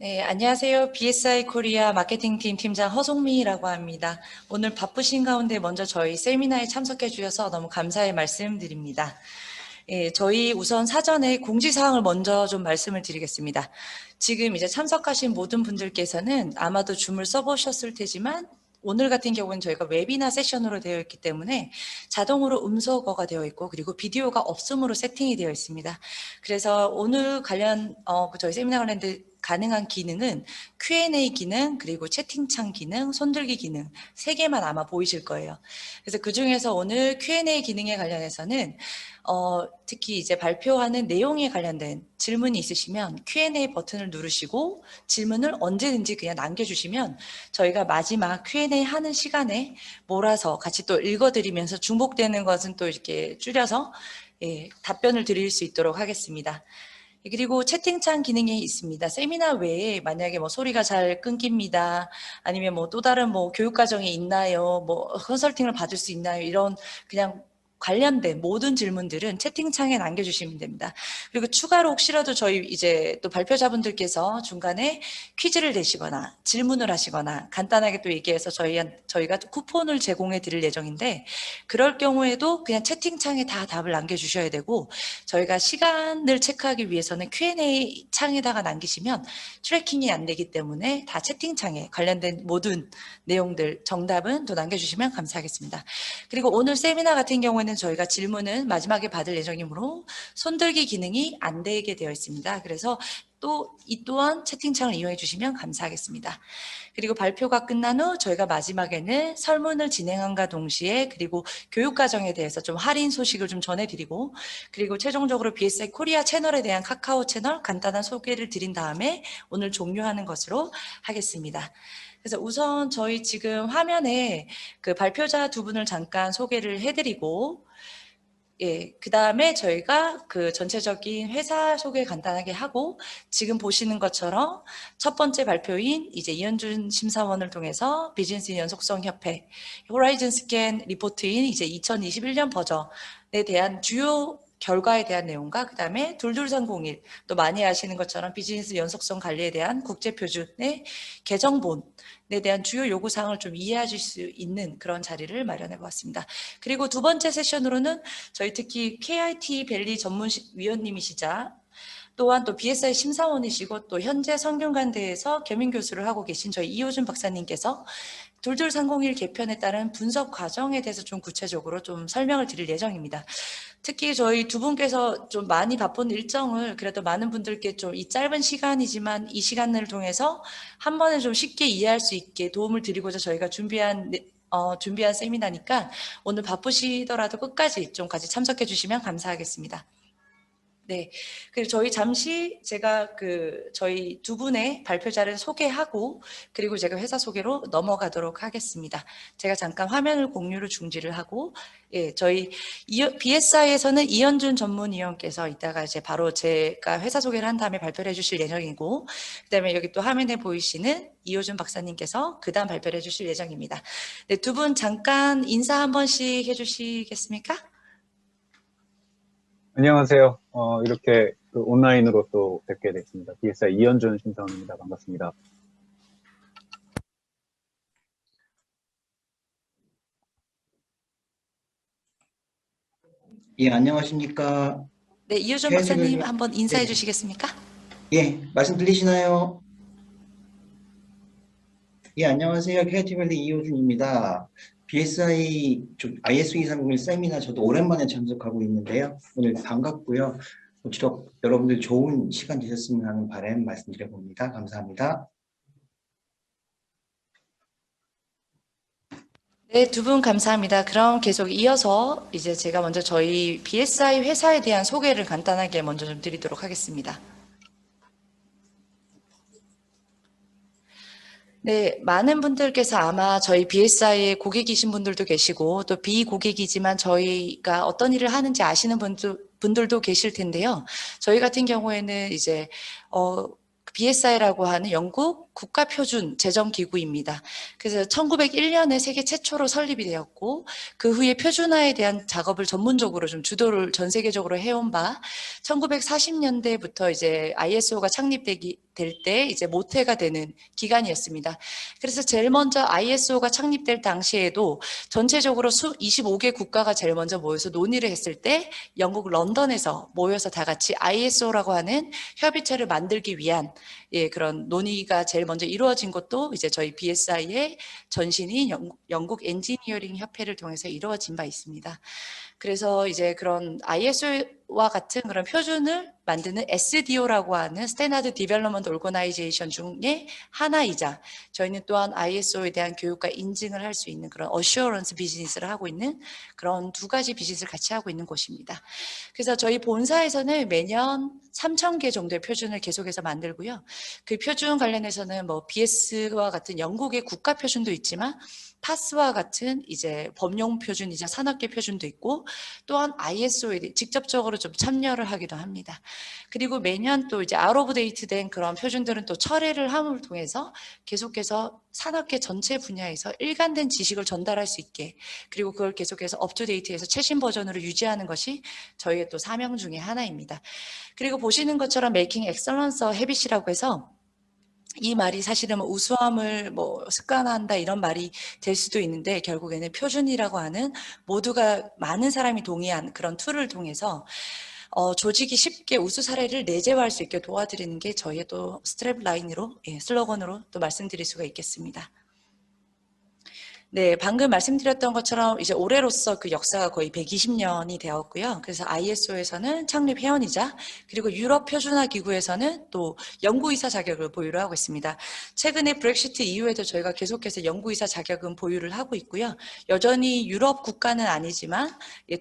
네, 안녕하세요. BSI 코리아 마케팅팀 팀장 허송미라고 합니다. 오늘 바쁘신 가운데 먼저 저희 세미나에 참석해 주셔서 너무 감사의 말씀드립니다. 저희 우선 사전에 공지사항을 먼저 좀 말씀을 드리겠습니다. 지금 이제 참석하신 모든 분들께서는 아마도 줌을 써보셨을 테지만 오늘 같은 경우는 저희가 웨비나 세션으로 되어 있기 때문에 자동으로 음소거가 되어 있고 그리고 비디오가 없음으로 세팅이 되어 있습니다. 그래서 오늘 관련 저희 세미나 관련된 가능한 기능은 Q&A 기능 그리고 채팅창 기능, 손들기 기능 3개만 아마 보이실 거예요. 그래서 그중에서 오늘 Q&A 기능에 관련해서는 특히 이제 발표하는 내용에 관련된 질문이 있으시면 Q&A 버튼을 누르시고 질문을 언제든지 그냥 남겨주시면 저희가 마지막 Q&A 하는 시간에 몰아서 같이 또 읽어드리면서 중복되는 것은 또 이렇게 줄여서 답변을 드릴 수 있도록 하겠습니다. 그리고 채팅창 기능이 있습니다. 세미나 외에 만약에 뭐 소리가 잘 끊깁니다. 아니면 뭐 또 다른 뭐 교육 과정이 있나요? 뭐 컨설팅을 받을 수 있나요? 이런 그냥 관련된 모든 질문들은 채팅창에 남겨주시면 됩니다. 그리고 추가로 혹시라도 저희 이제 또 발표자분들께서 중간에 퀴즈를 내시거나 질문을 하시거나 간단하게 또 얘기해서 저희가 쿠폰을 제공해 드릴 예정인데 그럴 경우에도 그냥 채팅창에 다 답을 남겨주셔야 되고 저희가 시간을 체크하기 위해서는 Q&A 창에다가 남기시면 트래킹이 안 되기 때문에 다 채팅창에 관련된 모든 내용들 정답은 또 남겨주시면 감사하겠습니다. 그리고 오늘 세미나 같은 경우에는 저희가 질문은 마지막에 받을 예정이므로 손들기 기능이 안 되게 되어 있습니다. 그래서 이 또한 채팅창을 이용해 주시면 감사하겠습니다. 그리고 발표가 끝난 후 저희가 마지막에는 설문을 진행함과 동시에 그리고 교육과정에 대해서 좀 할인 소식을 좀 전해드리고 그리고 최종적으로 BSI 코리아 채널에 대한 카카오 채널 간단한 소개를 드린 다음에 오늘 종료하는 것으로 하겠습니다. 그래서 우선 저희 지금 화면에 그 발표자 두 분을 잠깐 소개를 해드리고 그 다음에 저희가 그 전체적인 회사 소개 간단하게 하고 지금 보시는 것처럼 첫 번째 발표인 이제 이현준 심사원을 통해서 비즈니스 연속성 협회 호라이즌 스캔 리포트인 이제 2021년 버전에 대한 주요 결과에 대한 내용과 그 다음에 22301 또 많이 아시는 것처럼 비즈니스 연속성 관리에 대한 국제표준의 개정본에 대한 주요 요구사항을 좀 이해하실 수 있는 그런 자리를 마련해 보았습니다. 그리고 두 번째 세션으로는 저희 특히 KIT 밸리 전문위원님이시자 또한 또 BSI 심사원이시고 또 현재 성균관대에서 겸임교수를 하고 계신 저희 이호준 박사님께서 22301 개편에 따른 분석 과정에 대해서 좀 구체적으로 좀 설명을 드릴 예정입니다. 특히 저희 두 분께서 좀 많이 바쁜 일정을 그래도 많은 분들께 좀 이 짧은 시간이지만 이 시간을 통해서 한 번에 좀 쉽게 이해할 수 있게 도움을 드리고자 저희가 준비한 세미나니까 오늘 바쁘시더라도 끝까지 좀 같이 참석해 주시면 감사하겠습니다. 네. 그리고 저희 잠시 제가 저희 두 분의 발표자를 소개하고 그리고 제가 회사 소개로 넘어가도록 하겠습니다. 제가 잠깐 화면을 공유를 중지를 하고 저희 BSI에서는 이현준 전문위원께서 이따가 이제 바로 제가 회사 소개를 한 다음에 발표를 해주실 예정이고 그다음에 여기 또 화면에 보이시는 이호준 박사님께서 그다음 발표를 해주실 예정입니다. 네, 두 분 잠깐 인사 한 번씩 해주시겠습니까? 안녕하세요. 이렇게 온라인으로 또 뵙게 됐습니다. BSI 이현준 심사원입니다. 반갑습니다. 예, 안녕하십니까. 네, 이호준 박사님 KIT밸리, 한번 인사해 네네. 주시겠습니까? 예, 말씀 들리시나요? 예, 안녕하세요. KIT밸리 이호준입니다. BSI IS 230 세미나 저도 오랜만에 참석하고 있는데요. 오늘 반갑고요. 모쪼록 여러분들 좋은 시간 되셨으면 하는 바람 말씀드려봅니다. 감사합니다. 네, 두 분 감사합니다. 그럼 계속 이어서 이제 제가 먼저 저희 BSI 회사에 대한 소개를 간단하게 먼저 좀 드리도록 하겠습니다. 네, 많은 분들께서 아마 저희 BSI의 고객이신 분들도 계시고 또 비고객이지만 저희가 어떤 일을 하는지 아시는 분들도 계실 텐데요. 저희 같은 경우에는 이제 BSI라고 하는 영국 국가표준 제정기구입니다. 그래서 1901년에 세계 최초로 설립이 되었고 그 후에 표준화에 대한 작업을 전문적으로 좀 주도를 전 세계적으로 해온 바 1940년대부터 이제 ISO가 창립되기 될 때 이제 모태가 되는 기간이었습니다. 그래서 제일 먼저 ISO가 창립될 당시에도 전체적으로 25개 국가가 제일 먼저 모여서 논의를 했을 때 영국 런던에서 모여서 다 같이 ISO라고 하는 협의체를 만들기 위한 그런 논의가 제일 먼저 이루어진 것도 이제 저희 BSI의 전신인 영국 엔지니어링 협회를 통해서 이루어진 바 있습니다. 그래서 이제 그런 ISO와 같은 그런 표준을 만드는 SDO라고 하는 스탠다드 디벨롭먼트 오거나이제이션 중에 하나이자 저희는 또한 ISO에 대한 교육과 인증을 할 수 있는 그런 어슈어런스 비즈니스를 하고 있는 그런 두 가지 비즈니스를 같이 하고 있는 곳입니다. 그래서 저희 본사에서는 매년 3,000개 정도의 표준을 계속해서 만들고요. 그 표준 관련해서는 뭐 BS와 같은 영국의 국가 표준도 있지만 파스와 같은 이제 법령 표준이자 산업계 표준도 있고 또한 ISO에 직접적으로 좀 참여를 하기도 합니다. 그리고 매년 또 이제 아웃 오브 데이트 된 그런 표준들은 또 철회를 함을 통해서 계속해서 산업계 전체 분야에서 일관된 지식을 전달할 수 있게 그리고 그걸 계속해서 업투데이트해서 최신 버전으로 유지하는 것이 저희의 또 사명 중에 하나입니다. 그리고 보시는 것처럼 메이킹 엑셀런서 헤빗이라고 해서 이 말이 사실은 우수함을 습관화한다 이런 말이 될 수도 있는데 결국에는 표준이라고 하는 모두가 많은 사람이 동의한 그런 툴을 통해서 조직이 쉽게 우수 사례를 내재화할 수 있게 도와드리는 게 저희의 또 스트랩 라인으로 슬로건으로 또 말씀드릴 수가 있겠습니다. 네, 방금 말씀드렸던 것처럼 이제 올해로서 그 역사가 거의 120년이 되었고요. 그래서 ISO에서는 창립 회원이자 그리고 유럽 표준화 기구에서는 또 연구이사 자격을 보유를 하고 있습니다. 최근에 브렉시트 이후에도 저희가 계속해서 연구이사 자격은 보유를 하고 있고요. 여전히 유럽 국가는 아니지만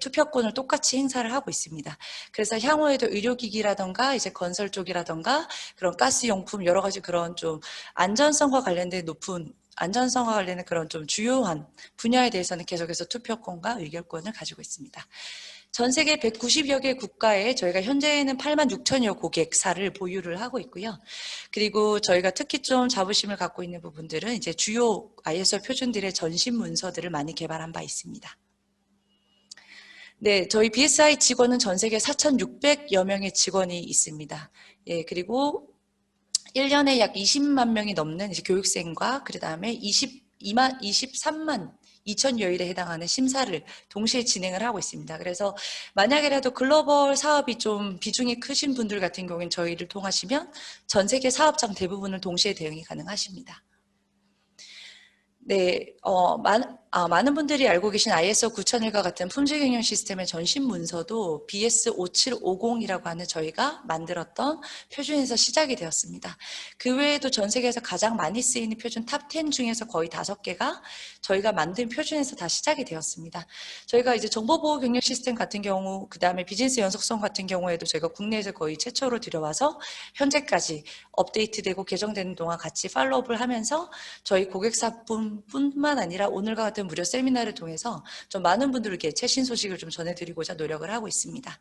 투표권을 똑같이 행사를 하고 있습니다. 그래서 향후에도 의료기기라던가 이제 건설 쪽이라던가 그런 가스용품 여러 가지 그런 좀 안전성과 관련된 높은 안전성과 관련된 그런 좀 주요한 분야에 대해서는 계속해서 투표권과 의결권을 가지고 있습니다. 전 세계 190여 개 국가에 저희가 현재는 8만 6천여 고객사를 보유를 하고 있고요. 그리고 저희가 특히 좀 자부심을 갖고 있는 부분들은 이제 주요 ISO 표준들의 전신 문서들을 많이 개발한 바 있습니다. 네, 저희 BSI 직원은 전 세계 4,600여 명의 직원이 있습니다. 그리고 1년에 약 20만 명이 넘는 이제 교육생과 그 다음에 23만 2천여일에 해당하는 심사를 동시에 진행을 하고 있습니다. 그래서 만약에라도 글로벌 사업이 좀 비중이 크신 분들 같은 경우에는 저희를 통하시면 전 세계 사업장 대부분을 동시에 대응이 가능하십니다. 네, 많은 분들이 알고 계신 ISO 9001과 같은 품질 경영 시스템의 전신 문서도 BS5750이라고 하는 저희가 만들었던 표준에서 시작이 되었습니다. 그 외에도 전 세계에서 가장 많이 쓰이는 표준 탑 10 중에서 거의 5개가 저희가 만든 표준에서 다 시작이 되었습니다. 저희가 이제 정보보호 경영 시스템 같은 경우, 그 다음에 비즈니스 연속성 같은 경우에도 저희가 국내에서 거의 최초로 들여와서 현재까지 업데이트되고 개정되는 동안 같이 팔로우업을 하면서 저희 고객사뿐만 아니라 오늘과 같은 무료 세미나를 통해서 좀 많은 분들에게 최신 소식을 좀 전해드리고자 노력을 하고 있습니다.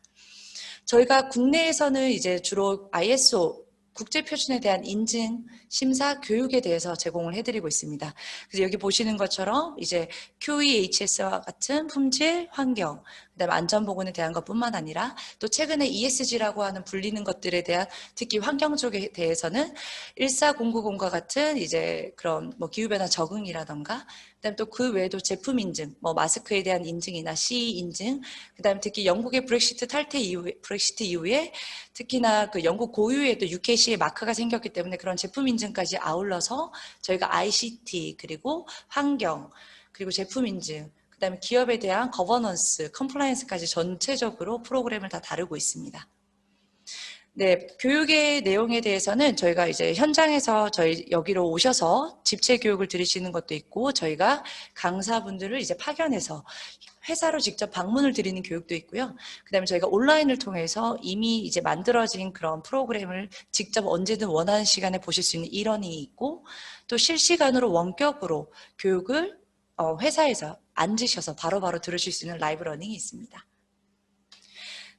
저희가 국내에서는 이제 주로 ISO 국제표준에 대한 인증, 심사, 교육에 대해서 제공을 해드리고 있습니다. 그래서 여기 보시는 것처럼 이제 QEHS와 같은 품질, 환경, 그다음에 안전보건에 대한 것뿐만 아니라 또 최근에 ESG라고 하는 불리는 것들에 대한 특히 환경 쪽에 대해서는 14090과 같은 이제 그런 기후변화 적응이라던가 그다음에 또 그 외에도 제품 인증, 마스크에 대한 인증이나 CE 인증, 그다음에 특히 영국의 브렉시트 이후에 특히나 그 영국 고유의 또 UKC의 마크가 생겼기 때문에 그런 제품 인증까지 아울러서 저희가 ICT 그리고 환경 그리고 제품 인증 그다음에 기업에 대한 거버넌스, 컴플라이언스까지 전체적으로 프로그램을 다 다루고 있습니다. 네, 교육의 내용에 대해서는 저희가 이제 현장에서 저희 여기로 오셔서 집체 교육을 들으시는 것도 있고 저희가 강사분들을 이제 파견해서 회사로 직접 방문을 드리는 교육도 있고요. 그다음에 저희가 온라인을 통해서 이미 이제 만들어진 그런 프로그램을 직접 언제든 원하는 시간에 보실 수 있는 일원이 있고 또 실시간으로 원격으로 교육을 회사에서 앉으셔서 바로바로 들으실 수 있는 라이브 러닝이 있습니다.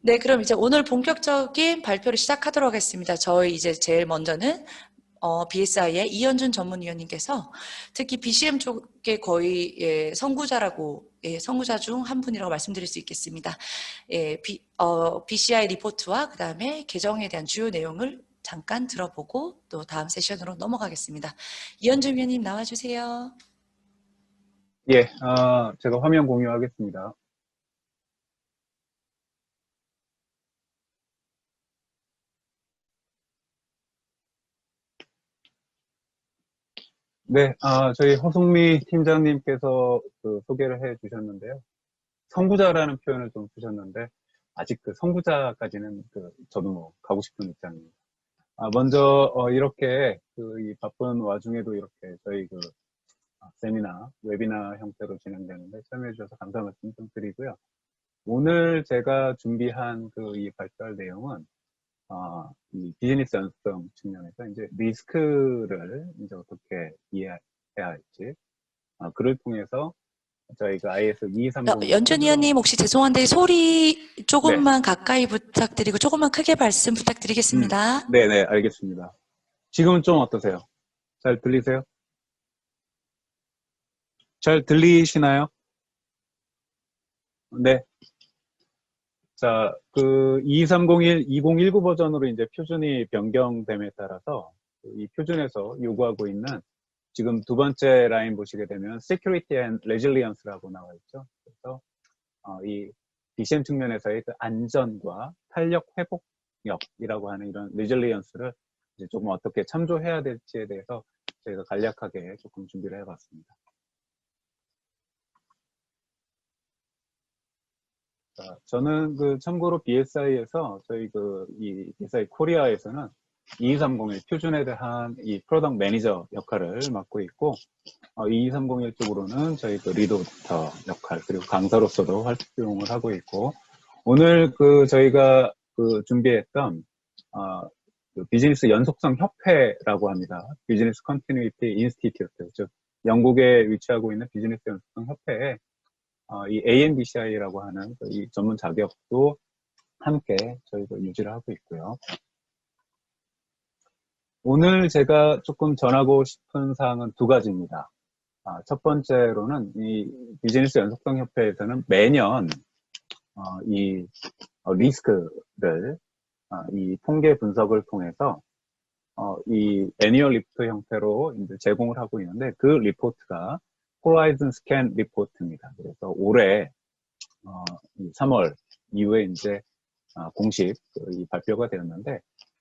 네, 그럼 이제 오늘 본격적인 발표를 시작하도록 하겠습니다. 저희 이제 제일 먼저는 BSI의 이현준 전문위원님께서 특히 BCM 쪽에 거의 선구자라고 선구자 중 한 분이라고 말씀드릴 수 있겠습니다. BCI 리포트와 그 다음에 개정에 대한 주요 내용을 잠깐 들어보고 또 다음 세션으로 넘어가겠습니다. 이현주 위원님 나와주세요. 예, 제가 화면 공유하겠습니다. 네, 저희 허송미 팀장님께서 그 소개를 해 주셨는데요. 선구자라는 표현을 좀 쓰셨는데, 아직 그 선구자까지는 저도 뭐 가고 싶은 입장입니다. 먼저, 이렇게 이 바쁜 와중에도 이렇게 저희 세미나, 웨비나 형태로 진행되는데 참여해 주셔서 감사 말씀 좀 드리고요. 오늘 제가 준비한 이 발표할 내용은, 이 비즈니스 연습성 측면에서 이제 리스크를 이제 어떻게 이해해야 할지, 그를 통해서 저희가 IS 2230. 연준 위원님 혹시 죄송한데 소리 조금만 가까이 부탁드리고 조금만 크게 말씀 부탁드리겠습니다. 네네, 알겠습니다. 지금은 좀 어떠세요? 잘 들리세요? 잘 들리시나요? 네. 자, 2301, 2019 버전으로 이제 표준이 변경됨에 따라서 이 표준에서 요구하고 있는 지금 두 번째 라인 보시게 되면 Security and Resilience라고 나와 있죠. 그래서 이 BCM 측면에서의 그 안전과 탄력 회복력이라고 하는 이런 Resilience를 이제 조금 어떻게 참조해야 될지에 대해서 저희가 간략하게 조금 준비를 해봤습니다. 자, 저는 참고로 BSI에서 저희 이 BSI 코리아에서는 22301 표준에 대한 이 프로덕트 매니저 역할을 맡고 있고, 2231 쪽으로는 저희 리더부터 역할, 그리고 강사로서도 활동을 하고 있고, 오늘 저희가 준비했던, 비즈니스 연속성 협회라고 합니다. 비즈니스 컨티뉴이티 인스티튜트, 즉, 영국에 위치하고 있는 비즈니스 연속성 협회에 이 AMBCI라고 하는 이 전문 자격도 함께 저희가 유지를 하고 있고요. 오늘 제가 조금 전하고 싶은 사항은 두 가지입니다. 첫 번째로는 이 비즈니스 연속성 협회에서는 매년 이 리스크를 이 통계 분석을 통해서 이 애니얼 리포트 형태로 이제 제공을 하고 있는데 그 리포트가 호라이즌 스캔 리포트입니다. 그래서 올해 3월 이후에 이제 공식 이 발표가 되었는데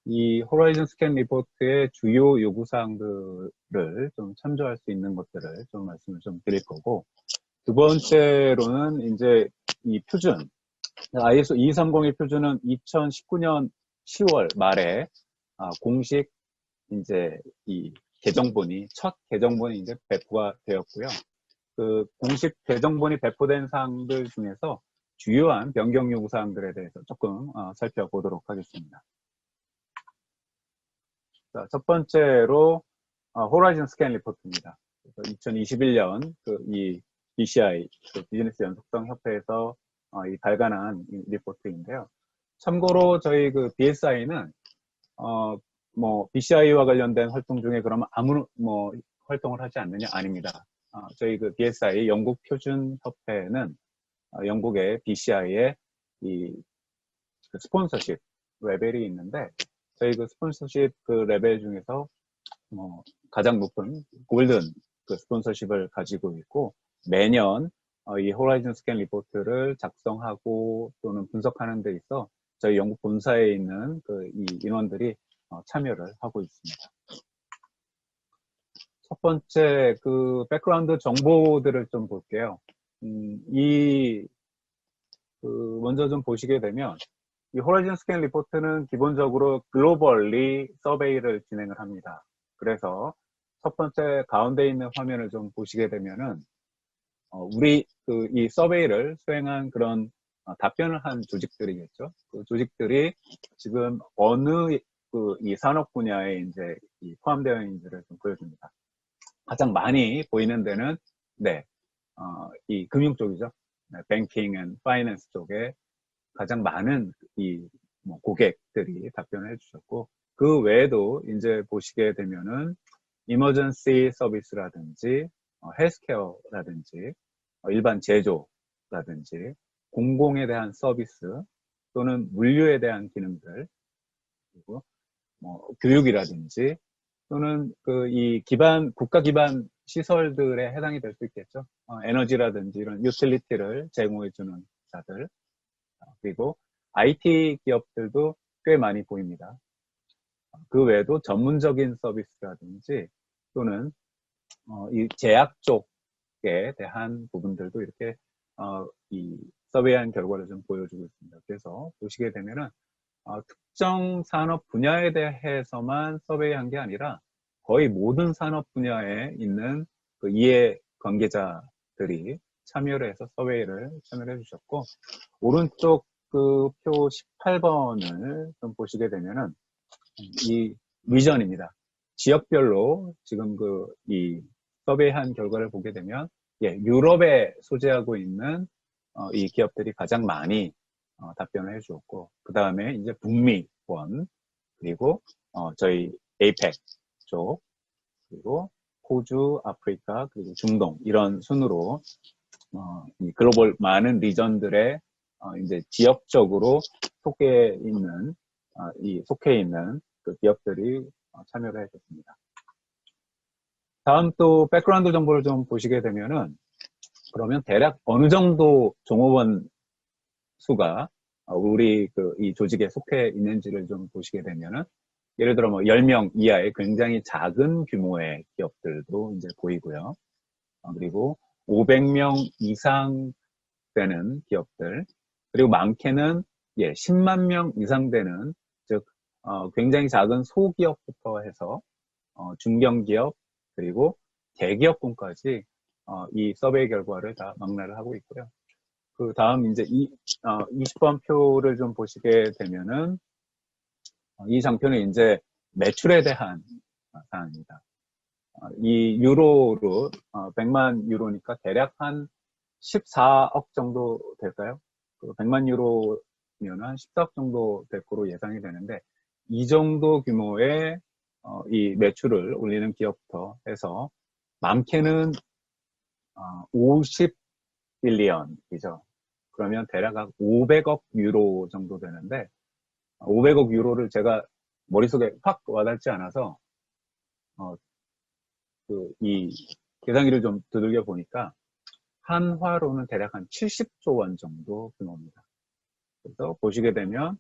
이 호라이즌 스캔 리포트의 주요 요구사항들을 좀 참조할 수 있는 것들을 좀 말씀을 좀 드릴 거고, 두 번째로는 이제 이 표준, ISO 2301 표준은 2019년 10월 말에 공식 이제 이 개정본이, 첫 개정본이 이제 배포가 되었고요. 그 공식 개정본이 배포된 사항들 중에서 주요한 변경 요구 사항들에 대해서 조금 살펴보도록 하겠습니다. 자, 첫 번째로 호라이즌 스캔 리포트입니다. 2021년 이 BCI 비즈니스 연속성 협회에서 이 발간한 이 리포트인데요. 참고로 저희 BSI는 뭐 BCI와 관련된 활동 중에 그러면 아무 활동을 하지 않느냐? 아닙니다. 저희 BSI 영국 표준 협회는 영국의 BCI의 이 스폰서십 레벨이 있는데 저희 스폰서십 레벨 중에서 가장 높은 골든 스폰서십을 가지고 있고 매년 이 호라이즌 스캔 리포트를 작성하고 또는 분석하는 데 있어 저희 영국 본사에 있는 이 인원들이 참여를 하고 있습니다. 첫 번째 백그라운드 정보들을 좀 볼게요. 먼저 좀 보시게 되면 이 호라이즌 스캔 리포트는 기본적으로 글로벌리 서베이를 진행을 합니다. 그래서 첫 번째 가운데 있는 화면을 좀 보시게 되면은 우리 이 서베이를 수행한 그런 답변을 한 조직들이겠죠. 그 조직들이 지금 어느 이 산업 분야에 이제 포함되어 있는지를 좀 보여줍니다. 가장 많이 보이는 데는 이 금융 쪽이죠. 뱅킹 앤 파이낸스 쪽에 가장 많은 이 고객들이 답변을 해주셨고, 그 외에도 이제 보시게 되면은 이머전시 서비스라든지 헬스케어라든지 일반 제조라든지 공공에 대한 서비스 또는 물류에 대한 기능들, 그리고 뭐 교육이라든지 또는 그 이 국가 기반 시설들에 해당이 될 수 있겠죠. 에너지라든지 이런 유틸리티를 제공해주는 자들, 그리고 IT 기업들도 꽤 많이 보입니다. 그 외에도 전문적인 서비스라든지 또는 이 제약 쪽에 대한 부분들도 이렇게 이 서베이한 결과를 좀 보여주고 있습니다. 그래서 보시게 되면은 특정 산업 분야에 대해서만 서베이한 게 아니라 거의 모든 산업 분야에 있는 그 이해 관계자들이 참여를 해서 서베이를 참여를 해주셨고, 오른쪽 그 표 18번을 좀 보시게 되면은 이 위전입니다. 지역별로 지금 그 이 서베이한 결과를 보게 되면 유럽에 소재하고 있는 이 기업들이 가장 많이 답변을 해주었고, 그 다음에 이제 북미권, 그리고 저희 에이펙 쪽, 그리고 호주, 아프리카, 그리고 중동 이런 순으로 이 글로벌 많은 리전들의 이제 지역적으로 속해 있는 그 기업들이 참여를 해줬습니다. 다음 또 백그라운드 정보를 좀 보시게 되면은, 그러면 대략 어느 정도 종업원 수가 우리 이 조직에 속해 있는지를 좀 보시게 되면은, 예를 들어 뭐 10명 이하의 굉장히 작은 규모의 기업들도 이제 보이고요. 그리고 500명 이상 되는 기업들, 그리고 많게는 10만 명 이상 되는, 즉 굉장히 작은 소기업부터 해서 중견기업, 그리고 대기업군까지 이 서베이 결과를 다 망라를 하고 있고요. 그 다음 이제 20번 표를 좀 보시게 되면은, 이 장표는 이제 매출에 대한 사항입니다. 이 유로로 100만 유로니까 대략 한 14억 정도 될까요? 100만 유로면 한 14억 정도 될 거로 예상이 되는데, 이 정도 규모의 이 매출을 올리는 기업부터 해서 많게는 50빌리언이죠. 그러면 대략 한 500억 유로 정도 되는데, 500억 유로를 제가 머릿속에 확 와닿지 않아서 이 계산기를 좀 두들겨 보니까 한화로는 대략 한 70조 원 정도 규모입니다. 그래서 보시게 되면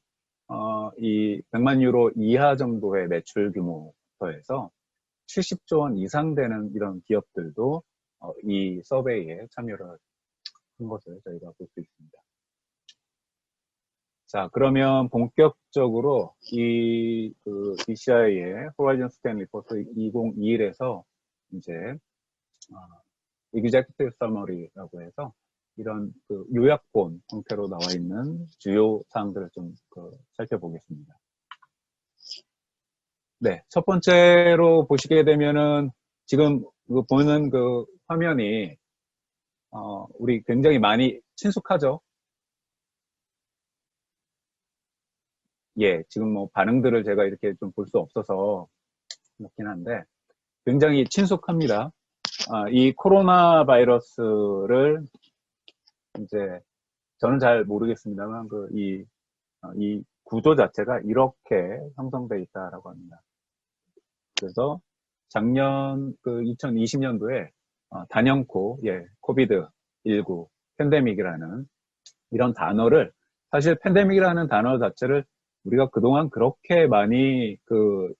이 100만 유로 이하 정도의 매출 규모부터 해서 70조 원 이상 되는 이런 기업들도 이 서베이에 참여를 한 것을 저희가 볼 수 있습니다. 자, 그러면 본격적으로 이 BCI의 호라이즌 스캔 리포트 2021에서 이제 Executive Summary라고 해서 이런 요약본 형태로 나와 있는 주요 사항들을 좀 살펴보겠습니다. 네, 첫 번째로 보시게 되면은 지금 보는 그 화면이 우리 굉장히 많이 친숙하죠? 지금 뭐 반응들을 제가 이렇게 좀 볼 수 없어서 그렇긴 한데 굉장히 친숙합니다. 이 코로나 바이러스를 이제 저는 잘 모르겠습니다만 이 구조 자체가 이렇게 형성되어 있다라고 합니다. 그래서 작년 2020년도에 단연코 코비드-19 팬데믹이라는 이런 단어를, 사실 팬데믹이라는 단어 자체를 우리가 그동안 그렇게 많이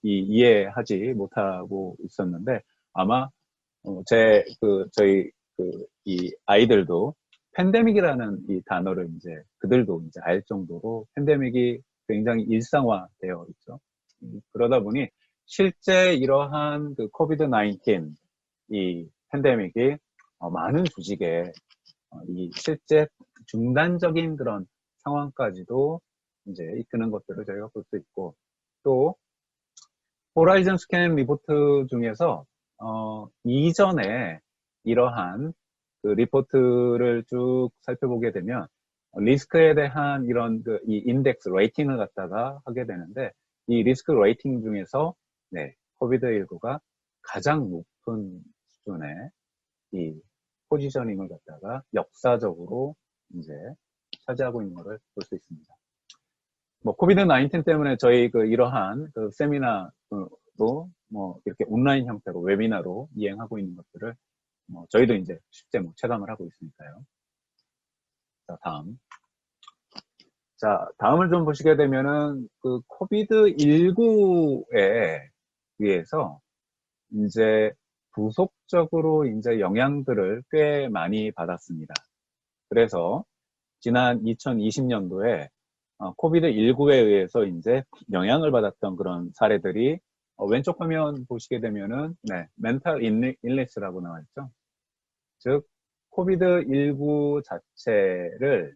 이해하지 못하고 있었는데, 아마 저희 이 아이들도 팬데믹이라는 이 단어를 이제 그들도 이제 알 정도로 팬데믹이 굉장히 일상화되어 있죠. 그러다 보니 실제 이러한 코비드-19 이 팬데믹이 많은 조직에 이 실제 중단적인 그런 상황까지도 이제 이끄는 것들을 저희가 볼 수 있고, 또 호라이즌 스캔 리포트 중에서 이전에 이러한 리포트를 쭉 살펴보게 되면 리스크에 대한 이런 이 인덱스 레이팅을 갖다가 하게 되는데, 이 리스크 레이팅 중에서 코비드-19가 가장 높은 수준의 이 포지셔닝을 갖다가 역사적으로 이제 차지하고 있는 것을 볼 수 있습니다. 뭐 코비드 19 때문에 저희 그 이러한 그 세미나도 뭐 이렇게 온라인 형태로 웨비나로 이행하고 있는 것들을 뭐 저희도 이제 실제 뭐 체감을 하고 있으니까요. 자, 다음. 자, 다음을 좀 보시게 되면은 그 코비드 19에 의해서 이제 부속적으로 이제 영향들을 꽤 많이 받았습니다. 그래서 지난 2020년도에 코비드 19에 의해서 이제 영향을 받았던 그런 사례들이 왼쪽 화면 보시게 되면은 네, 멘탈 일리스라고 나와 있죠. 즉 코비드 19 자체를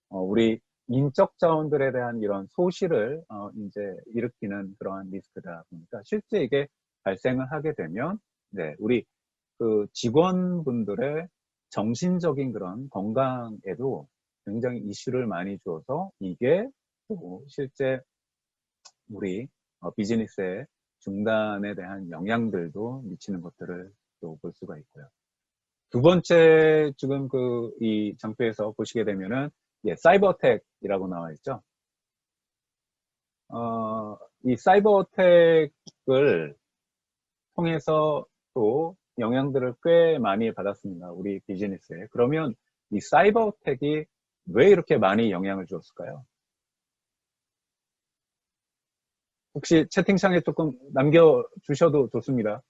우리 인적 자원들에 대한 이런 소실을 이제 일으키는 그러한 리스크다 보니까 실제 이게 발생을 하게 되면 네, 우리 그 직원분들의 정신적인 그런 건강에도 굉장히 이슈를 많이 줘서 이게 또 실제 우리 비즈니스의 중단에 대한 영향들도 미치는 것들을 또 볼 수가 있고요. 두 번째 지금 그 이 장표에서 보시게 되면은 예, 사이버 어택이라고 나와 있죠. 이 사이버 어택을 통해서 또 영향들을 꽤 많이 받았습니다. 우리 비즈니스에. 그러면 이 사이버 어택이 왜 이렇게 많이 영향을 주었을까요? 혹시 채팅창에 조금 남겨주셔도 좋습니다.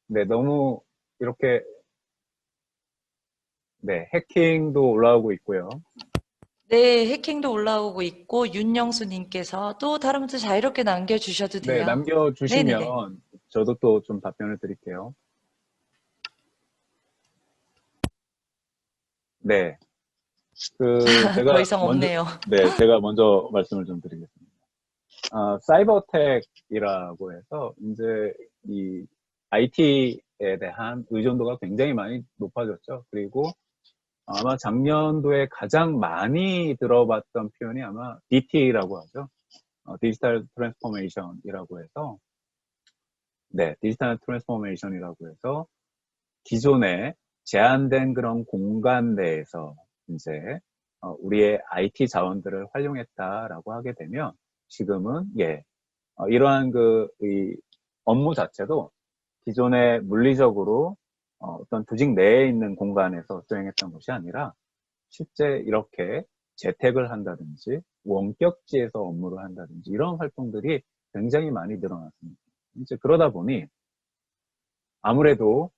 네, 너무 이렇게 네, 해킹도 올라오고 있고요. 네, 해킹도 올라오고 있고 윤영수님께서 또 다른 분들 자유롭게 남겨주셔도 네, 돼요. 네네네. 남겨주시면 저도 또 좀 답변을 드릴게요. 네, 더 이상 없네요. 제가 먼저 말씀을 좀 드리겠습니다. 사이버 어택이라고 해서 이제 이 IT에 대한 의존도가 굉장히 많이 높아졌죠. 그리고 아마 작년도에 가장 많이 들어봤던 표현이 아마 DT라고 하죠. 디지털 트랜스포메이션이라고 해서 네, 디지털 트랜스포메이션이라고 해서 기존에 제한된 그런 공간 내에서 이제 우리의 IT 자원들을 활용했다라고 하게 되면 지금은 예, 이러한 이 업무 자체도 기존에 물리적으로 어떤 조직 내에 있는 공간에서 수행했던 것이 아니라 실제 이렇게 재택을 한다든지 원격지에서 업무를 한다든지 이런 활동들이 굉장히 많이 늘어났습니다. 이제 그러다 보니 아무래도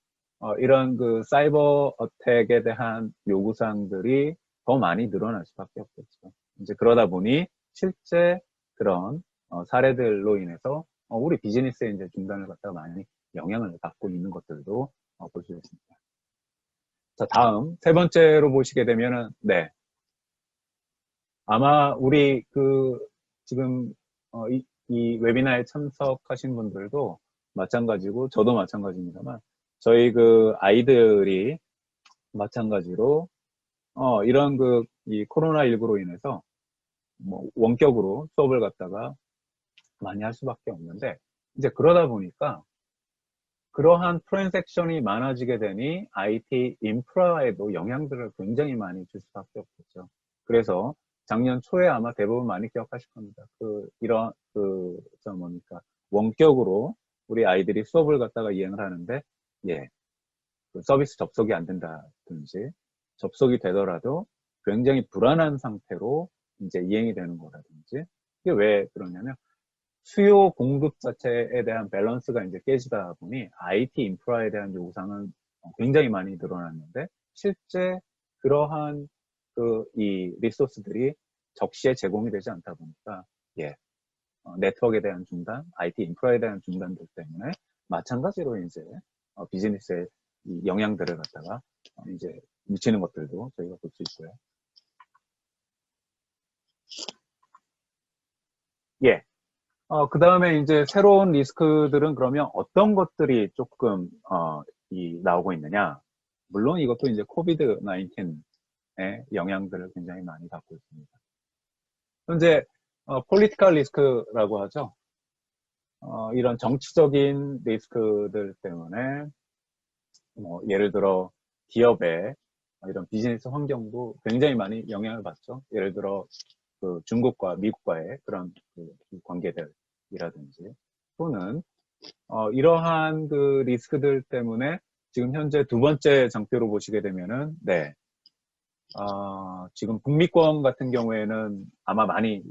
이런 그 사이버 어택에 대한 요구사항들이 더 많이 늘어날 수밖에 없겠죠. 이제 그러다 보니 실제 그런 사례들로 인해서 우리 비즈니스의 이제 중단을 갖다가 많이 영향을 받고 있는 것들도 볼 수 있습니다. 자, 다음 세 번째로 보시게 되면은 네, 아마 우리 지금 이 웨비나에 참석하신 분들도 마찬가지고 저도 마찬가지입니다만 저희 그 아이들이 마찬가지로 이런 이 코로나19로 인해서 뭐 원격으로 수업을 갖다가 많이 할 수밖에 없는데 이제 그러다 보니까 그러한 트랜잭션이 많아지게 되니 IT 인프라에도 영향들을 굉장히 많이 줄 수밖에 없겠죠. 그래서 작년 초에 아마 대부분 많이 기억하실 겁니다. 뭡니까 원격으로 우리 아이들이 수업을 갖다가 이행을 하는데 예, 그 서비스 접속이 안 된다든지 접속이 되더라도 굉장히 불안한 상태로 이제 이행이 되는 거라든지 이게 왜 그러냐면 수요 공급 자체에 대한 밸런스가 이제 깨지다 보니 IT 인프라에 대한 요구사항은 굉장히 많이 늘어났는데 실제 그러한 이 리소스들이 적시에 제공이 되지 않다 보니까 예, 네트워크에 대한 중단, IT 인프라에 대한 중단들 때문에 마찬가지로 이제 비즈니스에 이 영향들을 갖다가 이제 미치는 것들도 저희가 볼 수 있고요. 예. 그 다음에 이제 새로운 리스크들은 그러면 어떤 것들이 조금, 나오고 있느냐. 물론 이것도 이제 코비드 19의 영향들을 굉장히 많이 받고 있습니다. 현재, 폴리티컬 리스크라고 하죠. 이런 정치적인 리스크들 때문에, 뭐, 예를 들어, 기업의 이런 비즈니스 환경도 굉장히 많이 영향을 받죠. 예를 들어 그 중국과 미국과의 그런 그 관계들이라든지 또는 이러한 그 리스크들 때문에 지금 현재 두 번째 장표로 보시게 되면은 네. 지금 북미권 같은 경우에는 아마 많이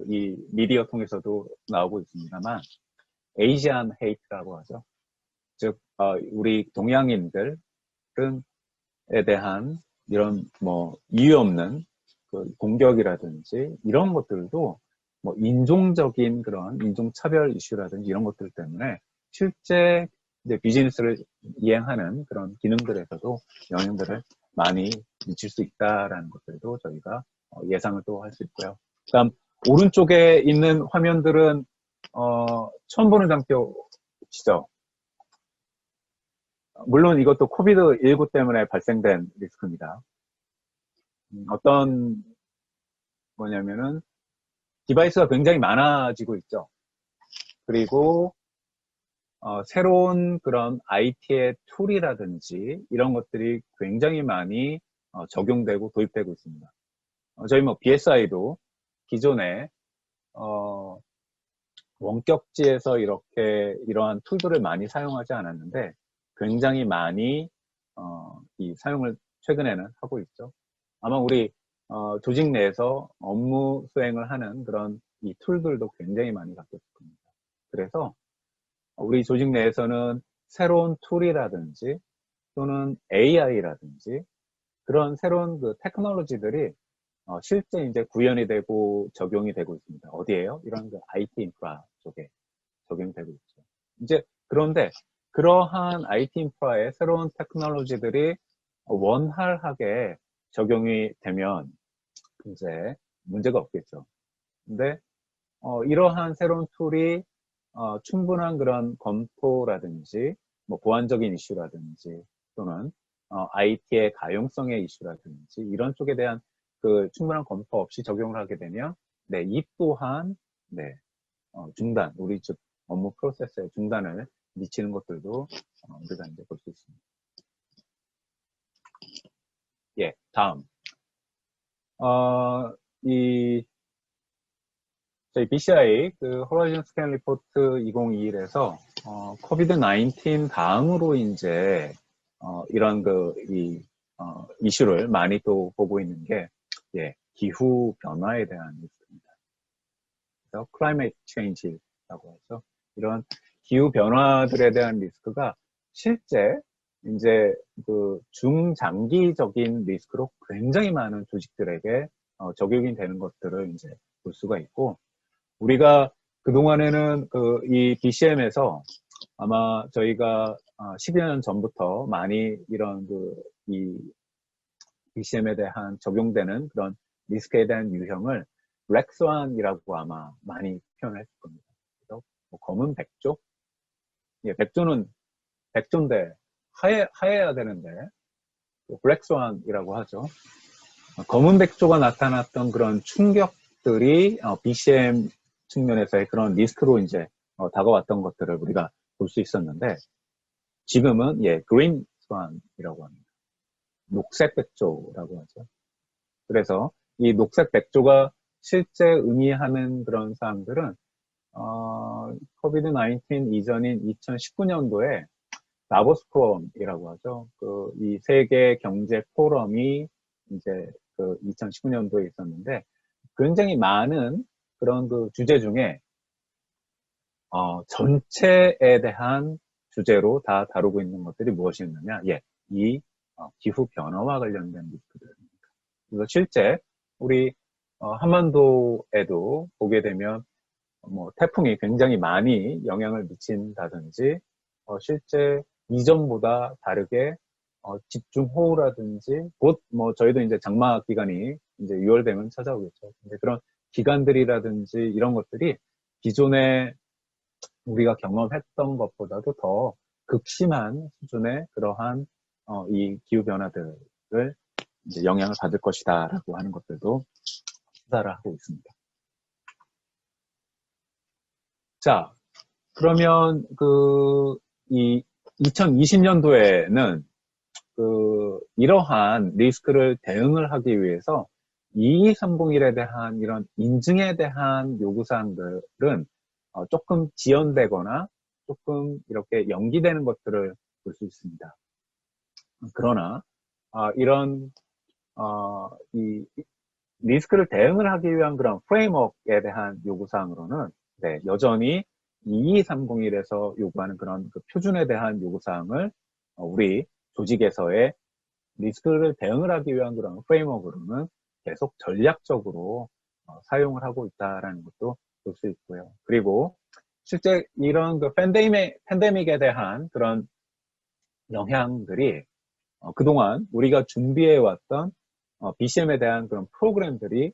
이 미디어 통해서도 나오고 있습니다만 에이시안 헤이트라고 하죠. 즉 우리 동양인들에 대한 이런 뭐 이유 없는 그 공격이라든지 이런 것들도 뭐 인종적인 그런 인종차별 이슈라든지 이런 것들 때문에 실제 이제 비즈니스를 이행하는 그런 기능들에서도 영향들을 많이 미칠 수 있다라는 것들도 저희가 예상을 또 할 수 있고요. 그다음 오른쪽에 있는 화면들은 처음 보는 장표시죠. 물론 이것도 코비드-19 때문에 발생된 리스크입니다. 어떤 거냐면은 디바이스가 굉장히 많아지고 있죠. 그리고 새로운 그런 IT의 툴이라든지 이런 것들이 굉장히 많이 적용되고 도입되고 있습니다. 저희 뭐 BSI도 기존에 원격지에서 이러한 툴들을 많이 사용하지 않았는데 굉장히 많이 이 사용을 최근에는 하고 있죠. 아마 우리 조직 내에서 업무 수행을 하는 그런 이 툴들도 굉장히 많이 바뀌었을 겁니다. 그래서 우리 조직 내에서는 새로운 툴이라든지 또는 AI라든지 그런 새로운 그 테크놀로지들이 실제 이제 구현이 되고 적용이 되고 있습니다. 어디에요? 이런 그 IT 인프라 쪽에 적용되고 있죠. 이제 그런데 그러한 IT 인프라의 새로운 테크놀로지들이 원활하게 적용이 되면 이제 문제가 없겠죠. 근데 이러한 새로운 툴이 충분한 그런 검토라든지 뭐 보안적인 이슈라든지 또는 IT의 가용성의 이슈라든지 이런 쪽에 대한 그 충분한 검토 없이 적용을 하게 되면 네, 이 또한 네, 중단, 우리 즉 업무 프로세스의 중단을 미치는 것들도 우리가 이제 볼 수 있습니다. 예, 다음. 저희 BCI 그 호라이즌 스캔 리포트 2021에서 코비드-19 다음으로 이제 이런 이슈를 많이 또 보고 있는 게 예, 기후 변화에 대한 리스크입니다. 그래서 climate change라고 하죠. 이런 기후 변화들에 대한 리스크가 실제 이제 그 중장기적인 리스크로 굉장히 많은 조직들에게 적용이 되는 것들을 이제 볼 수가 있고 우리가 그동안에는 이 BCM에서 아마 저희가 10여 년 전부터 많이 이런 이 BCM에 대한 적용되는 그런 리스크에 대한 유형을 블랙스완이라고 아마 많이 표현을 했을 겁니다. 그래서 뭐 검은 백조? 예, 백조인데 하얘야 되는데 블랙스완이라고 하죠. 검은 백조가 나타났던 그런 충격들이 BCM 측면에서의 그런 리스크로 이제 다가왔던 것들을 우리가 볼 수 있었는데 지금은 예, 그린 스완이라고 합니다. 녹색 백조라고 하죠. 그래서 이 녹색 백조가 실제 의미하는 그런 사항들은 코비드-19 이전인 2019년도에 다보스 포럼이라고 하죠. 이 세계 경제 포럼이 이제 2019년도에 있었는데 굉장히 많은 그런 주제 중에 전체에 대한 주제로 다 다루고 있는 것들이 무엇이었느냐? 예, 이 기후 변화와 관련된 리스크들입니다. 그래서 실제 우리 한반도에도 보게 되면 뭐 태풍이 굉장히 많이 영향을 미친다든지 실제 이전보다 다르게 집중호우라든지 곧 뭐 저희도 이제 장마 기간이 이제 6월 되면 찾아오겠죠. 근데 그런 기간들이라든지 이런 것들이 기존에 우리가 경험했던 것보다도 더 극심한 수준의 그러한 이 기후 변화들을 이제 영향을 받을 것이다라고 하는 것들도 시사를 하고 있습니다. 자, 그러면 이 2020년도에는 이러한 리스크를 대응을 하기 위해서 22301에 대한 이런 인증에 대한 요구사항들은 조금 지연되거나 조금 이렇게 연기되는 것들을 볼 수 있습니다. 그러나 이런 이 리스크를 대응을 하기 위한 그런 프레임워크에 대한 요구사항으로는 네, 여전히 22301에서 요구하는 그런 그 표준에 대한 요구사항을 우리 조직에서의 리스크를 대응을 하기 위한 그런 프레임워크로는 계속 전략적으로 사용을 하고 있다는 것도 볼 수 있고요. 그리고 실제 이런 그 팬데믹에 대한 그런 영향들이 그동안 우리가 준비해왔던 BCM에 대한 그런 프로그램들이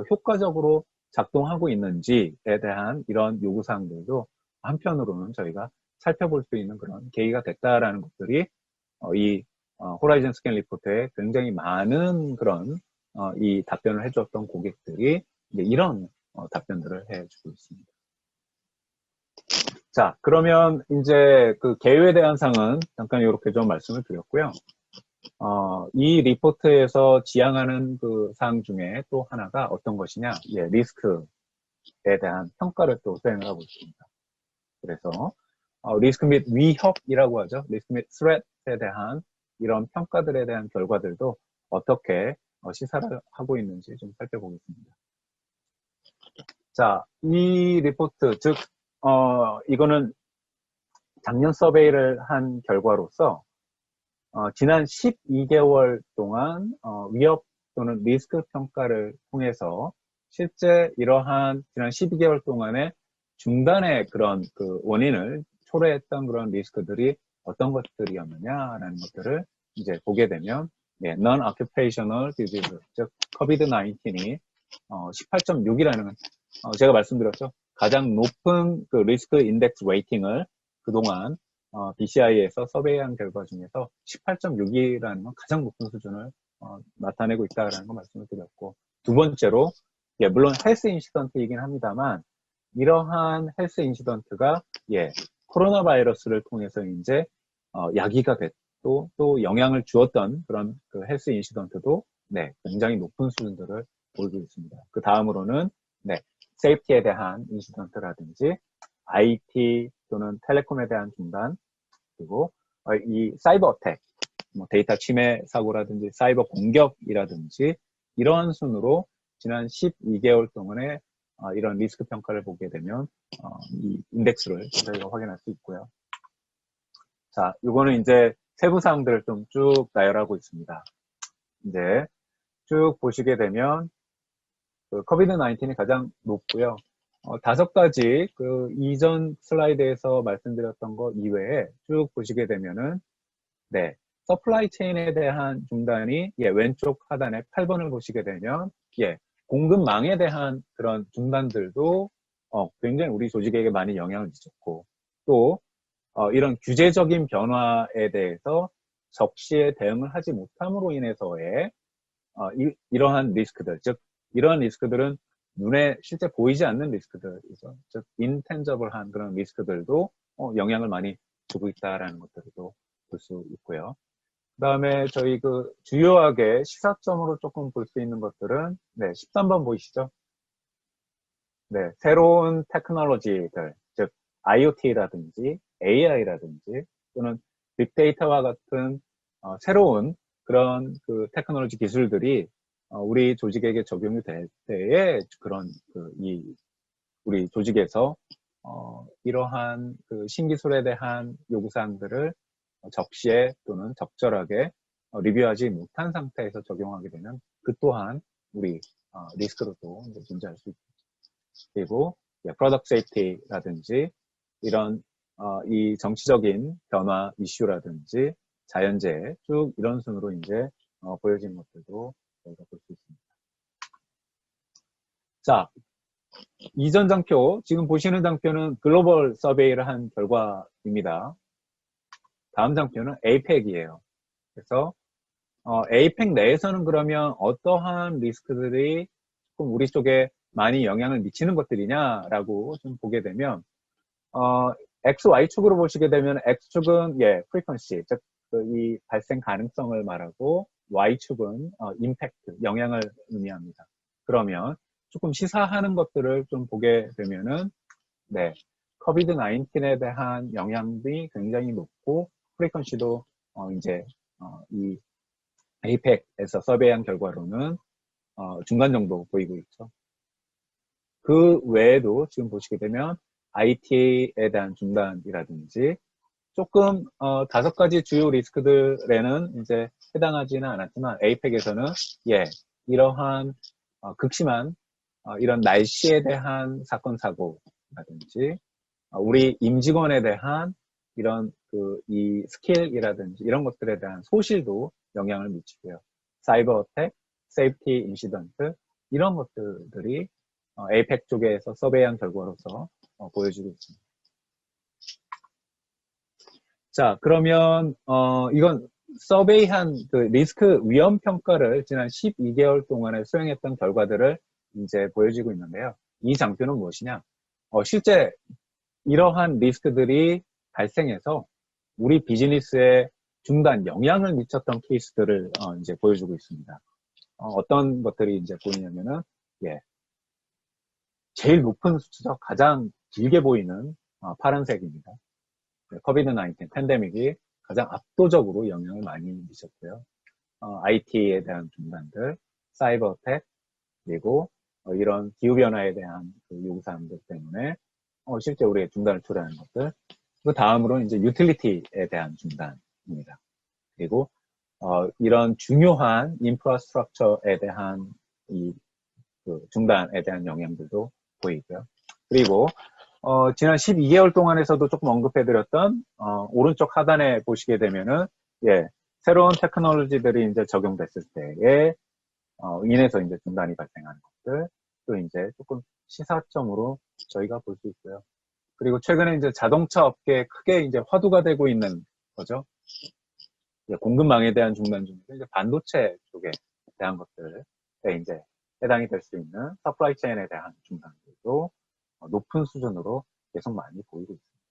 효과적으로 작동하고 있는지에 대한 이런 요구사항들도 한편으로는 저희가 살펴볼 수 있는 그런 계기가 됐다라는 것들이 이 호라이즌 스캔 리포트에 굉장히 많은 그런 이 답변을 해주었던 고객들이 이제 이런 답변들을 해주고 있습니다. 자, 그러면 이제 그 개요에 대한 사항은 잠깐 이렇게 좀 말씀을 드렸고요. 이 리포트에서 지향하는 그 사항 중에 또 하나가 어떤 것이냐, 예, 리스크에 대한 평가를 또 수행을 하고 있습니다. 그래서 리스크 및 위협이라고 하죠. 리스크 및 threat에 대한 이런 평가들에 대한 결과들도 어떻게 시사를 하고 있는지 좀 살펴보겠습니다. 자, 이 리포트, 즉 이거는 작년 서베이를 한 결과로서 지난 12개월 동안 위협 또는 리스크 평가를 통해서 실제 이러한 지난 12개월 동안의 중단의 그런 그 원인을 초래했던 그런 리스크들이 어떤 것들이었느냐라는 것들을 이제 보게 되면 예, non-occupational disease, 즉 COVID-19이 18.6이라는 제가 말씀드렸죠. 가장 높은 그 리스크 인덱스 웨이팅을 그동안 BCI에서 서베이한 결과 중에서 18.6이라는 건 가장 높은 수준을 나타내고 있다는 거 말씀을 드렸고, 두 번째로 예, 물론 헬스 인시던트이긴 합니다만 이러한 헬스 인시던트가 예, 코로나 바이러스를 통해서 이제 야기가 됐고 또 영향을 주었던 그런 그 헬스 인시던트도 네, 굉장히 높은 수준들을 보이고 있습니다. 그 다음으로는 네, 세이프티에 대한 인시던트라든지 IT 또는 텔레콤에 대한 중단, 그리고 이 사이버 어택, 뭐 데이터 침해 사고라든지 사이버 공격이라든지 이러한 순으로 지난 12개월 동안의 이런 리스크 평가를 보게 되면 이 인덱스를 저희가 확인할 수 있고요. 자, 이거는 이제 세부 사항들을 좀 쭉 나열하고 있습니다. 이제 쭉 보시게 되면 그 COVID-19이 가장 높고요. 5가지 그 이전 슬라이드에서 말씀드렸던 거 이외에 쭉 보시게 되면은 네, 서플라이 체인에 대한 중단이 예, 왼쪽 하단에 8번을 보시게 되면 예, 공급망에 대한 그런 중단들도 굉장히 우리 조직에게 많이 영향을 미쳤고 또 이런 규제적인 변화에 대해서 적시에 대응을 하지 못함으로 인해서의 이러한 리스크들, 즉 이러한 리스크들은 눈에 실제 보이지 않는 리스크들이죠. 즉 인텐저블한 그런 리스크들도 영향을 많이 주고 있다라는 것들도 볼 수 있고요. 그 다음에 저희 그 주요하게 시사점으로 조금 볼 수 있는 것들은 네, 13번 보이시죠? 네, 새로운 테크놀로지들, 즉 IoT라든지 AI라든지 또는 빅데이터와 같은 새로운 그런 그 테크놀로지 기술들이 우리 조직에게 적용이 될 때에 그런 우리 조직에서 이러한 그 신기술에 대한 요구사항들을 적시에 또는 적절하게 리뷰하지 못한 상태에서 적용하게 되면 그 또한 우리 리스크로도 존재할 수 있죠. 그리고 프로덕트 세이프티라든지 이런 이 정치적인 변화 이슈라든지 자연재해 쭉 이런 순으로 이제 보여지는 것들도 저희가 볼 수 있습니다. 자, 이전 장표, 지금 보시는 장표는 글로벌 서베이를 한 결과입니다. 다음 장표는 APEC이에요. 그래서 APEC 내에서는 그러면 어떠한 리스크들이 조금 우리 쪽에 많이 영향을 미치는 것들이냐라고 좀 보게 되면 X, Y축으로 보시게 되면 X축은 예, frequency, 즉 이 발생 가능성을 말하고 Y축은 임팩트, 영향을 의미합니다. 그러면 조금 시사하는 것들을 좀 보게 되면은 네, 코비드 19에 대한 영향이 굉장히 높고 프리퀀시도 이제 이 APEC에서 서베이한 결과로는 중간 정도 보이고 있죠. 그 외에도 지금 보시게 되면 IT에 대한 중단이라든지 조금 5가지 주요 리스크들에는 이제 해당하지는 않았지만 APEC에서는 예, 이러한 극심한 이런 날씨에 대한 사건 사고라든지 우리 임직원에 대한 이런 이 스킬이라든지 이런 것들에 대한 소실도 영향을 미치고요. 사이버 어택, 세이프티 인시던트 이런 것들이 에이펙 쪽에서 서베이한 결과로서 보여지고 있습니다. 자, 그러면 이건 서베이한 그 리스크 위험 평가를 지난 12개월 동안에 수행했던 결과들을 이제 보여지고 있는데요. 이 장표는 무엇이냐? 실제 이러한 리스크들이 발생해서 우리 비즈니스에 중단 영향을 미쳤던 케이스들을 이제 보여주고 있습니다. 어떤 것들이 이제 보이냐면은 예, 제일 높은 수치죠. 가장 길게 보이는 파란색입니다. 코비드 19 팬데믹이 가장 압도적으로 영향을 많이 미쳤고요. IT에 대한 중단들, 사이버 어택, 그리고 이런 기후변화에 대한 그 요구사항들 때문에 실제 우리의 중단을 초래하는 것들. 그 다음으로 이제 유틸리티에 대한 중단입니다. 그리고 이런 중요한 인프라스트럭처에 대한 그 중단에 대한 영향들도 보이고요. 그리고 지난 12개월 동안에서도 조금 언급해드렸던 오른쪽 하단에 보시게 되면은 예, 새로운 테크놀로지들이 이제 적용됐을 때에 인해서 이제 중단이 발생하는 것들 또 이제 조금 시사점으로 저희가 볼 수 있고요. 그리고 최근에 이제 자동차 업계에 크게 이제 화두가 되고 있는 거죠. 공급망에 대한 중단 중에서 이제 반도체 쪽에 대한 것들에 이제 해당이 될 수 있는 서플라이 체인에 대한 중단들도 높은 수준으로 계속 많이 보이고 있습니다.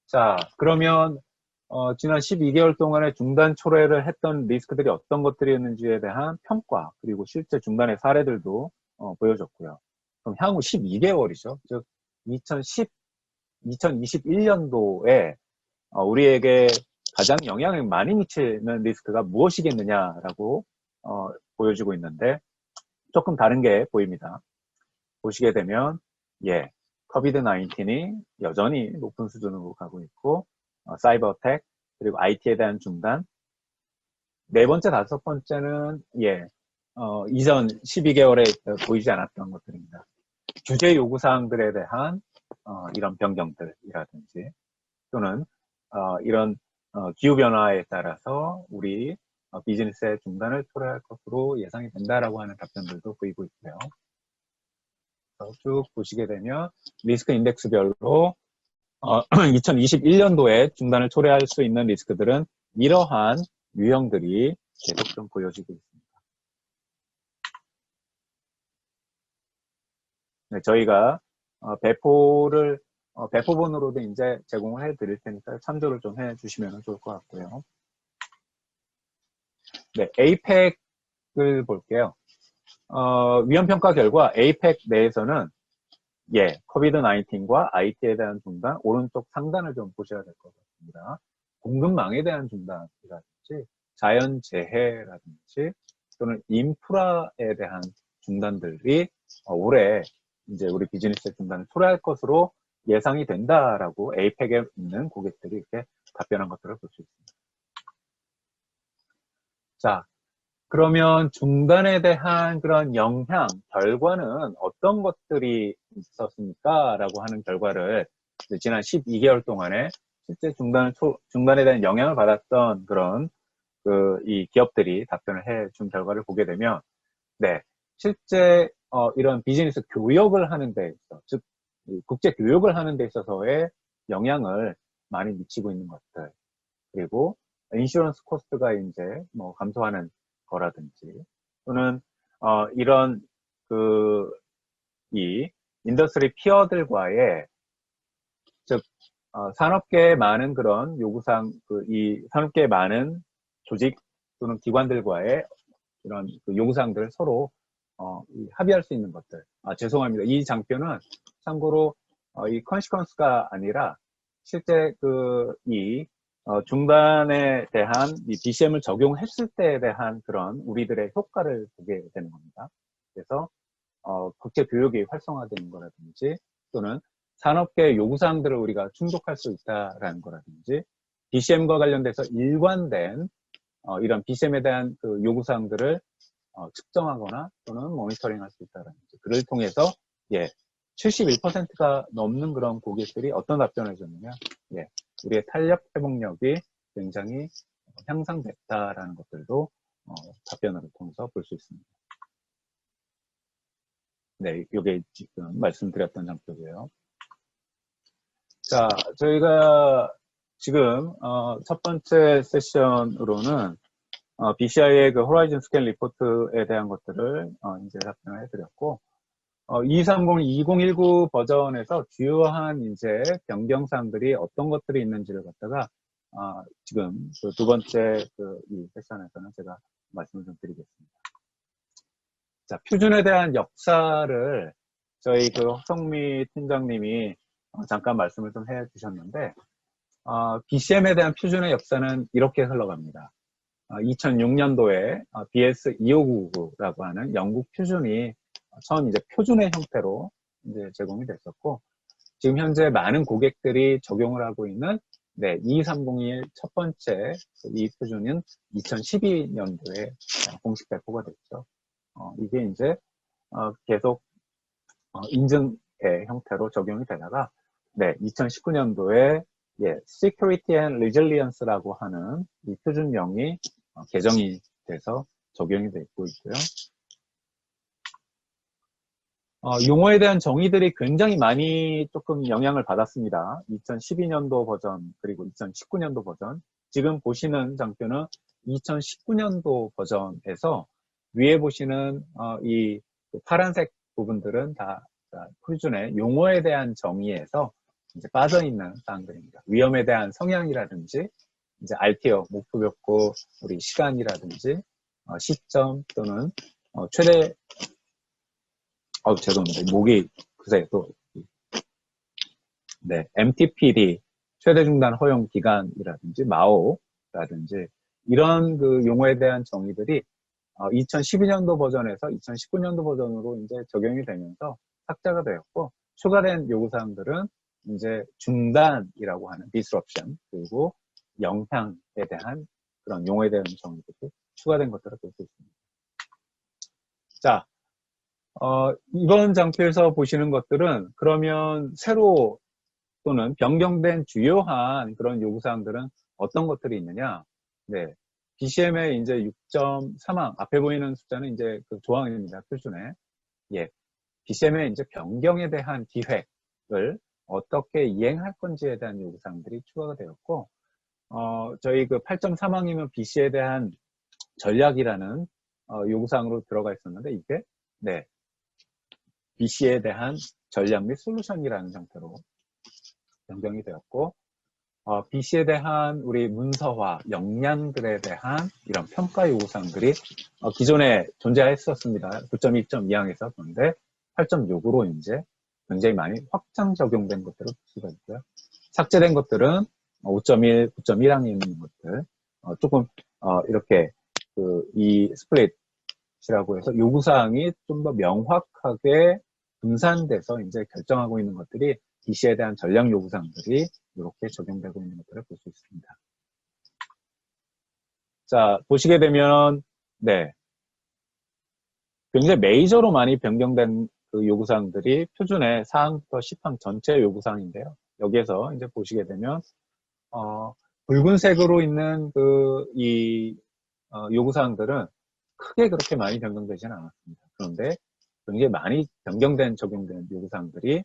자, 그러면 지난 12개월 동안에 중단 초래를 했던 리스크들이 어떤 것들이었는지에 대한 평가 그리고 실제 중단의 사례들도 보여줬고요. 그럼 향후 12개월이죠. 즉 2021년도에 우리에게 가장 영향을 많이 미치는 리스크가 무엇이겠느냐라고 보여주고 있는데 조금 다른 게 보입니다. 보시게 되면 예, 코비드 19이 여전히 높은 수준으로 가고 있고 사이버 어택 그리고 IT에 대한 중단 네 번째, 다섯 번째는 예, 이전 12개월에 보이지 않았던 것들입니다. 규제 요구사항들에 대한 이런 변경들이라든지 또는 이런 기후변화에 따라서 우리 비즈니스의 중단을 초래할 것으로 예상이 된다라고 하는 답변들도 보이고 있고요. 쭉 보시게 되면 리스크 인덱스별로 2021년도에 중단을 초래할 수 있는 리스크들은 이러한 유형들이 계속 좀 보여지고 있습니다. 네, 저희가 배포본으로도 이제 제공을 해 드릴 테니까 참조를 좀 해 주시면 좋을 것 같고요. 네, APEC을 볼게요. 위험평가 결과 APEC 내에서는 예, 코비드 19과 IT에 대한 중단, 오른쪽 상단을 좀 보셔야 될 것 같습니다. 공급망에 대한 중단이라든지, 자연재해라든지, 또는 인프라에 대한 중단들이 올해 이제 우리 비즈니스의 중단을 초래할 것으로 예상이 된다라고 APEC에 있는 고객들이 이렇게 답변한 것들을 볼 수 있습니다. 자, 그러면 중단에 대한 그런 영향, 결과는 어떤 것들이 있었습니까? 라고 하는 결과를 지난 12개월 동안에 실제 중단에 대한 영향을 받았던 그런 이 기업들이 답변을 해준 결과를 보게 되면, 네, 실제 이런 비즈니스 교역을 하는 데 있어, 즉 국제 교역을 하는 데 있어서의 영향을 많이 미치고 있는 것들, 그리고 인슈런스 코스트가 이제 뭐 감소하는 거라든지 또는 이런 이 인더스트리 피어들과의 즉 산업계의 많은 그런 요구사항, 이 산업계의 많은 조직 또는 기관들과의 이런 그 요구사항들을 서로 합의할 수 있는 것들. 죄송합니다. 이 장표는 참고로 이 컨시퀀스가 아니라 실제 이 중단에 대한 이 BCM을 적용했을 때에 대한 그런 우리들의 효과를 보게 되는 겁니다. 그래서 국제 교역이 활성화되는 거라든지 또는 산업계 요구사항들을 우리가 충족할 수 있다라는 거라든지 BCM과 관련돼서 일관된 이런 BCM에 대한 그 요구사항들을 측정하거나 또는 모니터링할 수 있다든지 그를 통해서 71%가 넘는 그런 고객들이 어떤 답변을 줬느냐, 우리의 탄력 회복력이 굉장히 향상됐다라는 것들도 답변을 통해서 볼 수 있습니다. 네, 이게 지금 말씀드렸던 장표고요. 자, 저희가 지금 첫 번째 세션으로는 BCI의 그 호라이즌 스캔 리포트에 대한 것들을 이제 답변을 해드렸고, 2230, 2019 버전에서 주요한 이제 변경사항들이 어떤 것들이 있는지를 갖다가 지금 그 두 번째 이 세션에서는 제가 말씀을 좀 드리겠습니다. 자, 표준에 대한 역사를 저희 그 허성미 팀장님이 잠깐 말씀을 좀 해주셨는데, BCM에 대한 표준의 역사는 이렇게 흘러갑니다. 2006년도에 BS2599라고 하는 영국 표준이 처음 이제 표준의 형태로 이제 제공이 됐었고, 지금 현재 많은 고객들이 적용을 하고 있는 22301 첫 번째 이 표준은 2012년도에 공식 배포가 됐죠. 이게 이제 계속 인증의 형태로 적용이 되다가 2019년도에 Security and Resilience라고 하는 이 표준명이 개정이 돼서 적용이 되고 있고요. 용어에 대한 정의들이 굉장히 많이 조금 영향을 받았습니다. 2012년도 버전 그리고 2019년도 버전. 지금 보시는 장표는 2019년도 버전에서 위에 보시는 이 파란색 부분들은 다 표준의 용어에 대한 정의에서 이제 빠져 있는 사항들입니다. 위험에 대한 성향이라든지 이제 RTO 목표벽고 우리 시간이라든지 시점 또는 최대 죄송합니다. 목이 그새 또 MTPD 최대 중단 허용 기간이라든지 마오라든지 이런 그 용어에 대한 정의들이 2012년도 버전에서 2019년도 버전으로 이제 적용이 되면서 삭제가 되었고 추가된 요구사항들은 이제 중단이라고 하는 disruption 그리고 영향에 대한 그런 용어에 대한 정의들이 추가된 것들을 볼 수 있습니다. 자, 이번 장표에서 보시는 것들은 그러면 새로 또는 변경된 주요한 그런 요구사항들은 어떤 것들이 있느냐? BCM의 이제 6.3항, 앞에 보이는 숫자는 이제 그 조항입니다. 표준에. BCM의 이제 변경에 대한 기획을 어떻게 이행할 건지에 대한 요구사항들이 추가가 되었고, 저희 그 8.3항이면 BC에 대한 전략이라는 요구사항으로 들어가 있었는데, 이게, BC에 대한 전략 및 솔루션이라는 형태로 변경이 되었고, BC에 대한 우리 문서화, 역량들에 대한 이런 평가 요구사항들이 기존에 존재했었습니다. 9.1.2항에서 그런데 8.6으로 이제 굉장히 많이 확장 적용된 것들을 볼 수가 있고요. 삭제된 것들은 5.1, 9.1항에 있는 것들, 조금 이렇게 이 스플릿이라고 해서 요구사항이 좀 더 명확하게 분산돼서 이제 결정하고 있는 것들이 BC에 대한 전략 요구사항들이 이렇게 적용되고 있는 것들을 볼 수 있습니다. 자, 보시게 되면, 굉장히 메이저로 많이 변경된 그 요구사항들이 표준의 4항부터 10항 전체 요구사항인데요. 여기에서 이제 보시게 되면, 붉은색으로 있는 요구사항들은 크게 그렇게 많이 변경되지는 않았습니다. 그런데 굉장히 많이 변경된, 적용된 요구사항들이,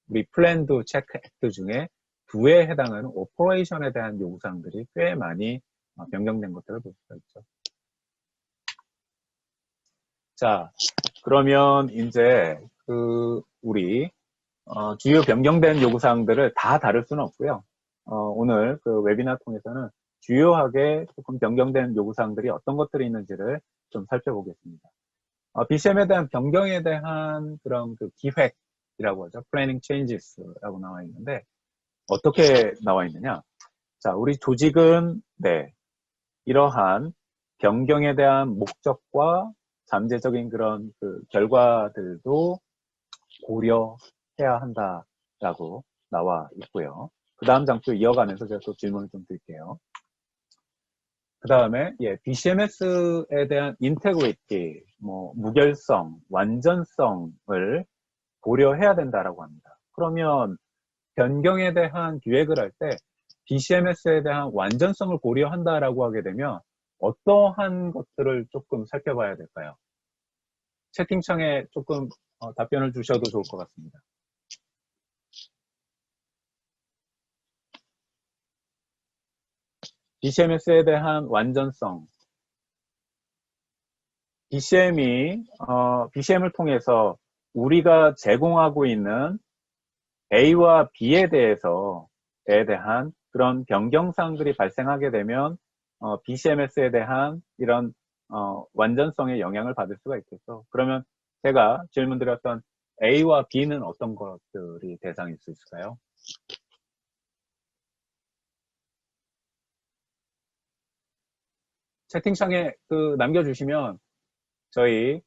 우리 플랜드 체크 액트 중에 2에 해당하는 오퍼레이션에 대한 요구사항들이 꽤 많이 변경된 것들을 볼 수가 있죠. 자, 그러면 이제 우리 주요 변경된 요구사항들을 다 다룰 수는 없고요. 오늘 그 웨비나 통해서는 주요하게 조금 변경된 요구사항들이 어떤 것들이 있는지를 좀 살펴보겠습니다. BCM에 대한 변경에 대한 그런 그 기획이라고 하죠. Planning Changes라고 나와 있는데, 어떻게 나와 있느냐? 자, 우리 조직은, 네, 이러한 변경에 대한 목적과 잠재적인 그런 그 결과들도 고려해야 한다라고 나와 있고요. 그 다음 장표 이어가면서 제가 또 질문을 좀 드릴게요. 그 다음에, 예, BCMS에 대한 인테그리티, 무결성, 완전성을 고려해야 된다라고 합니다. 그러면 변경에 대한 기획을 할 때 BCMS에 대한 완전성을 고려한다라고 하게 되면 어떠한 것들을 조금 살펴봐야 될까요? 채팅창에 조금 답변을 주셔도 좋을 것 같습니다. BCMS에 대한 완전성. BCM을 통해서 우리가 제공하고 있는 A와 B에 대한 그런 변경사항들이 발생하게 되면 BCMS에 대한 이런 완전성에 영향을 받을 수가 있겠죠. 그러면 제가 질문드렸던 A와 B는 어떤 것들이 대상일 수 있을까요? 채팅창에 남겨주시면 저희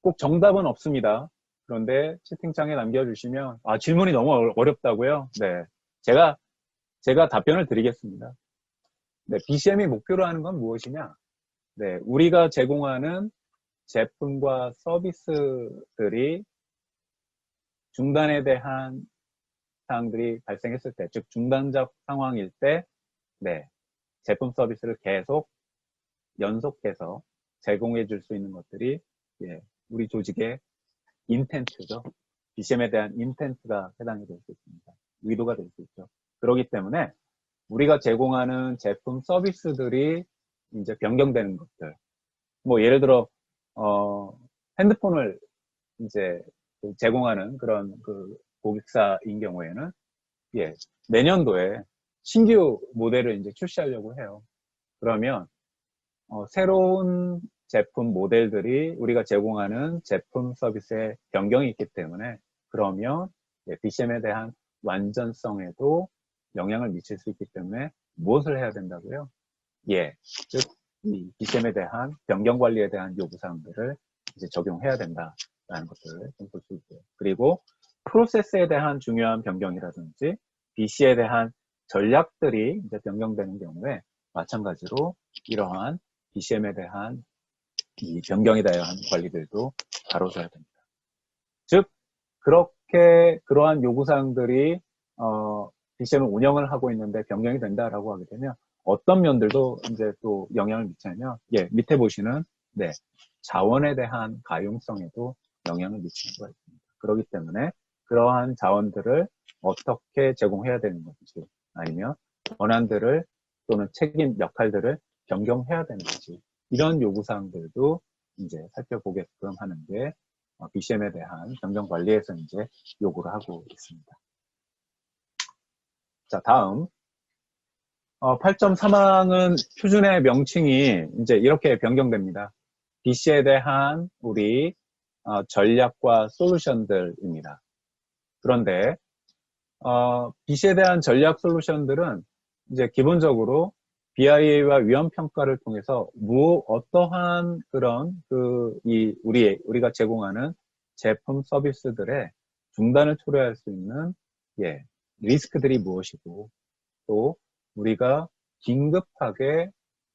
꼭 정답은 없습니다. 그런데 채팅창에 남겨주시면 질문이 너무 어렵다고요? 네, 제가 답변을 드리겠습니다. 네, BCM이 목표로 하는 건 무엇이냐? 네, 우리가 제공하는 제품과 서비스들이 중단에 대한 사항들이 발생했을 때, 즉 중단적 상황일 때, 네, 제품 서비스를 계속 연속해서 제공해 줄 수 있는 것들이 우리 조직의 인텐트죠. BCM에 대한 인텐트가 해당이 될 수 있습니다. 의도가 될 수 있죠. 그렇기 때문에 우리가 제공하는 제품 서비스들이 이제 변경되는 것들. 예를 들어 핸드폰을 이제 제공하는 그런 그 고객사인 경우에는 내년도에 신규 모델을 이제 출시하려고 해요. 그러면 새로운 제품 모델들이 우리가 제공하는 제품 서비스에 변경이 있기 때문에 그러면 BCM에 대한 완전성에도 영향을 미칠 수 있기 때문에 무엇을 해야 된다고요? 즉 이 BCM에 대한 변경 관리에 대한 요구사항들을 이제 적용해야 된다라는 것들을 볼 수 있고요. 그리고 프로세스에 대한 중요한 변경이라든지 BC에 대한 전략들이 이제 변경되는 경우에 마찬가지로 이러한 BCM에 대한 이 변경에 대한 관리들도 다뤄줘야 됩니다. 즉 그러한 요구사항들이 BCM을 운영을 하고 있는데 변경이 된다라고 하게 되면 어떤 면들도 이제 또 영향을 미치냐면 밑에 보시는 자원에 대한 가용성에도 영향을 미치는 수가 있습니다. 그렇기 때문에 그러한 자원들을 어떻게 제공해야 되는 건지 아니면 권한들을 또는 책임 역할들을 변경해야 되는 건지 이런 요구사항들도 이제 살펴보게끔 하는 게 BCM에 대한 변경 관리에서 이제 요구를 하고 있습니다. 자, 다음 8.3항은 표준의 명칭이 이제 이렇게 변경됩니다. BC에 대한 우리 전략과 솔루션들입니다. 그런데 BC에 대한 전략 솔루션들은 이제 기본적으로 BIA와 위험 평가를 통해서 어떠한 그런 우리가 제공하는 제품 서비스들의 중단을 초래할 수 있는 리스크들이 무엇이고 또 우리가 긴급하게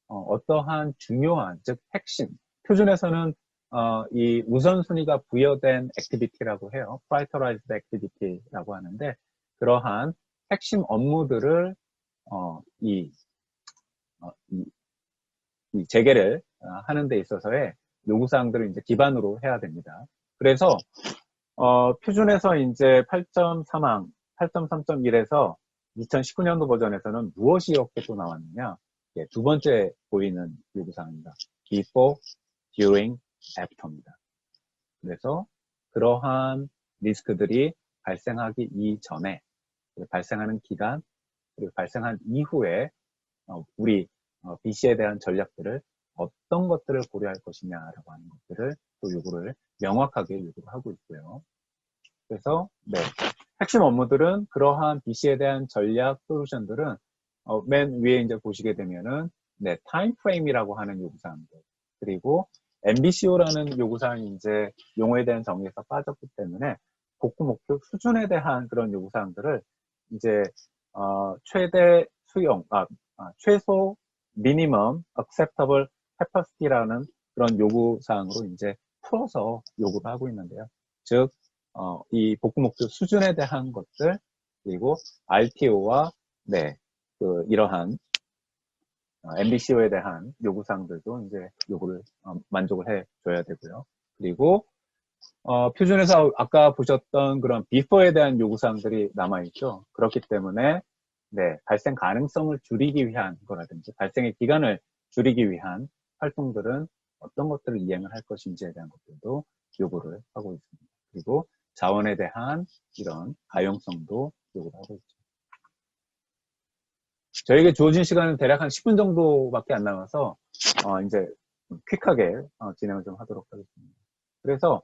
어떠한 중요한 즉 핵심 표준에서는 이 우선순위가 부여된 액티비티라고 해요. Prioritized Activity라고 하는데 그러한 핵심 업무들을 이 재개를 하는 데 있어서의 요구사항들을 이제 기반으로 해야 됩니다. 그래서 표준에서 이제 8.3항, 8.3.1에서 2019년도 버전에서는 무엇이 이렇게 또 나왔느냐? 두 번째 보이는 요구사항입니다. Before, During, After입니다. 그래서 그러한 리스크들이 발생하기 이전에, 발생하는 기간, 그리고 발생한 이후에 우리 BC에 대한 전략들을 어떤 것들을 고려할 것이냐라고 하는 것들을 또 요구를 명확하게 요구를 하고 있고요. 그래서 네, 핵심 업무들은 그러한 BC에 대한 전략 솔루션들은 맨 위에 이제 보시게 되면은 네, 타임 프레임이라고 하는 요구사항들, 그리고 MBCO라는 요구사항이 이제 용어에 대한 정의에서 빠졌기 때문에 복구 목표 수준에 대한 그런 요구사항들을 이제 최대 수용, 최소 minimum acceptable capacity라는 그런 요구사항으로 이제 풀어서 요구를 하고 있는데요. 즉, 이 복구 목표 수준에 대한 것들, 그리고 RTO와 네, 이러한 MBCO에 대한 요구사항들도 이제 요구를 만족을 해줘야 되고요. 그리고 표준에서 아까 보셨던 그런 비포에 대한 요구사항들이 남아있죠. 그렇기 때문에 네, 발생 가능성을 줄이기 위한 거라든지 발생의 기간을 줄이기 위한 활동들은 어떤 것들을 이행을 할 것인지에 대한 것들도 요구를 하고 있습니다. 그리고 자원에 대한 이런 가용성도 요구를 하고 있죠. 저에게 주어진 시간은 대략 한 10분 정도밖에 안 남아서 이제 퀵하게 진행을 좀 하도록 하겠습니다. 그래서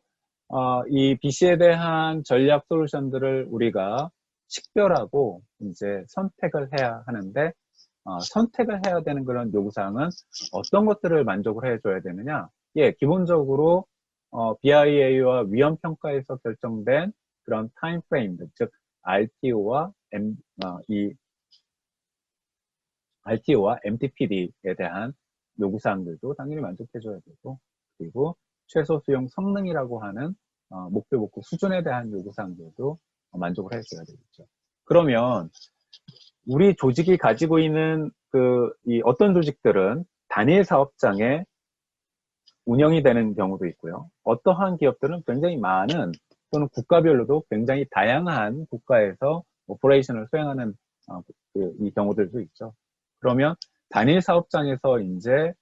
이 BC에 대한 전략 솔루션들을 우리가 식별하고 이제 선택을 해야 하는데 선택을 해야 되는 그런 요구사항은 어떤 것들을 만족을 해줘야 되느냐? 예, 기본적으로 BIA와 위험평가에서 결정된 그런 타임 프레임들, 즉 RTO와 RTO와 MTPD에 대한 요구사항들도 당연히 만족해줘야 되고, 그리고 최소 수용 성능이라고 하는 목표 복구 수준에 대한 요구사항들도 만족을 해줘야 되겠죠. 그러면 우리 조직이 가지고 있는 이 어떤 조직들은 단일 사업장에 운영이 되는 경우도 있고요. 어떠한 기업들은 굉장히 많은 또는 국가별로도 굉장히 다양한 국가에서 오퍼레이션을 수행하는 이 경우들도 있죠. 그러면 단일 사업장에서 이제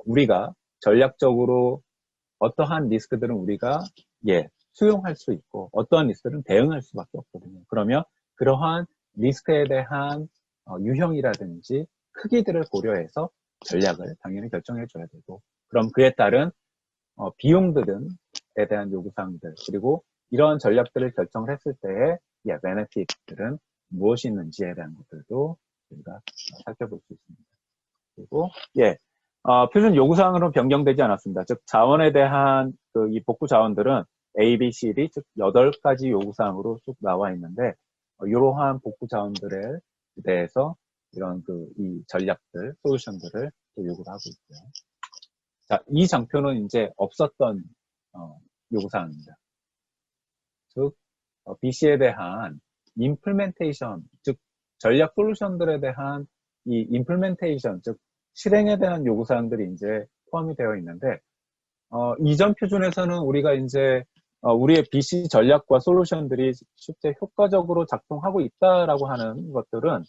우리가 전략적으로 어떠한 리스크들은 우리가 수용할 수 있고 어떠한 리스크들은 대응할 수밖에 없거든요. 그러면 그러한 리스크에 대한 유형이라든지 크기들을 고려해서 전략을 당연히 결정해 줘야 되고, 그럼 그에 따른 비용들에 대한 요구사항들, 그리고 이러한 전략들을 결정을 했을 때의 베네핏들은 무엇이 있는지에 대한 것들도 우리가 살펴볼 수 있습니다. 그리고 표준 요구사항으로 변경되지 않았습니다. 즉 자원에 대한 이 복구 자원들은 A, B, C, D 즉 8가지 요구사항으로 쭉 나와 있는데 이러한 복구 자원들에 대해서 이런 이 전략들, 솔루션들을 또 요구를 하고 있고요. 자, 이 장표는 이제 없었던 요구사항입니다. 즉 BC에 대한 임플멘테이션, 즉 전략 솔루션들에 대한 이 임플멘테이션, 즉 실행에 대한 요구사항들이 이제 포함이 되어 있는데 이전 표준에서는 우리가 이제 우리의 BC 전략과 솔루션들이 실제 효과적으로 작동하고 있다라고 하는 것들은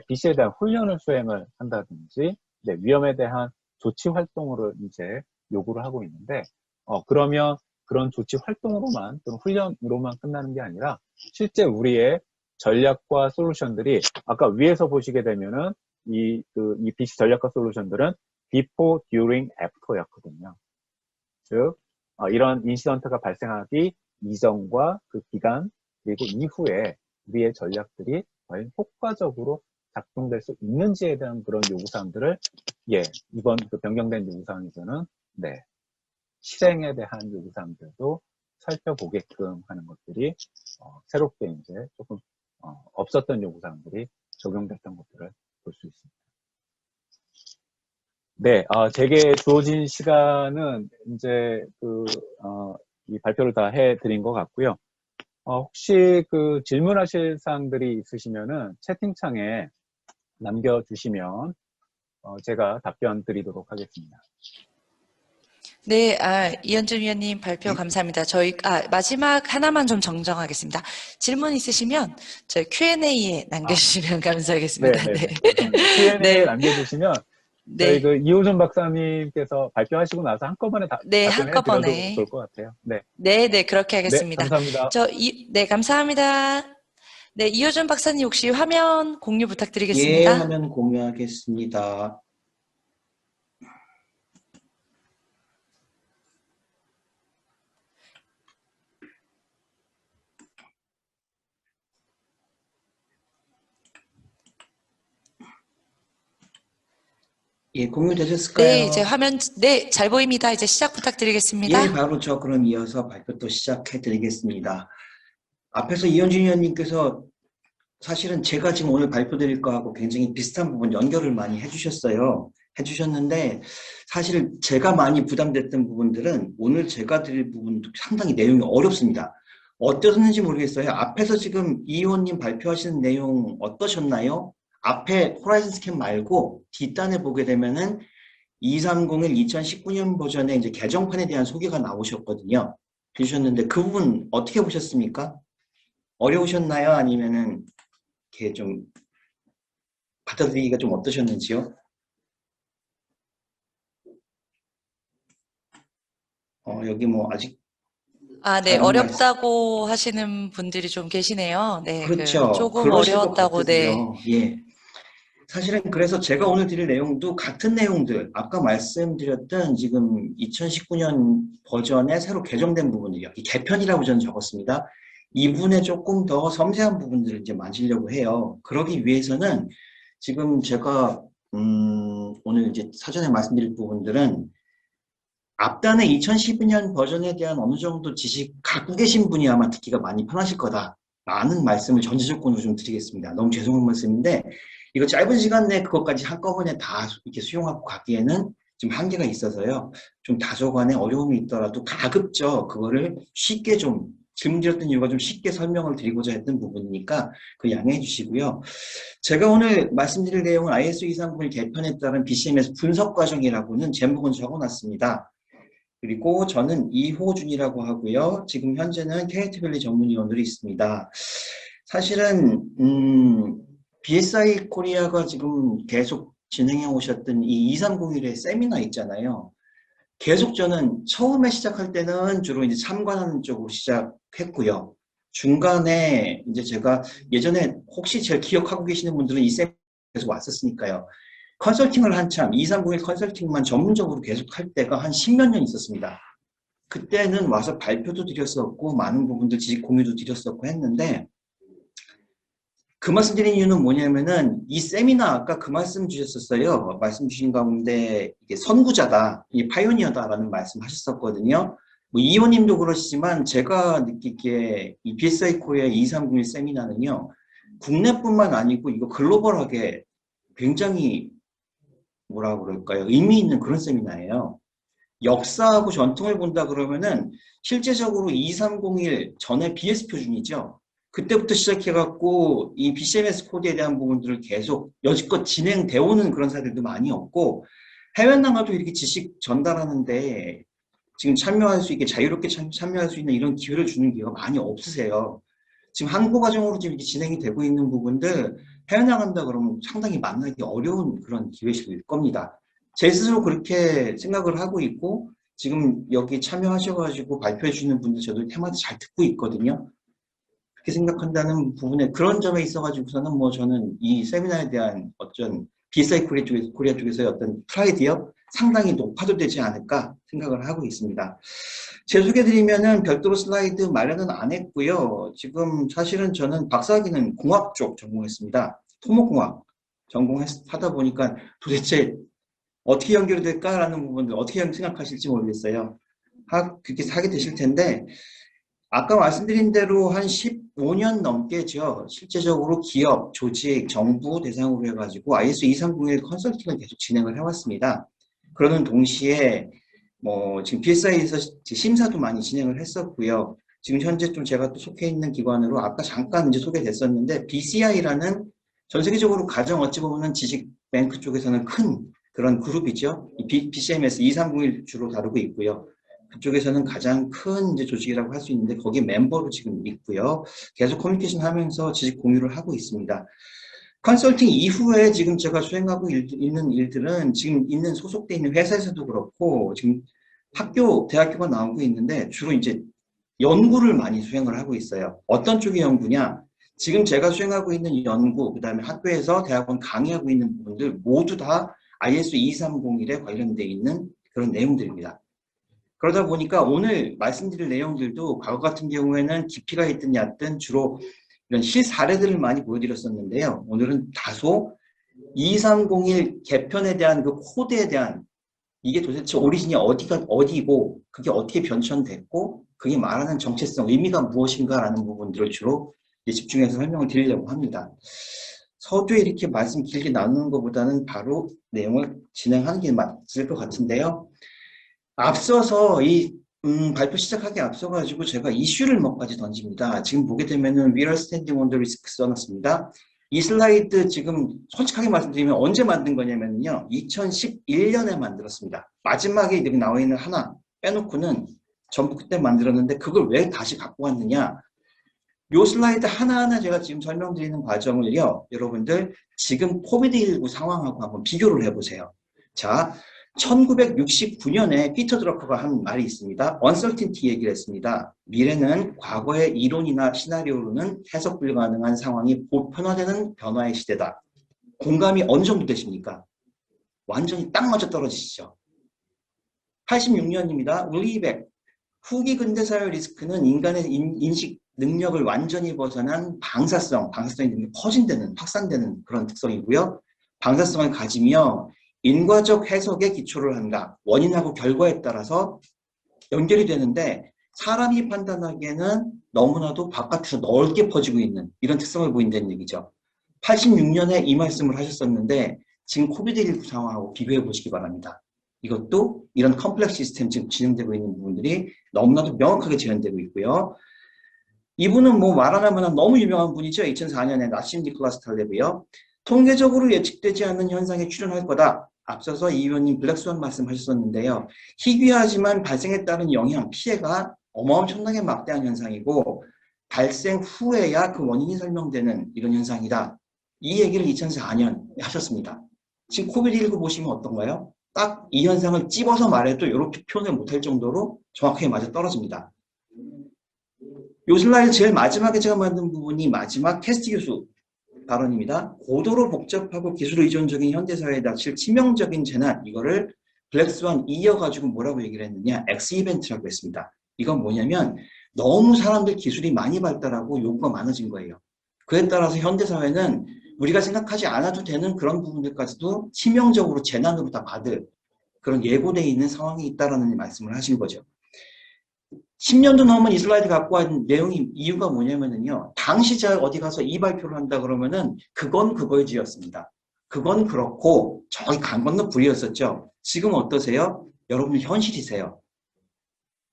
BC에 대한 훈련을 수행을 한다든지 위험에 대한 조치 활동으로 이제 요구를 하고 있는데 그러면 그런 조치 활동으로만 또는 훈련으로만 끝나는 게 아니라 실제 우리의 전략과 솔루션들이 아까 위에서 보시게 되면은 이 BC 전략과 솔루션들은 before, during, after였거든요. 즉 이런 인시던트가 발생하기 이전과 그 기간 그리고 이후에 우리의 전략들이 과연 효과적으로 작동될 수 있는지에 대한 그런 요구사항들을 이번 변경된 요구사항에서는 실행에 대한 요구사항들도 살펴보게끔 하는 것들이 새롭게 이제 조금 없었던 요구사항들이 적용됐던 것들을 볼 수 있습니다. 제게 주어진 시간은 이제 이 발표를 다 해드린 것 같고요. 혹시 질문하실 사항들이 있으시면은 채팅창에 남겨주시면 제가 답변 드리도록 하겠습니다. 네, 이현준 위원님 발표 감사합니다. 저희 마지막 하나만 좀 정정하겠습니다. 질문 있으시면 저희 Q&A에 남겨주시면 감사하겠습니다. Q&A에 남겨주시면 저희 네, 그 이호준 박사님께서 발표하시고 나서 한꺼번에 네, 답변해 드려도 한꺼번에. 좋을 것 같아요. 네. 네, 네, 그렇게 네, 하겠습니다. 감사합니다. 네, 감사합니다. 네, 이효준 박사님 혹시 화면 공유 예, 부탁드리겠습니다. 화면 공유하겠습니다. 예, 네, 이제 공유되셨을까요? 화면, 네, 잘 보입니다. 이제 시작 예, 부탁드리겠습니다. 바로 저 그럼 이어서 발표 또 시작해 드리겠습니다. 앞에서 이현준 의원님께서 사실은 제가 지금 오늘 발표드릴 거하고 굉장히 비슷한 부분 연결을 많이 해주셨어요. 해주셨는데 사실 제가 많이 부담됐던 부분들은 오늘 제가 드릴 부분도 상당히 내용이 어렵습니다. 어떠셨는지 모르겠어요. 앞에서 지금 이 의원님 발표하시는 내용 어떠셨나요? 앞에 호라이즌 스캔 말고 뒷단에 보게 되면은 2301 2019년 버전의 이제 개정판에 대한 소개가 나오셨거든요. 해주셨는데 그 부분 어떻게 보셨습니까? 어려우셨나요? 아니면은 이렇게 좀 받아들이기가 좀 어떠셨는지요? 여기 뭐 아직 아, 네, 다른 말씀, 어렵다고 하시는 분들이 좀 계시네요. 네, 그렇죠. 조금 그러실 것 어려웠다고, 네. 같으세요. 예. 사실은 그래서 제가 오늘 드릴 내용도 같은 내용들, 아까 말씀드렸던 지금 2019년 버전에 새로 개정된 부분이요. 이 개편이라고 저는 적었습니다. 이 부분에 조금 더 섬세한 부분들을 이제 만지려고 해요. 그러기 위해서는 지금 제가 오늘 이제 사전에 말씀드릴 부분들은 앞단의 2012년 버전에 대한 어느 정도 지식 갖고 계신 분이 아마 듣기가 많이 편하실 거다라는 말씀을 전제 조건으로 좀 드리겠습니다. 너무 죄송한 말씀인데 이거 짧은 시간 내에 그것까지 한꺼번에 다 이렇게 수용하고 가기에는 좀 한계가 있어서요. 좀 다소간에 어려움이 있더라도 가급적 그거를 쉽게 좀 질문 드렸던 이유가 좀 쉽게 설명을 드리고자 했던 부분이니까 그 양해해 주시고요. 제가 오늘 말씀드릴 내용은 ISO 230을 개편에 따른 BCMS 분석 과정이라고는 제목은 적어놨습니다. 그리고 저는 이호준이라고 하고요. 지금 현재는 KT밸리 전문위원으로 있습니다. 사실은 BSI 코리아가 지금 계속 진행해 오셨던 이 2301의 세미나 있잖아요. 계속 저는 처음에 시작할 때는 주로 이제 참관하는 쪽으로 시작했고요. 중간에 이제 제가 예전에 혹시 제가 기억하고 계시는 분들은 이 세미나 계속 왔었으니까요. 컨설팅을 한참 2301 컨설팅만 전문적으로 계속 할 때가 한 10몇 년 있었습니다. 그때는 와서 발표도 드렸었고 많은 부분들 지식 공유도 드렸었고 했는데 그 말씀 드린 이유는 뭐냐면은 이 세미나 아까 그 말씀 주셨었어요. 말씀 주신 가운데 이게 선구자다, 이 파이오니어다라는 말씀 하셨었거든요. 뭐 이호님도 그러시지만 제가 느끼기에 이 BSI 코리아 2301 세미나는요. 국내뿐만 아니고 이거 글로벌하게 굉장히 뭐라 그럴까요? 의미 있는 그런 세미나예요. 역사하고 전통을 본다 그러면은 실제적으로 2301 전에 BS 표준이죠. 그때부터 시작해갖고 이 BCMS 코드에 대한 부분들을 계속 여지껏 진행되어 오는 그런 사례들도 많이 없고 해외 나가도 이렇게 지식 전달하는데 지금 참여할 수 있게 자유롭게 참여할 수 있는 이런 기회를 주는 기회가 많이 없으세요. 지금 한국 과정으로 지금 이렇게 진행이 되고 있는 부분들 해외 나간다 그러면 상당히 만나기 어려운 그런 기회실 겁니다. 제 스스로 그렇게 생각을 하고 있고 지금 여기 참여하셔가지고 발표해 주시는 분들 저도 테마도 잘 듣고 있거든요. 그렇게 생각한다는 부분에 그런 점에 있어가지고서는 뭐 저는 이 세미나에 대한 어떤 BSI 코리아 쪽에서의 어떤 프라이드요 상당히 높아도 되지 않을까 생각을 하고 있습니다. 제 소개드리면은 별도로 슬라이드 마련은 안 했고요. 지금 사실은 저는 박사학위는 공학 쪽 전공했습니다. 토목공학 전공하다 보니까 도대체 어떻게 연결이 될까라는 부분들 어떻게 생각하실지 모르겠어요. 그렇게 하게 되실 텐데 아까 말씀드린 대로 한 15년 넘게죠. 실제적으로 기업, 조직, 정부 대상으로 해가지고 ISO 2301 컨설팅을 계속 진행을 해왔습니다. 그러는 동시에 뭐 지금 BSI에서 심사도 많이 진행을 했었고요. 지금 현재 좀 제가 또 속해 있는 기관으로 아까 잠깐 이제 소개됐었는데 BCI라는 전 세계적으로 가장 어찌 보면 지식 뱅크 쪽에서는 큰 그런 그룹이죠. BCMS 2301 주로 다루고 있고요. 그쪽에서는 가장 큰 이제 조직이라고 할 수 있는데 거기 멤버로 지금 있고요. 계속 커뮤니케이션 하면서 지식 공유를 하고 있습니다. 컨설팅 이후에 지금 제가 수행하고 있는 일들은 지금 있는 소속돼 있는 회사에서도 그렇고 지금 학교, 대학교가 나오고 있는데 주로 이제 연구를 많이 수행을 하고 있어요. 어떤 쪽의 연구냐? 지금 제가 수행하고 있는 연구, 그 다음에 학교에서 대학원 강의하고 있는 부분들 모두 다 ISO 2301에 관련되어 있는 그런 내용들입니다. 그러다 보니까 오늘 말씀드릴 내용들도 과거 같은 경우에는 깊이가 있든 얕든 주로 이런 실사례들을 많이 보여드렸었는데요. 오늘은 다소 2301 개편에 대한 그 코드에 대한 이게 도대체 오리진이 어디고 그게 어떻게 변천됐고 그게 말하는 정체성, 의미가 무엇인가라는 부분들을 주로 집중해서 설명을 드리려고 합니다. 서두에 이렇게 말씀 길게 나누는 것보다는 바로 내용을 진행하는 게 맞을 것 같은데요. 앞서서 이 발표 시작하기 앞서가지고 제가 이슈를 몇 가지 던집니다. 지금 보게 되면은 We are standing on the risk 써놨습니다. 이 슬라이드 지금 솔직하게 말씀드리면 언제 만든 거냐면요. 2011년에 만들었습니다. 마지막에 여기 나와 있는 하나 빼놓고는 전부 그때 만들었는데 그걸 왜 다시 갖고 왔느냐. 요 슬라이드 하나하나 제가 지금 설명드리는 과정을요. 여러분들 지금 코비드19 상황하고 한번 비교를 해보세요. 자, 1969년에 피터 드러커가 한 말이 있습니다. uncertainty 얘기를 했습니다. 미래는 과거의 이론이나 시나리오로는 해석 불가능한 상황이 보편화되는 변화의 시대다. 공감이 어느 정도 되십니까? 완전히 딱 맞아 떨어지시죠. 86년입니다. 윌리백 후기 근대사회 리스크는 인간의 인식 능력을 완전히 벗어난 방사성이 퍼진다는 확산되는 그런 특성이고요. 방사성을 가지며 인과적 해석에 기초를 한다. 원인하고 결과에 따라서 연결이 되는데 사람이 판단하기에는 너무나도 바깥에서 넓게 퍼지고 있는 이런 특성을 보인다는 얘기죠. 86년에 이 말씀을 하셨었는데 지금 코비드19 상황하고 비교해 보시기 바랍니다. 이것도 이런 컴플렉스 시스템 지금 진행되고 있는 부분들이 너무나도 명확하게 재현되고 있고요. 이분은 뭐 말하면 너무 유명한 분이죠. 2004년에 나심 니콜라스 탈레브요. 통계적으로 예측되지 않는 현상에 출현할 거다. 앞서서 이 의원님 블랙스완 말씀하셨었는데요. 희귀하지만 발생에 따른 영향, 피해가 어마어마하게 막대한 현상이고 발생 후에야 그 원인이 설명되는 이런 현상이다. 이 얘기를 2004년에 하셨습니다. 지금 코비드19 보시면 어떤가요? 딱 이 현상을 찝어서 말해도 이렇게 표현을 못할 정도로 정확하게 맞아 떨어집니다. 요 슬라이드 제일 마지막에 제가 만든 부분이 마지막 캐스티 교수 발언입니다. 고도로 복잡하고 기술 의존적인 현대사회에 닥칠 치명적인 재난, 이거를 블랙스완 이어가지고 뭐라고 얘기를 했느냐, X 이벤트라고 했습니다. 이건 뭐냐면 너무 사람들 기술이 많이 발달하고 요구가 많아진 거예요. 그에 따라서 현대사회는 우리가 생각하지 않아도 되는 그런 부분들까지도 치명적으로 재난으로 다 받을 그런 예고되어 있는 상황이 있다라는 말씀을 하신 거죠. 10년도 넘은 이 슬라이드 갖고 온 내용이 이유가 뭐냐면요. 당시 제가 어디 가서 이 발표를 한다 그러면은 그건 그거지였습니다. 그건 그렇고 저기 강 건너 불이었었죠. 지금 어떠세요? 여러분 현실이세요.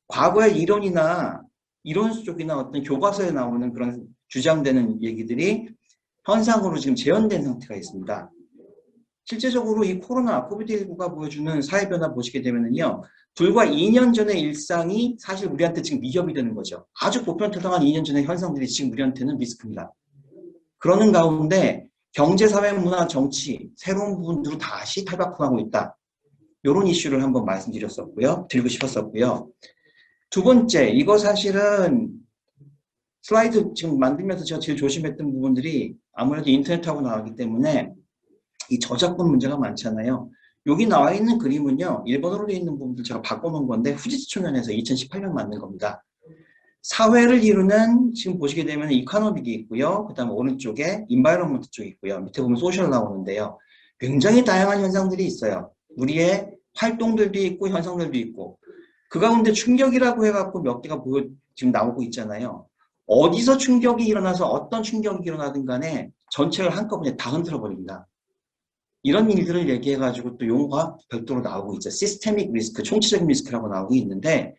과거의 이론이나 이론 쪽이나 어떤 교과서에 나오는 그런 주장되는 얘기들이 현상으로 지금 재현된 상태가 있습니다. 실제적으로 이 코로나, 코비드19가 보여주는 사회 변화 보시게 되면요. 불과 2년 전의 일상이 사실 우리한테 지금 위협이 되는 거죠. 아주 보편토당한 2년 전의 현상들이 지금 우리한테는 리스크입니다. 그러는 가운데 경제, 사회, 문화, 정치, 새로운 부분들로 다시 탈바꿈하고 있다. 이런 이슈를 한번 말씀드렸었고요. 드리고 싶었었고요. 두 번째, 이거 사실은 슬라이드 지금 만들면서 제가 제일 조심했던 부분들이 아무래도 인터넷하고 나왔기 때문에 이 저작권 문제가 많잖아요. 여기 나와 있는 그림은요. 일본어로 되어 있는 부분들 제가 바꿔놓은 건데 후지츠 초면에서 2018년 만든 겁니다. 사회를 이루는 지금 보시게 되면 이코노믹이 있고요. 그 다음에 오른쪽에 인바이러먼트 쪽이 있고요. 밑에 보면 소셜 나오는데요. 굉장히 다양한 현상들이 있어요. 우리의 활동들도 있고 현상들도 있고 그 가운데 충격이라고 해갖고 몇 개가 지금 나오고 있잖아요. 어디서 충격이 일어나서 어떤 충격이 일어나든 간에 전체를 한꺼번에 다 흔들어 버립니다. 이런 일들을 얘기해가지고 또 용어가 별도로 나오고 있죠. 시스테믹 리스크, 총체적인 리스크라고 나오고 있는데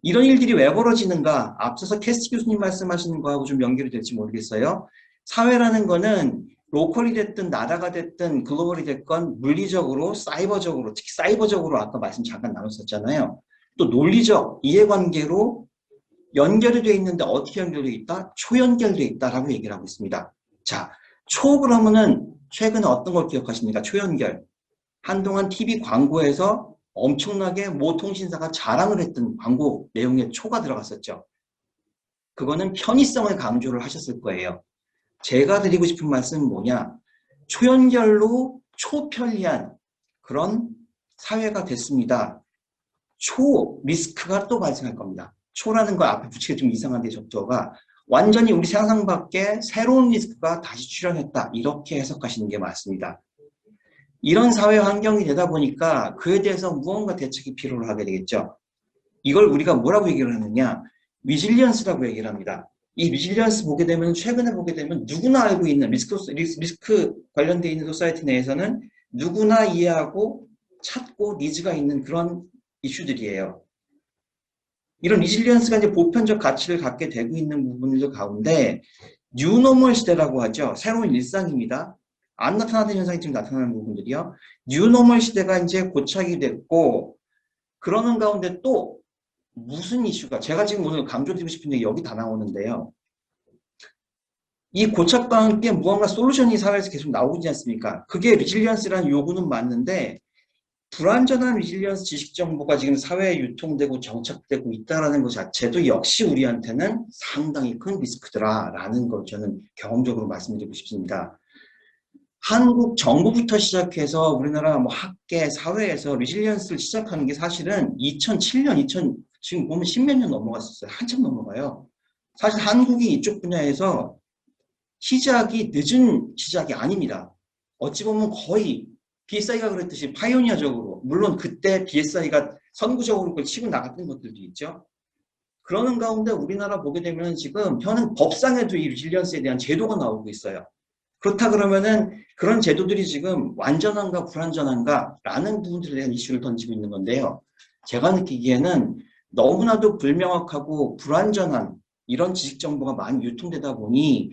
이런 일들이 왜 벌어지는가? 앞서서 캐스티 교수님 말씀하시는 거하고 좀 연결이 될지 모르겠어요. 사회라는 거는 로컬이 됐든 나라가 됐든 글로벌이 됐건 물리적으로 사이버적으로 특히 사이버적으로 아까 말씀 잠깐 나눴었잖아요. 또 논리적 이해관계로 연결이 되어 있는데 어떻게 연결되어 있다? 초연결되어 있다라고 얘기를 하고 있습니다. 자, 초 그러면은 최근에 어떤 걸 기억하십니까? 초연결. 한동안 TV 광고에서 엄청나게 모 통신사가 자랑을 했던 광고 내용에 초가 들어갔었죠. 그거는 편의성을 강조를 하셨을 거예요. 제가 드리고 싶은 말씀은 뭐냐? 초연결로 초편리한 그런 사회가 됐습니다. 초 리스크가 또 발생할 겁니다. 초라는 거 앞에 붙이기 좀 이상한데 적조가 완전히 우리 상상 밖에 새로운 리스크가 다시 출현했다. 이렇게 해석하시는 게 맞습니다. 이런 사회 환경이 되다 보니까 그에 대해서 무언가 대책이 필요로 하게 되겠죠. 이걸 우리가 뭐라고 얘기를 하느냐? 리질리언스라고 얘기를 합니다. 이 리질리언스 보게 되면 최근에 보게 되면 누구나 알고 있는 리스크 관련되어 있는 소사이티 내에서는 누구나 이해하고 찾고 니즈가 있는 그런 이슈들이에요. 이런 리질리언스가 이제 보편적 가치를 갖게 되고 있는 부분들 가운데 뉴노멀 시대라고 하죠. 새로운 일상입니다. 안 나타나는 현상이 지금 나타나는 부분들이요. 뉴노멀 시대가 이제 고착이 됐고 그러는 가운데 또 무슨 이슈가 제가 지금 오늘 강조드리고 싶은 게 여기 다 나오는데요. 이 고착과 함께 무언가 솔루션이 사회에서 계속 나오지 않습니까? 그게 리질리언스라는 요구는 맞는데 불완전한 리질리언스 지식 정보가 지금 사회에 유통되고 정착되고 있다는 것 자체도 역시 우리한테는 상당히 큰 리스크더라라는 걸 저는 경험적으로 말씀드리고 싶습니다. 한국 정부부터 시작해서 우리나라 뭐 학계, 사회에서 리질리언스를 시작하는 게 사실은 2007년, 지금 보면 십몇 년 넘어갔었어요. 한참 넘어가요. 사실 한국이 이쪽 분야에서 시작이 늦은 시작이 아닙니다. 어찌 보면 거의 BSI가 그랬듯이 파이오니어적으로, 물론 그때 BSI가 선구적으로 그걸 치고 나갔던 것들도 있죠. 그러는 가운데 우리나라 보게 되면 지금 현행 법상에도 이 리질리언스에 대한 제도가 나오고 있어요. 그렇다 그러면은 그런 제도들이 지금 완전한가 불완전한가 라는 부분들에 대한 이슈를 던지고 있는 건데요. 제가 느끼기에는 너무나도 불명확하고 불완전한 이런 지식 정보가 많이 유통되다 보니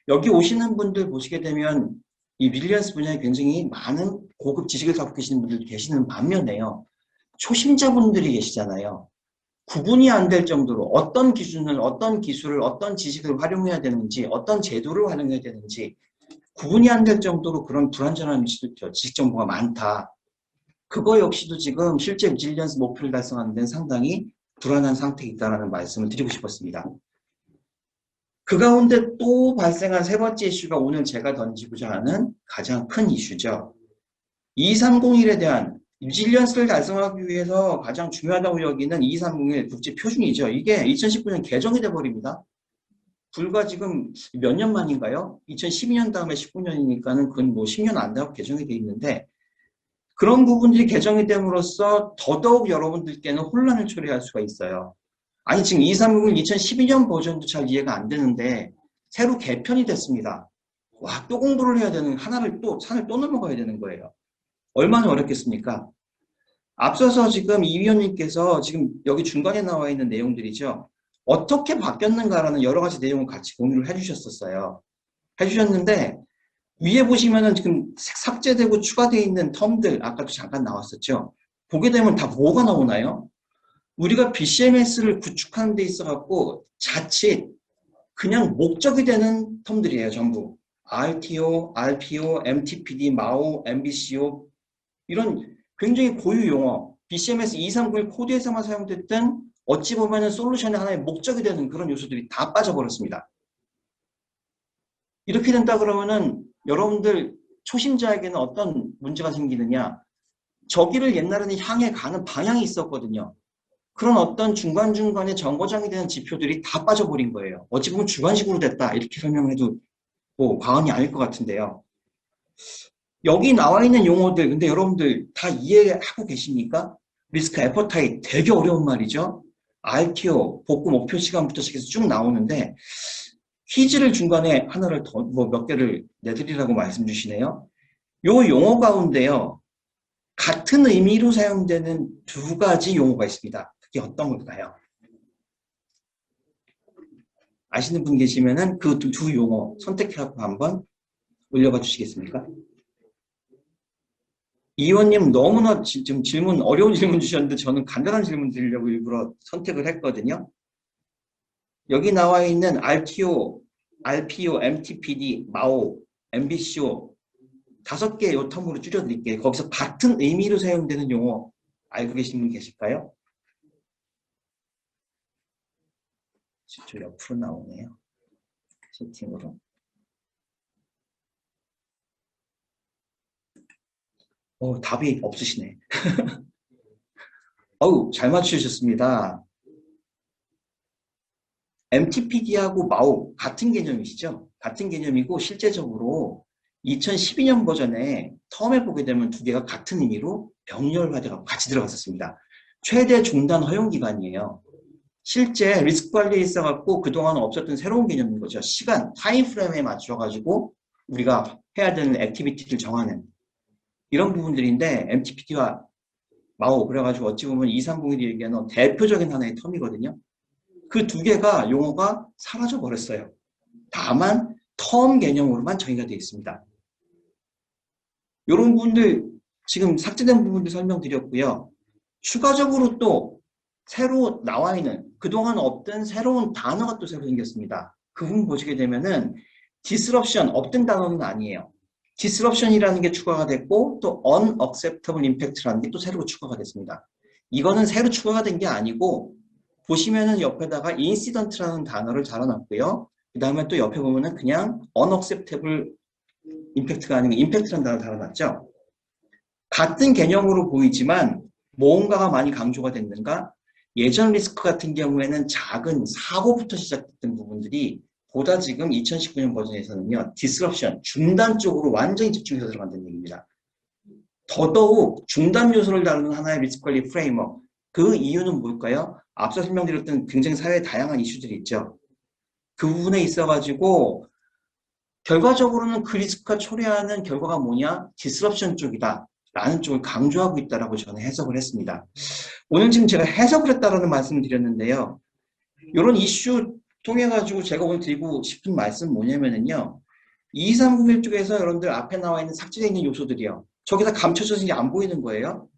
여기 오시는 분들 보시게 되면 이 리질리언스 분야에 굉장히 많은 고급 지식을 갖고 계시는 분들도 계시는 반면에요. 초심자분들이 계시잖아요. 구분이 안 될 정도로 어떤 기준을, 어떤 기술을, 어떤 지식을 활용해야 되는지, 어떤 제도를 활용해야 되는지 구분이 안 될 정도로 그런 불완전한 지식 정보가 많다. 그거 역시도 지금 실제 리질리언스 목표를 달성하는 데는 상당히 불안한 상태에 있다는 말씀을 드리고 싶었습니다. 그 가운데 또 발생한 세 번째 이슈가 오늘 제가 던지고자 하는 가장 큰 이슈죠. 2301에 대한 리질리언스를 달성하기 위해서 가장 중요하다고 여기는 2301 국제 표준이죠. 이게 2019년 개정이 돼버립니다. 불과 지금 몇 년 만인가요? 2012년 다음에 19년이니까는 그건 뭐 10년 안 되고 개정이 돼 있는데 그런 부분들이 개정이 됨으로써 더더욱 여러분들께는 혼란을 초래할 수가 있어요. 아니 지금 2301 2012년 버전도 잘 이해가 안 되는데 새로 개편이 됐습니다. 와, 또 공부를 해야 되는 산을 또 넘어가야 되는 거예요. 얼마나 어렵겠습니까? 앞서서 지금 이 위원님께서 지금 여기 중간에 나와 있는 내용들이죠. 어떻게 바뀌었는가라는 여러 가지 내용을 같이 공유를 해주셨었어요. 해주셨는데 위에 보시면은 지금 삭제되고 추가되어 있는 텀들 아까도 잠깐 나왔었죠. 보게 되면 다 뭐가 나오나요? 우리가 BCMS를 구축하는 데 있어갖고 자칫 그냥 목적이 되는 텀들이에요. 전부. RTO, RPO, MTPD, MAO, MBCO 이런 굉장히 고유 용어 BCMS 2391 코드에서만 사용됐던 어찌 보면 솔루션의 하나의 목적이 되는 그런 요소들이 다 빠져버렸습니다. 이렇게 된다 그러면은 여러분들 초심자에게는 어떤 문제가 생기느냐. 저기를 옛날에는 향해 가는 방향이 있었거든요. 그런 어떤 중간중간에 정거장이 되는 지표들이 다 빠져버린 거예요. 어찌 보면 주관식으로 됐다. 이렇게 설명해도 뭐 과언이 아닐 것 같은데요. 여기 나와 있는 용어들 근데 여러분들 다 이해하고 계십니까? 리스크 애퍼타이트 되게 어려운 말이죠. RTO, 복구 목표 시간부터 시작해서 쭉 나오는데 퀴즈를 중간에 하나를 더 뭐 몇 개를 내드리라고 말씀 주시네요. 요 용어 가운데요. 같은 의미로 사용되는 두 가지 용어가 있습니다. 그게 어떤 걸까요? 아시는 분 계시면은 그 두 용어 선택해서 한번 올려봐 주시겠습니까? 이 의원님 너무나 지금 어려운 질문 주셨는데 저는 간단한 질문 드리려고 일부러 선택을 했거든요. 여기 나와 있는 RTO, RPO, MTPD, MAO, MBCO 5개 요 텀으로 줄여드릴게요. 거기서 같은 의미로 사용되는 용어 알고 계신 분 계실까요? 저 옆으로 나오네요. 채팅으로. 답이 없으시네. 어우, 잘 맞추셨습니다. MTPD하고 마오 같은 개념이시죠? 같은 개념이고 실제적으로 2012년 버전에 텀에 보게 되면 두 개가 같은 의미로 병렬화되고 같이 들어갔었습니다. 최대 중단 허용 기간이에요. 실제 리스크 관리에 있어갖고 그동안 없었던 새로운 개념인 거죠. 시간, 타임 프레임에 맞춰가지고 우리가 해야 되는 액티비티를 정하는 이런 부분들인데 MTPD와 마오 그래가지고 어찌 보면 2301이 얘기하는 대표적인 하나의 텀이거든요. 그 두 개가 용어가 사라져 버렸어요. 다만 텀 개념으로만 정의가 되어 있습니다. 이런 부분들 지금 삭제된 부분들 설명드렸고요. 추가적으로 또 새로 나와 있는 그동안 없던 새로운 단어가 또 새로 생겼습니다. 그 부분 보시게 되면은 disruption 없던 단어는 아니에요. disruption이라는 게 추가가 됐고 또 unacceptable impact라는 게 또 새로 추가가 됐습니다. 이거는 새로 추가가 된 게 아니고 보시면은 옆에다가 incident라는 단어를 달아놨고요. 그 다음에 또 옆에 보면은 그냥 unacceptable impact가 아니고 impact라는 단어를 달아놨죠. 같은 개념으로 보이지만 뭔가가 많이 강조가 됐는가? 예전 리스크 같은 경우에는 작은 사고부터 시작됐던 부분들이 보다 지금 2019년 버전에서는요. disruption, 중단 쪽으로 완전히 집중해서 들어간다는 얘기입니다. 더더욱 중단 요소를 다루는 하나의 리스크 관리 프레임워크. 그 이유는 뭘까요? 앞서 설명드렸던 굉장히 사회에 다양한 이슈들이 있죠. 그 부분에 있어가지고 결과적으로는 그 리스크가 초래하는 결과가 뭐냐? disruption 쪽이다. 라는 쪽을 강조하고 있다라고 저는 해석을 했습니다. 오늘 지금 제가 해석을 했다라는 말씀을 드렸는데요. 이런 이슈 통해 가지고 제가 오늘 드리고 싶은 말씀은 뭐냐면은요. 2301 쪽에서 여러분들 앞에 나와 있는 삭제되어 있는 요소들이요. 저기다 감춰져서 안 보이는 거예요.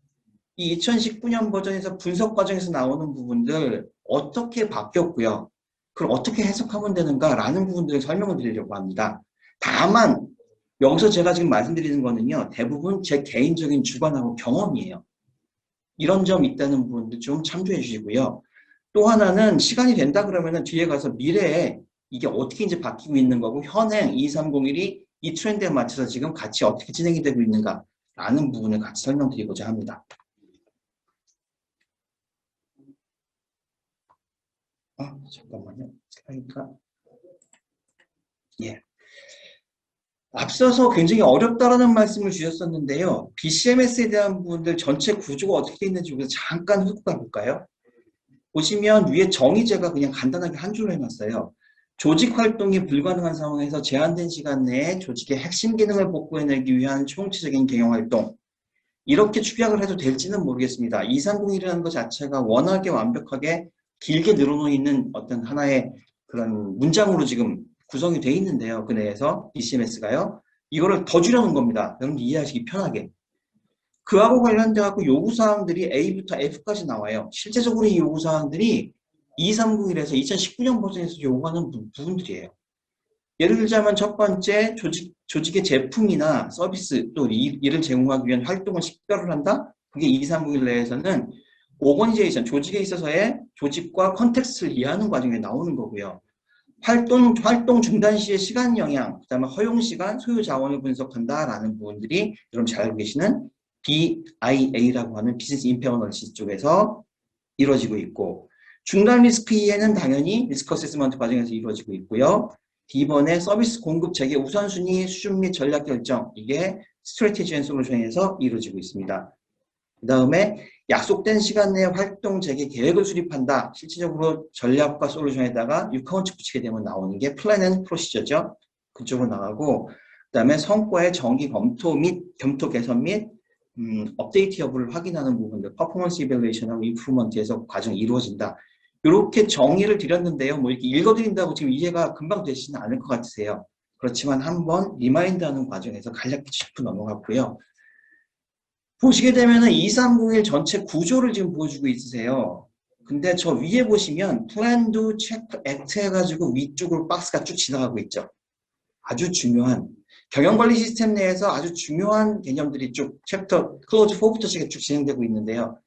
이 2019년 버전에서 분석 과정에서 나오는 부분들 어떻게 바뀌었고요. 그걸 어떻게 해석하면 되는가라는 부분들을 설명을 드리려고 합니다. 다만 여기서 제가 지금 말씀드리는 거는요. 대부분 제 개인적인 주관하고 경험이에요. 이런 점이 있다는 부분도 좀 참조해 주시고요. 또 하나는 시간이 된다 그러면은 뒤에 가서 미래에 이게 어떻게 이제 바뀌고 있는 거고 현행 2301이 이 트렌드에 맞춰서 지금 같이 어떻게 진행이 되고 있는가 라는 부분을 같이 설명드리고자 합니다. 잠깐만요. 그러니까 예. 앞서서 굉장히 어렵다라는 말씀을 주셨었는데요. BCMS에 대한 부분들 전체 구조가 어떻게 되어 있는지 여기서 잠깐 훑고 가볼까요? 보시면 위에 정의 제가 그냥 간단하게 한 줄로 해놨어요. 조직 활동이 불가능한 상황에서 제한된 시간 내에 조직의 핵심 기능을 복구해내기 위한 총체적인 경영 활동. 이렇게 축약을 해도 될지는 모르겠습니다. 2301이라는 것 자체가 워낙에 완벽하게 길게 늘어놓여 있는 어떤 하나의 그런 문장으로 지금 구성이 되어 있는데요. 그 내에서 BCMS가요. 이거를 더 줄여놓은 겁니다. 여러분 이해하시기 편하게. 그하고 관련돼 갖고 요구사항들이 A부터 F까지 나와요. 실제적으로 이 요구사항들이 2301에서 2019년 버전에서 요구하는 부분들이에요. 예를 들자면 첫 번째 조직의 제품이나 서비스 또 이를 제공하기 위한 활동을 식별을 한다. 그게 2301 내에서는 오거니제이션 조직에 있어서의 조직과 컨텍스트를 이해하는 과정에 나오는 거고요. 활동 중단 시의 시간 영향, 그다음에 허용 시간, 소요 자원을 분석한다라는 부분들이 여러분 잘 알고 계시는 BIA라고 하는 비즈니스 임팩트 어널리시스 쪽에서 이루어지고 있고 중단 리스크 이해는 당연히 리스크 어세스먼트 과정에서 이루어지고 있고요. D번에 서비스 공급 재개 우선순위 수준 및 전략 결정 이게 스트래티지 앤 솔루션에서 이루어지고 있습니다. 그 다음에 약속된 시간 내에 활동 재개 계획을 수립한다. 실질적으로 전략과 솔루션에다가 유카운트 붙이게 되면 나오는 게 플랜 앤 프로시저죠. 그쪽으로 나가고 그 다음에 성과의 정기 검토 개선 및 업데이트 여부를 확인하는 부분들 퍼포먼스 이밸루에이션하고 임프루먼트에서 과정이 이루어진다. 이렇게 정의를 드렸는데요. 뭐 이렇게 읽어드린다고 지금 이해가 금방 되시지는 않을 것 같으세요. 그렇지만 한번 리마인드하는 과정에서 간략히 짚고 넘어갔고요. 보시게 되면은 2301 전체 구조를 지금 보여주고 있으세요. 근데 저 위에 보시면 플랜도 체크 액트 해가지고 위쪽으로 박스가 쭉 지나가고 있죠. 아주 중요한 경영관리 시스템 내에서 아주 중요한 개념들이 쭉 챕터 클로즈 4부터 쭉 진행되고 있는데요.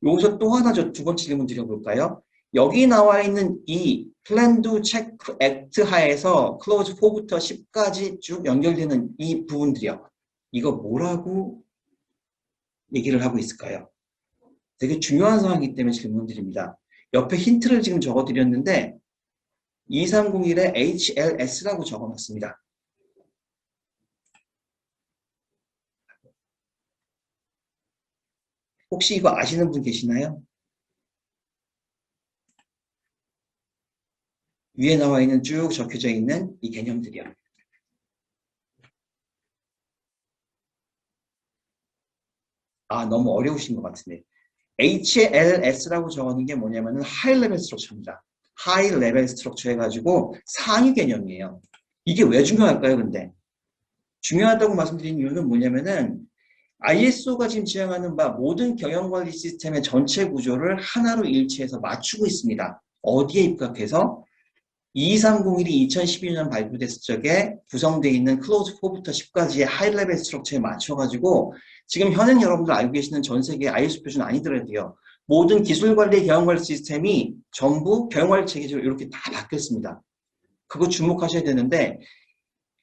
여기서 또 하나 저 두 번째 질문 드려볼까요? 여기 나와 있는 이 플랜 두 체크 액트 하에서 클로즈 4부터 10까지 쭉 연결되는 이 부분들이요. 이거 뭐라고 얘기를 하고 있을까요? 되게 중요한 상황이기 때문에 질문 드립니다. 옆에 힌트를 지금 적어드렸는데 2301에 HLS라고 적어놨습니다. 혹시 이거 아시는 분 계시나요? 위에 나와 있는 쭉 적혀져 있는 이 개념들이요. 아, 너무 어려우신 것 같은데. HLS라고 적어놓은 게 뭐냐면은 하이 레벨 스트럭처입니다. 하이 레벨 스트럭처 해가지고 상위 개념이에요. 이게 왜 중요할까요, 근데? 중요하다고 말씀드린 이유는 뭐냐면은 ISO가 지금 지향하는 바 모든 경영관리 시스템의 전체 구조를 하나로 일치해서 맞추고 있습니다. 어디에 입각해서? 22301이 2012년 발표됐을 적에 구성되어 있는 클로즈 4부터 10까지의 하이 레벨 스트럭처에 맞춰가지고 지금 현행 여러분들 알고 계시는 전 세계 ISO 표준 아니더라도요. 모든 기술관리 경영관리 시스템이 전부 경영관리 체계적으로 이렇게 다 바뀌었습니다. 그거 주목하셔야 되는데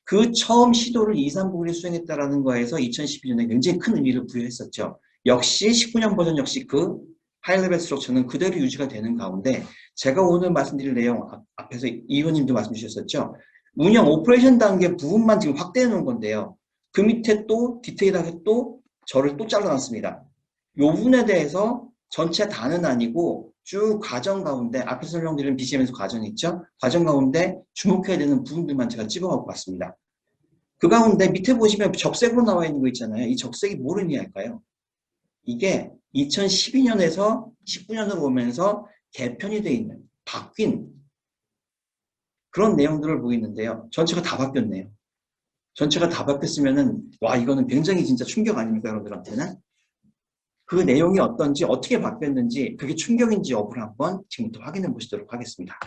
그 처음 시도를 2301이 수행했다라는 거에서 2012년에 굉장히 큰 의미를 부여했었죠. 역시 19년 버전 역시 그 하이레벨 스트럭처는 그대로 유지가 되는 가운데 제가 오늘 말씀드릴 내용 앞에서 이 의원님도 말씀 주셨었죠. 운영 오퍼레이션 단계 부분만 지금 확대해 놓은 건데요. 그 밑에 또 디테일하게 또 저를 또 잘라놨습니다. 이 부분에 대해서 전체 다는 아니고 쭉 과정 가운데 앞에서 설명드린 BCM에서 과정 있죠? 과정 가운데 주목해야 되는 부분들만 제가 찍어갖고 왔습니다. 그 가운데 밑에 보시면 적색으로 나와 있는 거 있잖아요. 이 적색이 뭘 의미할까요? 이게 2012년에서 19년으로 오면서 개편이 되어 있는, 바뀐 그런 내용들을 보이는데요. 전체가 다 바뀌었네요. 전체가 다 바뀌었으면은, 와, 이거는 굉장히 진짜 충격 아닙니까, 여러분들한테는? 그 내용이 어떤지, 어떻게 바뀌었는지, 그게 충격인지 여부를 한번 지금부터 확인해 보시도록 하겠습니다.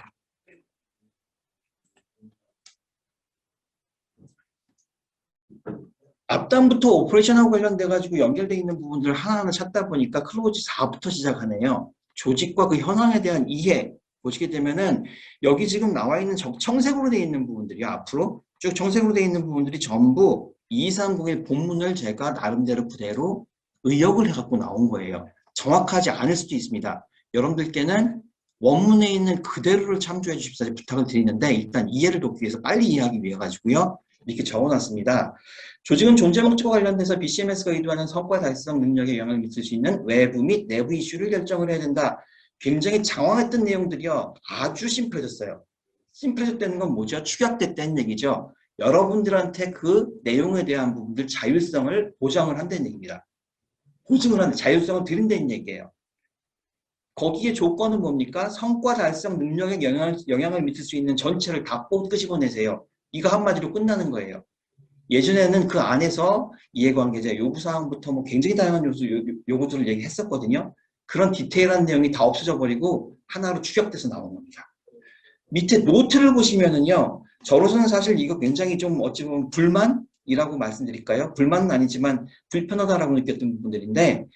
앞단부터 오퍼레이션하고 관련돼가지고 연결되어 있는 부분들을 하나하나 찾다 보니까 클로즈 4부터 시작하네요. 조직과 그 현황에 대한 이해 보시게 되면은 여기 지금 나와 있는 청색으로 되어 있는 부분들이 앞으로 쭉 청색으로 되어 있는 부분들이 전부 2301 본문을 제가 나름대로 그대로 의역을 해갖고 나온 거예요. 정확하지 않을 수도 있습니다. 여러분들께는 원문에 있는 그대로를 참조해 주십사 부탁을 드리는데 일단 이해를 돕기 위해서 빨리 이해하기 위해 가지고요. 이렇게 적어놨습니다. 조직은 존재 목적과 관련돼서 BCMS가 의도하는 성과 달성 능력에 영향을 미칠 수 있는 외부 및 내부 이슈를 결정을 해야 된다. 굉장히 장황했던 내용들이요. 아주 심플해졌어요. 심플해졌다는 건 뭐죠? 축약됐다는 얘기죠. 여러분들한테 그 내용에 대한 부분들 자율성을 보장을 한다는 얘기입니다. 보증을 하는 자율성을 드린다는 얘기예요. 거기에 조건은 뭡니까? 성과 달성 능력에 영향을 미칠 수 있는 전체를 다 끄집어내세요. 이거 한마디로 끝나는 거예요. 예전에는 그 안에서 이해관계자 요구사항부터 뭐 굉장히 다양한 요구들을 얘기했었거든요. 그런 디테일한 내용이 다 없어져 버리고 하나로 축약돼서 나온 겁니다. 밑에 노트를 보시면은요. 저로서는 사실 이거 굉장히 좀 어찌 보면 불만이라고 말씀드릴까요? 불만은 아니지만 불편하다라고 느꼈던 부분들인데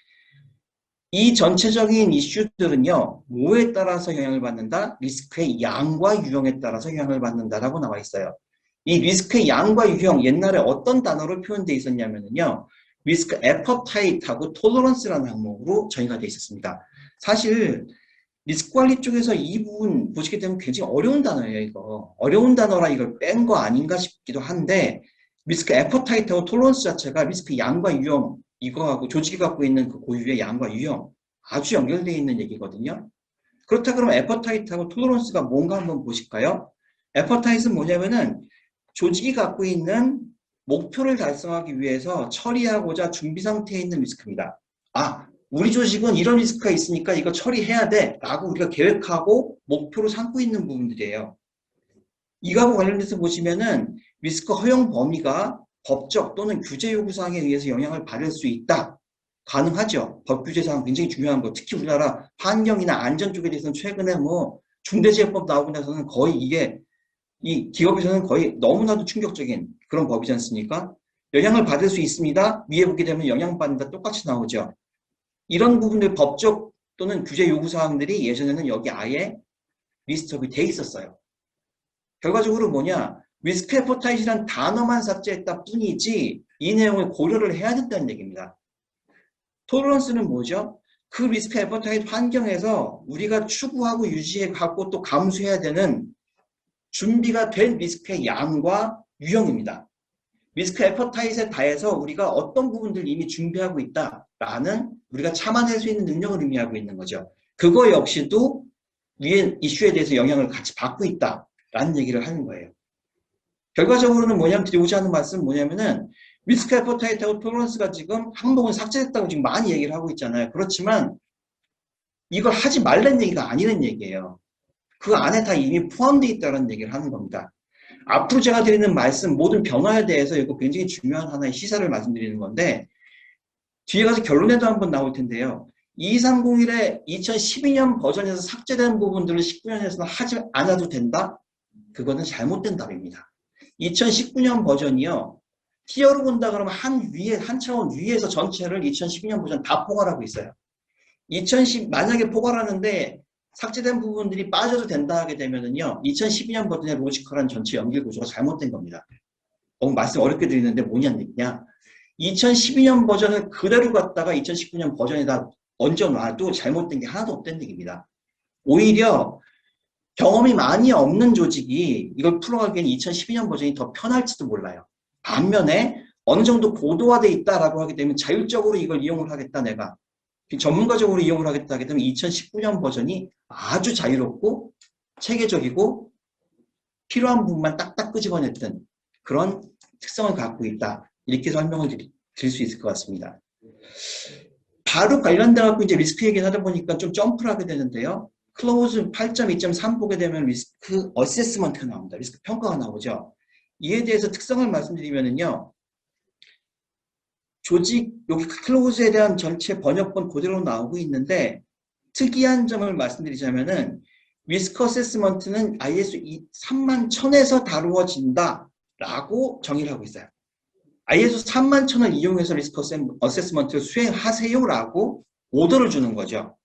이 전체적인 이슈들은요. 뭐에 따라서 영향을 받는다? 리스크의 양과 유형에 따라서 영향을 받는다라고 나와 있어요. 이 리스크의 양과 유형 옛날에 어떤 단어로 표현되어 있었냐면요. 리스크 애퍼타이트하고 톨러런스라는 항목으로 정의가 되어 있었습니다. 사실 리스크 관리 쪽에서 이 부분 보시게 되면 굉장히 어려운 단어예요. 이거 어려운 단어라 이걸 뺀 거 아닌가 싶기도 한데 리스크 애퍼타이트하고 톨러런스 자체가 리스크 양과 유형 이거하고 조직이 갖고 있는 그 고유의 양과 유형 아주 연결되어 있는 얘기거든요. 그렇다 그러면 애퍼타이트하고 톨러런스가 뭔가 한번 보실까요? 애퍼타이트는 뭐냐면은 조직이 갖고 있는 목표를 달성하기 위해서 처리하고자 준비 상태에 있는 리스크입니다. 아, 우리 조직은 이런 리스크가 있으니까 이거 처리해야 돼 라고 우리가 계획하고 목표로 삼고 있는 부분들이에요. 이거하고 관련돼서 보시면은 리스크 허용 범위가 법적 또는 규제 요구사항에 의해서 영향을 받을 수 있다. 가능하죠. 법 규제사항 굉장히 중요한 거. 특히 우리나라 환경이나 안전 쪽에 대해서는 최근에 뭐 중대재해법 나오고 나서는 거의 이게 이 기업에서는 거의 너무나도 충격적인 그런 법이지 않습니까? 영향을 받을 수 있습니다. 위에 보게 되면 영향받는다 똑같이 나오죠. 이런 부분들 법적 또는 규제 요구사항들이 예전에는 여기 아예 리스트업이 돼 있었어요. 결과적으로 뭐냐? 리스크 애퍼타이트라는 단어만 삭제했다 뿐이지 이 내용을 고려를 해야 된다는 얘기입니다. 토러런스는 뭐죠? 그 리스크 애퍼타이트 환경에서 우리가 추구하고 유지하고 또 감수해야 되는 준비가 된 리스크의 양과 유형입니다. 리스크 애퍼타이트에 다해서 우리가 어떤 부분들을 이미 준비하고 있다라는 우리가 참아낼 수 있는 능력을 의미하고 있는 거죠. 그거 역시도 위에 이슈에 대해서 영향을 같이 받고 있다라는 얘기를 하는 거예요. 결과적으로는 뭐냐면 드리고자 하는 말씀은 뭐냐면은 리스크 애퍼타이트하고 토러런스가 지금 항목은 삭제됐다고 지금 많이 얘기를 하고 있잖아요. 그렇지만 이걸 하지 말라는 얘기가 아니라는 얘기예요. 그 안에 다 이미 포함되어 있다는 얘기를 하는 겁니다. 앞으로 제가 드리는 말씀 모든 변화에 대해서 이거 굉장히 중요한 하나의 시사를 말씀드리는 건데 뒤에 가서 결론에도 한번 나올 텐데요. 2301의 2012년 버전에서 삭제된 부분들을 19년에서는 하지 않아도 된다? 그거는 잘못된 답입니다. 2019년 버전이요. 티어로 본다 그러면 한 차원 위에서 전체를 2012년 버전 다 포괄하고 있어요. 만약에 포괄하는데 삭제된 부분들이 빠져도 된다 하게 되면은요, 2012년 버전의 로지컬한 전체 연결 구조가 잘못된 겁니다. 말씀 어렵게 드리는데 뭐냐는 얘기냐. 2012년 버전을 그대로 갖다가 2019년 버전에다 얹어놔도 잘못된 게 하나도 없다는 얘기입니다. 오히려 경험이 많이 없는 조직이 이걸 풀어가기엔 2012년 버전이 더 편할지도 몰라요. 반면에 어느 정도 고도화되어 있다라고 하게 되면 자율적으로 이걸 이용을 하겠다 내가. 전문가적으로 이용을 하겠다 하게 되면 2019년 버전이 아주 자유롭고 체계적이고 필요한 부분만 딱딱 끄집어냈던 그런 특성을 갖고 있다. 이렇게 설명을 드릴 수 있을 것 같습니다. 바로 관련돼 갖고 이제 리스크 얘기를 하다 보니까 좀 점프를 하게 되는데요. 클로즈 8.2.3 보게 되면 리스크 어세스먼트가 나옵니다. 리스크 평가가 나오죠. 이에 대해서 특성을 말씀드리면은요. 조직, 여기 클로즈에 대한 전체 번역본 그대로 나오고 있는데 특이한 점을 말씀드리자면은 리스크 어세스먼트는 ISO 31000에서 다루어진다 라고 정의를 하고 있어요. ISO 31000을 이용해서 리스크 어세스먼트를 수행하세요 라고 오더를 주는 거죠.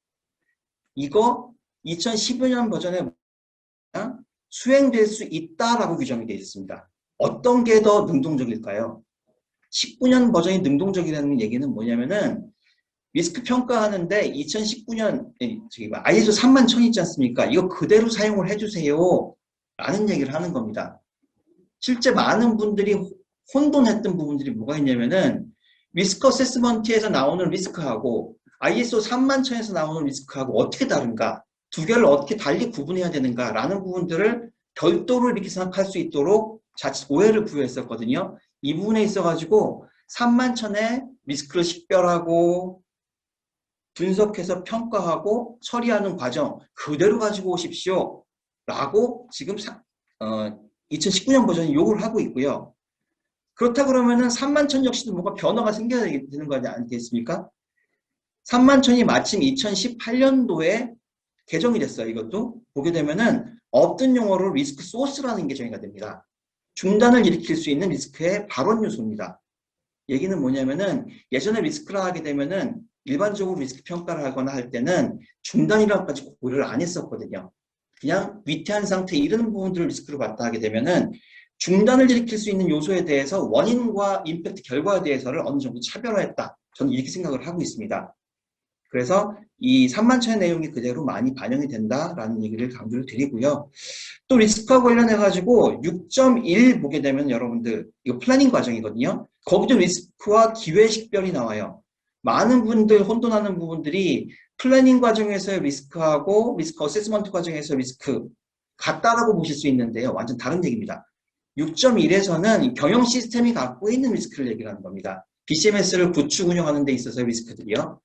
이거 2015년 버전에 수행될 수 있다라고 규정이 되어 있습니다. 어떤 게 더 능동적일까요? 19년 버전이 능동적이라는 얘기는 뭐냐면은 리스크 평가하는데 2019년 ISO 31000 있지 않습니까? 이거 그대로 사용을 해주세요 라는 얘기를 하는 겁니다. 실제 많은 분들이 혼돈했던 부분들이 뭐가 있냐면은 리스크 어세스먼트에서 나오는 리스크하고 ISO 31000에서 나오는 리스크하고 어떻게 다른가, 두 개를 어떻게 달리 구분해야 되는가 라는 부분들을 별도로 이렇게 생각할 수 있도록 자칫 오해를 부여했었거든요. 이 부분에 있어가지고 31000에 리스크를 식별하고 분석해서 평가하고 처리하는 과정 그대로 가지고 오십시오 라고 지금 2019년 버전이 요구를 하고 있고요. 그렇다 그러면은 31000 역시도 뭔가 변화가 생겨야 되는 거 아니겠습니까? 31000이 마침 2018년도에 개정이 됐어요. 이것도 보게 되면은 없던 용어로 리스크 소스라는 게 정의가 됩니다. 중단을 일으킬 수 있는 리스크의 발원 요소입니다. 얘기는 뭐냐면은 예전에 리스크라 하게 되면은 일반적으로 리스크 평가를 하거나 할 때는 중단이라는 것까지 고려를 안 했었거든요. 그냥 위태한 상태 이런 부분들을 리스크로 봤다 하게 되면은 중단을 일으킬 수 있는 요소에 대해서 원인과 임팩트 결과에 대해서를 어느 정도 차별화했다. 저는 이렇게 생각을 하고 있습니다. 그래서 이 31000의 내용이 그대로 많이 반영이 된다라는 얘기를 강조를 드리고요. 또 리스크와 관련해가지고 6.1 보게 되면 여러분들 이거 플래닝 과정이거든요. 거기도 리스크와 기회 식별이 나와요. 많은 분들 혼돈하는 부분들이 플래닝 과정에서의 리스크하고 리스크 어세스먼트 과정에서 리스크 같다라고 보실 수 있는데요. 완전 다른 얘기입니다. 6.1에서는 경영 시스템이 갖고 있는 리스크를 얘기를 하는 겁니다. BCMS를 구축 운영하는 데 있어서의 리스크들이요.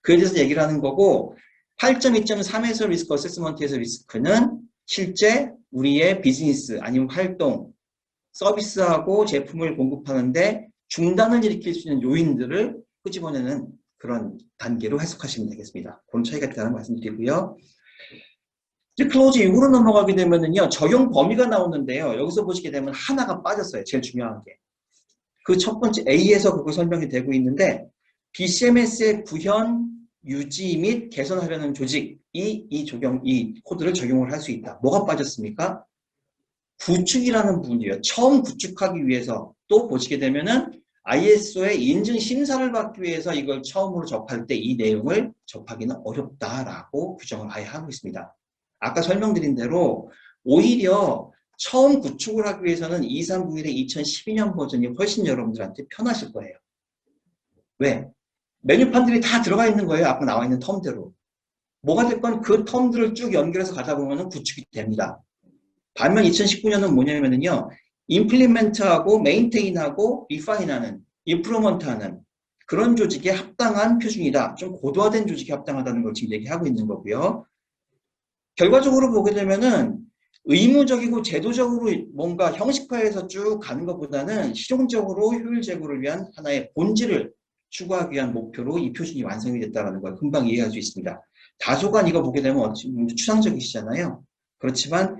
그에 대해서 얘기를 하는 거고 8.2.3에서 리스크 어세스먼트에서 리스크는 실제 우리의 비즈니스 아니면 활동, 서비스하고 제품을 공급하는데 중단을 일으킬 수 있는 요인들을 끄집어내는 그런 단계로 해석하시면 되겠습니다. 그런 차이가 있다는 말씀드리고요. 이제 클로즈 6으로 넘어가게 되면은요, 적용 범위가 나오는데요. 여기서 보시게 되면 하나가 빠졌어요. 제일 중요한 게. 그 첫 번째 A에서 그거 설명이 되고 있는데, BCMS의 구현, 유지 및 개선하려는 조직이 이 코드를 적용을 할 수 있다. 뭐가 빠졌습니까? 구축이라는 부분이에요. 처음 구축하기 위해서 또 보시게 되면은 ISO의 인증 심사를 받기 위해서 이걸 처음으로 접할 때 이 내용을 접하기는 어렵다라고 규정을 아예 하고 있습니다. 아까 설명드린 대로 오히려 처음 구축을 하기 위해서는 2391의 2012년 버전이 훨씬 여러분들한테 편하실 거예요. 왜? 메뉴판들이 다 들어가 있는 거예요. 아까 나와 있는 텀대로. 뭐가 됐건 그 텀들을 쭉 연결해서 가다 보면 구축이 됩니다. 반면 2019년은 뭐냐면요. 임플리멘트하고 메인테인하고 리파인하는, 임프루먼트하는 그런 조직에 합당한 표준이다. 좀 고도화된 조직에 합당하다는 걸 지금 얘기하고 있는 거고요. 결과적으로 보게 되면은 의무적이고 제도적으로 뭔가 형식화해서 쭉 가는 것보다는 실용적으로 효율 제고를 위한 하나의 본질을 추구하기 위한 목표로 이 표준이 완성이 됐다는 걸 금방 이해할 수 있습니다. 다소간 이거 보게 되면 추상적이시잖아요. 그렇지만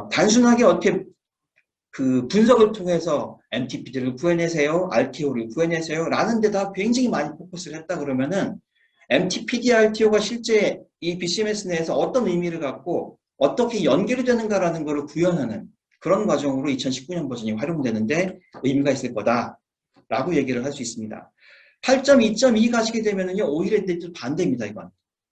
단순하게 어떻게 그 분석을 통해서 MTP들을 구해내세요, RTO를 구해내세요 라는 데다 굉장히 많이 포커스를 했다 그러면은 MTPD, RTO가 실제 이 BCMS 내에서 어떤 의미를 갖고 어떻게 연결이 되는가라는 것을 구현하는 그런 과정으로 2019년 버전이 활용되는데 의미가 있을 거다라고 얘기를 할 수 있습니다. 8.2.2 가시게 되면은요, 오히려 반대입니다, 이건.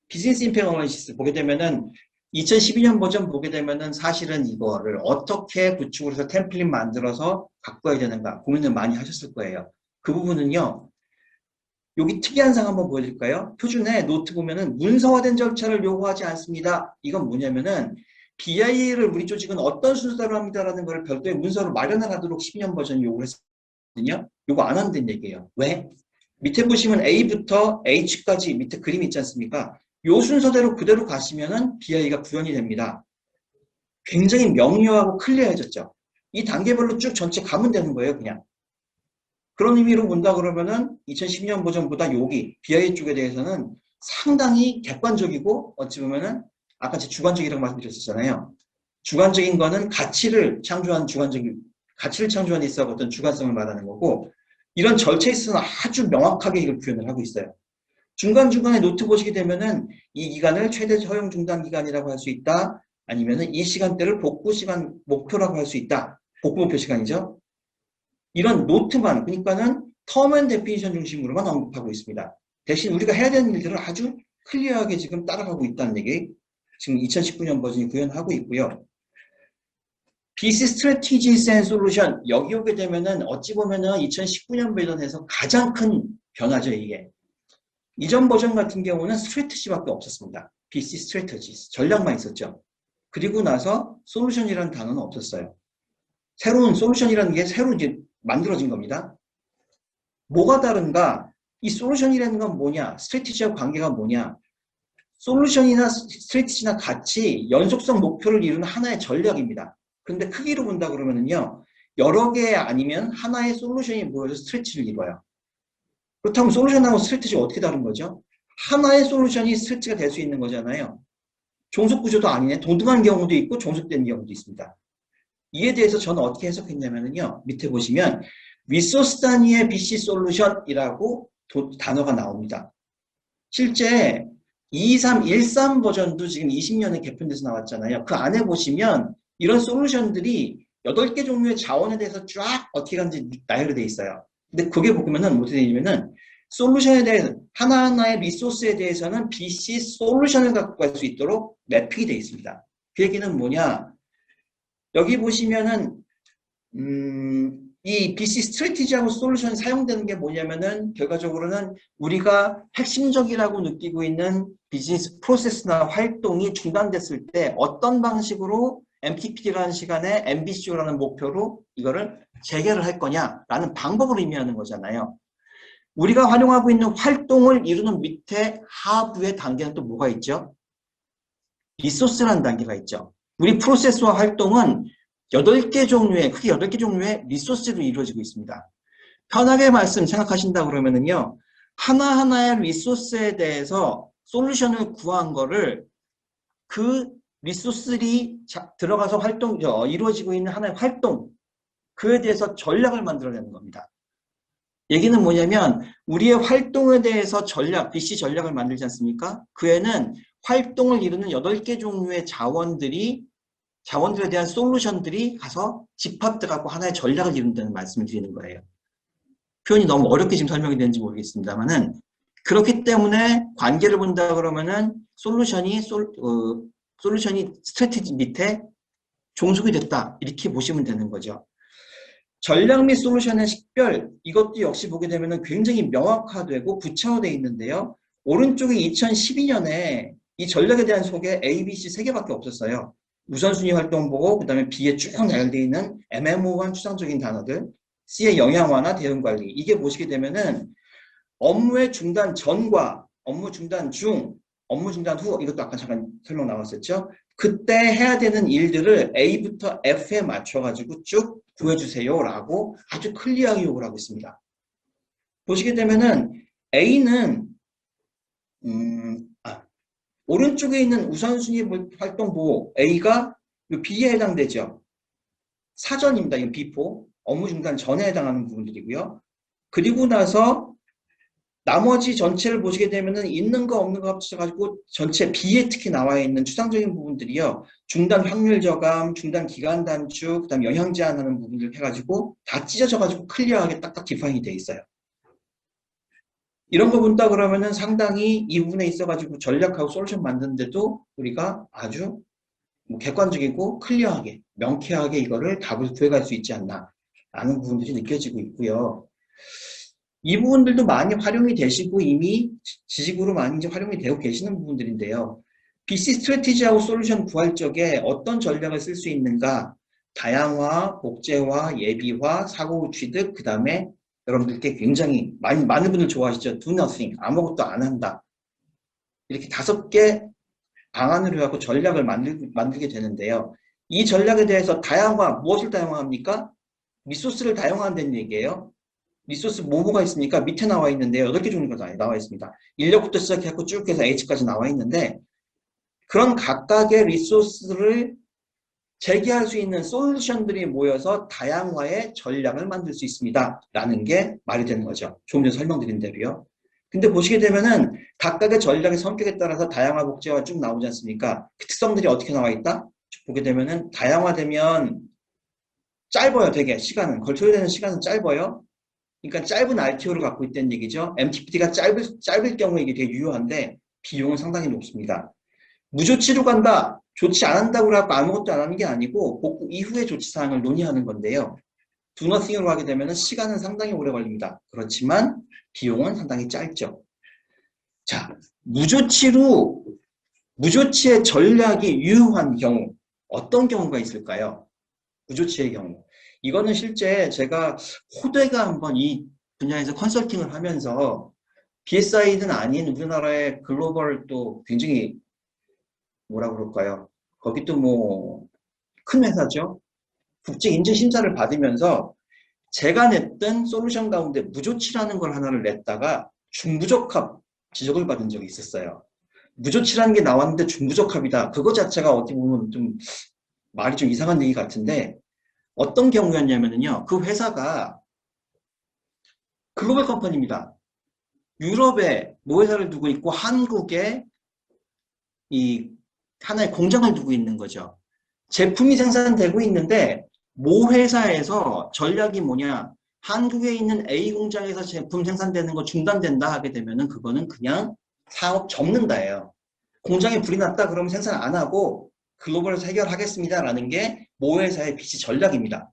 비즈니스 임팩트 어널리시스 보게 되면은 2012년 버전 보게 되면은 사실은 이거를 어떻게 구축을 해서 템플릿 만들어서 갖고 와야 되는가 고민을 많이 하셨을 거예요. 그 부분은요, 여기 특이한 사항 한번 보여드릴까요? 표준에 노트 보면은 문서화된 절차를 요구하지 않습니다. 이건 뭐냐면은 BI를 우리 조직은 어떤 순서대로 합니다라는 걸 별도의 문서로 마련하도록 12년 버전이 요구를 했거든요. 요거 안 한다는 얘기예요. 왜? 밑에 보시면 A부터 H까지 밑에 그림 있지 않습니까? 요 순서대로 그대로 가시면은 BI가 구현이 됩니다. 굉장히 명료하고 클리어해졌죠. 이 단계별로 쭉 전체 가면 되는 거예요, 그냥. 그런 의미로 본다 그러면은 2012년 버전보다 여기 BI 쪽에 대해서는 상당히 객관적이고 어찌 보면은 아까 제 주관적이라고 말씀드렸었잖아요. 주관적인 거는 가치를 창조한 데 있어 어떤 주관성을 말하는 거고 이런 절차에 있어서는 아주 명확하게 이걸 표현을 하고 있어요. 중간중간에 노트 보시게 되면은 이 기간을 최대 허용 중단 기간이라고 할 수 있다. 아니면은 이 시간대를 복구 시간 목표라고 할 수 있다. 복구 목표 시간이죠. 이런 노트만, 그러니까는 텀 앤 데피니션 중심으로만 언급하고 있습니다. 대신 우리가 해야 되는 일들을 아주 클리어하게 지금 따라가고 있다는 얘기, 지금 2019년 버전이 구현하고 있고요. BC Strategies and Solution, 여기 오게 되면은 어찌 보면은 2019년 버전에서 가장 큰 변화죠, 이게. 이전 버전 같은 경우는 스트래티지밖에 없었습니다. BC Strategies, 전략만 있었죠. 그리고 나서 솔루션이라는 단어는 없었어요. 새로운 솔루션이라는 게 새로 이제 만들어진 겁니다. 뭐가 다른가? 이 솔루션이라는 건 뭐냐? 스트래티지와 관계가 뭐냐? 솔루션이나 스트래티지나 같이 연속성 목표를 이루는 하나의 전략입니다. 그런데 크기로 본다 그러면은요, 여러 개 아니면 하나의 솔루션이 모여서 스트래티지를 이뤄요. 그렇다면 솔루션하고 스트래티지가 어떻게 다른 거죠? 하나의 솔루션이 스트래티지가 될 수 있는 거잖아요. 종속 구조도 아니네. 동등한 경우도 있고 종속된 경우도 있습니다. 이에 대해서 저는 어떻게 해석했냐면요. 밑에 보시면 리소스 단위의 BC 솔루션이라고 단어가 나옵니다. 실제 2313 버전도 지금 20년에 개편돼서 나왔잖아요. 그 안에 보시면 이런 솔루션들이 8개 종류의 자원에 대해서 쫙 어떻게 가는지 나열이 되어 있어요. 근데 그게 보면은 어떻게 되냐면은 솔루션에 대해서 하나하나의 리소스에 대해서는 BC 솔루션을 갖고 갈 수 있도록 매핑이 되어 있습니다. 그 얘기는 뭐냐? 여기 보시면은 이 BC 스트래티지하고 솔루션이 사용되는 게 뭐냐면은 결과적으로는 우리가 핵심적이라고 느끼고 있는 비즈니스 프로세스나 활동이 중단됐을 때 어떤 방식으로 MTPD라는 시간에 MBCO라는 목표로 이거를 재개를 할 거냐라는 방법을 의미하는 거잖아요. 우리가 활용하고 있는 활동을 이루는 밑에 하부의 단계는 또 뭐가 있죠? 리소스라는 단계가 있죠. 우리 프로세스와 활동은 8개 종류의, 크게 8개 종류의 리소스로 이루어지고 있습니다. 편하게 생각하신다 그러면은요, 하나하나의 리소스에 대해서 솔루션을 구한 거를 그 리소스들이 들어가서 이루어지고 있는 하나의 활동, 그에 대해서 전략을 만들어내는 겁니다. 얘기는 뭐냐면 우리의 활동에 대해서 BC 전략을 만들지 않습니까? 그에는 활동을 이루는 8개 종류의 자원들에 대한 솔루션들이 가서 집합돼갖고 하나의 전략을 이룬다는 말씀을 드리는 거예요. 표현이 너무 어렵게 지금 설명이 되는지 모르겠습니다만은, 그렇기 때문에 관계를 본다 그러면은 솔루션이 스트래티지 밑에 종속이 됐다, 이렇게 보시면 되는 거죠. 전략 및 솔루션의 식별, 이것도 역시 보게 되면 굉장히 명확화되고 구체화되어 있는데요. 오른쪽에 2012년에 이 전략에 대한 소개 A, B, C 3개밖에 없었어요. 우선순위 활동 보고, 그 다음에 B에 쭉 나열되어 있는 애매모호한 추상적인 단어들, C의 영향 완화, 대응 관리. 이게 보시게 되면은 업무의 중단 전과 업무 중단 중, 업무 중단 후, 이것도 아까 잠깐 설명 나왔었죠. 그때 해야 되는 일들을 A부터 F에 맞춰가지고 쭉 구해주세요 라고 아주 클리어하게 요구를 하고 있습니다. 보시게 되면은 A는 오른쪽에 있는 우선순위 활동 보호 A가 B에 해당되죠. 사전입니다. 이건 B4 업무 중단 전에 해당하는 부분들이고요. 그리고 나서 나머지 전체를 보시게 되면은 있는 거 없는 거 합쳐가지고 전체 B에 특히 나와 있는 추상적인 부분들이요. 중단 확률 저감, 중단 기간 단축, 그다음 영향 제한하는 부분들 해가지고 다 찢어져가지고 클리어하게 딱딱 디파인이 돼 있어요. 이런 거 본다 그러면은 상당히 이 부분에 있어가지고 전략하고 솔루션 만드는데도 우리가 아주 객관적이고 클리어하게, 명쾌하게 이거를 답을 구해갈 수 있지 않나 라는 부분들이 느껴지고 있고요. 이 부분들도 많이 활용이 되시고 이미 지식으로 많이 이제 활용이 되고 계시는 부분들인데요. BC 스트래티지하고 솔루션 구할 적에 어떤 전략을 쓸 수 있는가? 다양화, 복제화, 예비화, 사고 취득, 그 다음에 여러분들께 굉장히 많은 분들 좋아하시죠? Do nothing, 아무것도 안 한다. 이렇게 5개 방안을 해갖고 전략을 만들게 되는데요. 이 전략에 대해서 다양화, 무엇을 다양화합니까? 리소스를 다양화한다는 얘기예요. 리소스 뭐가 있습니까? 밑에 나와 있는데요. 8개 종류가 나와 있습니다. 인력부터 시작해서 쭉 해서 H까지 나와 있는데, 그런 각각의 리소스를 제기할 수 있는 솔루션들이 모여서 다양화의 전략을 만들 수 있습니다. 라는 게 말이 되는 거죠. 조금 전에 설명드린 대로요. 근데 보시게 되면은 각각의 전략의 성격에 따라서 다양화 복제화 쭉 나오지 않습니까? 그 특성들이 어떻게 나와 있다? 쭉 보게 되면은 다양화되면 짧아요. 되게 시간은. 걸쳐야 되는 시간은 짧아요. 그러니까 짧은 RTO를 갖고 있다는 얘기죠. MTPT가 짧을 경우에 이게 되게 유효한데 비용은 상당히 높습니다. 무조치로 간다. 조치 안 한다고 하고 아무것도 안 하는 게 아니고 복구 이후의 조치사항을 논의하는 건데요. Do nothing으로 하게 되면 시간은 상당히 오래 걸립니다. 그렇지만 비용은 상당히 짧죠. 자, 무조치의 전략이 유효한 경우, 어떤 경우가 있을까요? 무조치의 경우. 이거는 실제 제가 호되가 한번 이 분야에서 컨설팅을 하면서 BSI는 아닌 우리나라의 글로벌 또 굉장히 뭐라 그럴까요? 거기 또 뭐 큰 회사죠. 국제 인증 심사를 받으면서 제가 냈던 솔루션 가운데 무조치라는 걸 하나를 냈다가 중부적합 지적을 받은 적이 있었어요. 무조치라는 게 나왔는데 중부적합이다. 그거 자체가 어떻게 보면 좀 말이 좀 이상한 얘기 같은데 어떤 경우였냐면요. 그 회사가 글로벌 컴퍼니입니다. 유럽에 모회사를 두고 있고 한국에 이 하나의 공장을 두고 있는 거죠. 제품이 생산되고 있는데 모회사에서 전략이 뭐냐? 한국에 있는 A 공장에서 제품 생산되는 거 중단된다 하게 되면은 그거는 그냥 사업 접는다예요. 공장에 불이 났다 그러면 생산 안 하고 글로벌에서 해결하겠습니다라는 게 모회사의 BC 전략입니다.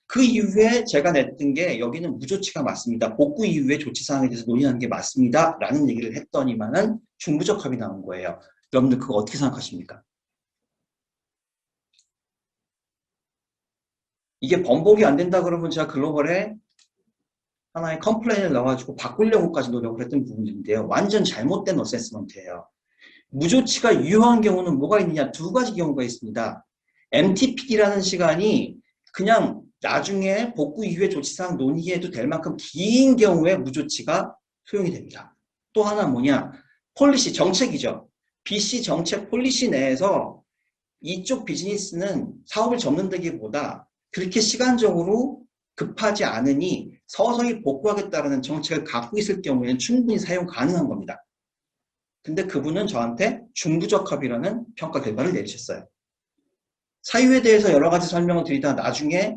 그 이후에 제가 냈던 게 여기는 무조치가 맞습니다. 복구 이후에 조치사항에 대해서 논의하는 게 맞습니다. 라는 얘기를 했더니만은 중부적합이 나온 거예요. 여러분들 그거 어떻게 생각하십니까? 이게 번복이 안 된다 그러면 제가 글로벌에 하나의 컴플레인을 넣어가지고 바꾸려고까지 노력을 했던 부분인데요. 완전 잘못된 어세스먼트예요. 무조치가 유효한 경우는 뭐가 있느냐? 2가지 경우가 있습니다. MTPD라는 시간이 그냥 나중에 복구 이후에 조치사항 논의해도 될 만큼 긴 경우에 무조치가 소용이 됩니다. 또 하나 뭐냐? 폴리시 정책이죠. BC 정책 폴리시 내에서 이쪽 비즈니스는 사업을 접는다기보다 그렇게 시간적으로 급하지 않으니 서서히 복구하겠다는 정책을 갖고 있을 경우에는 충분히 사용 가능한 겁니다. 근데 그분은 저한테 중부적합이라는 평가 결과를 내리셨어요. 사유에 대해서 여러 가지 설명을 드리다 나중에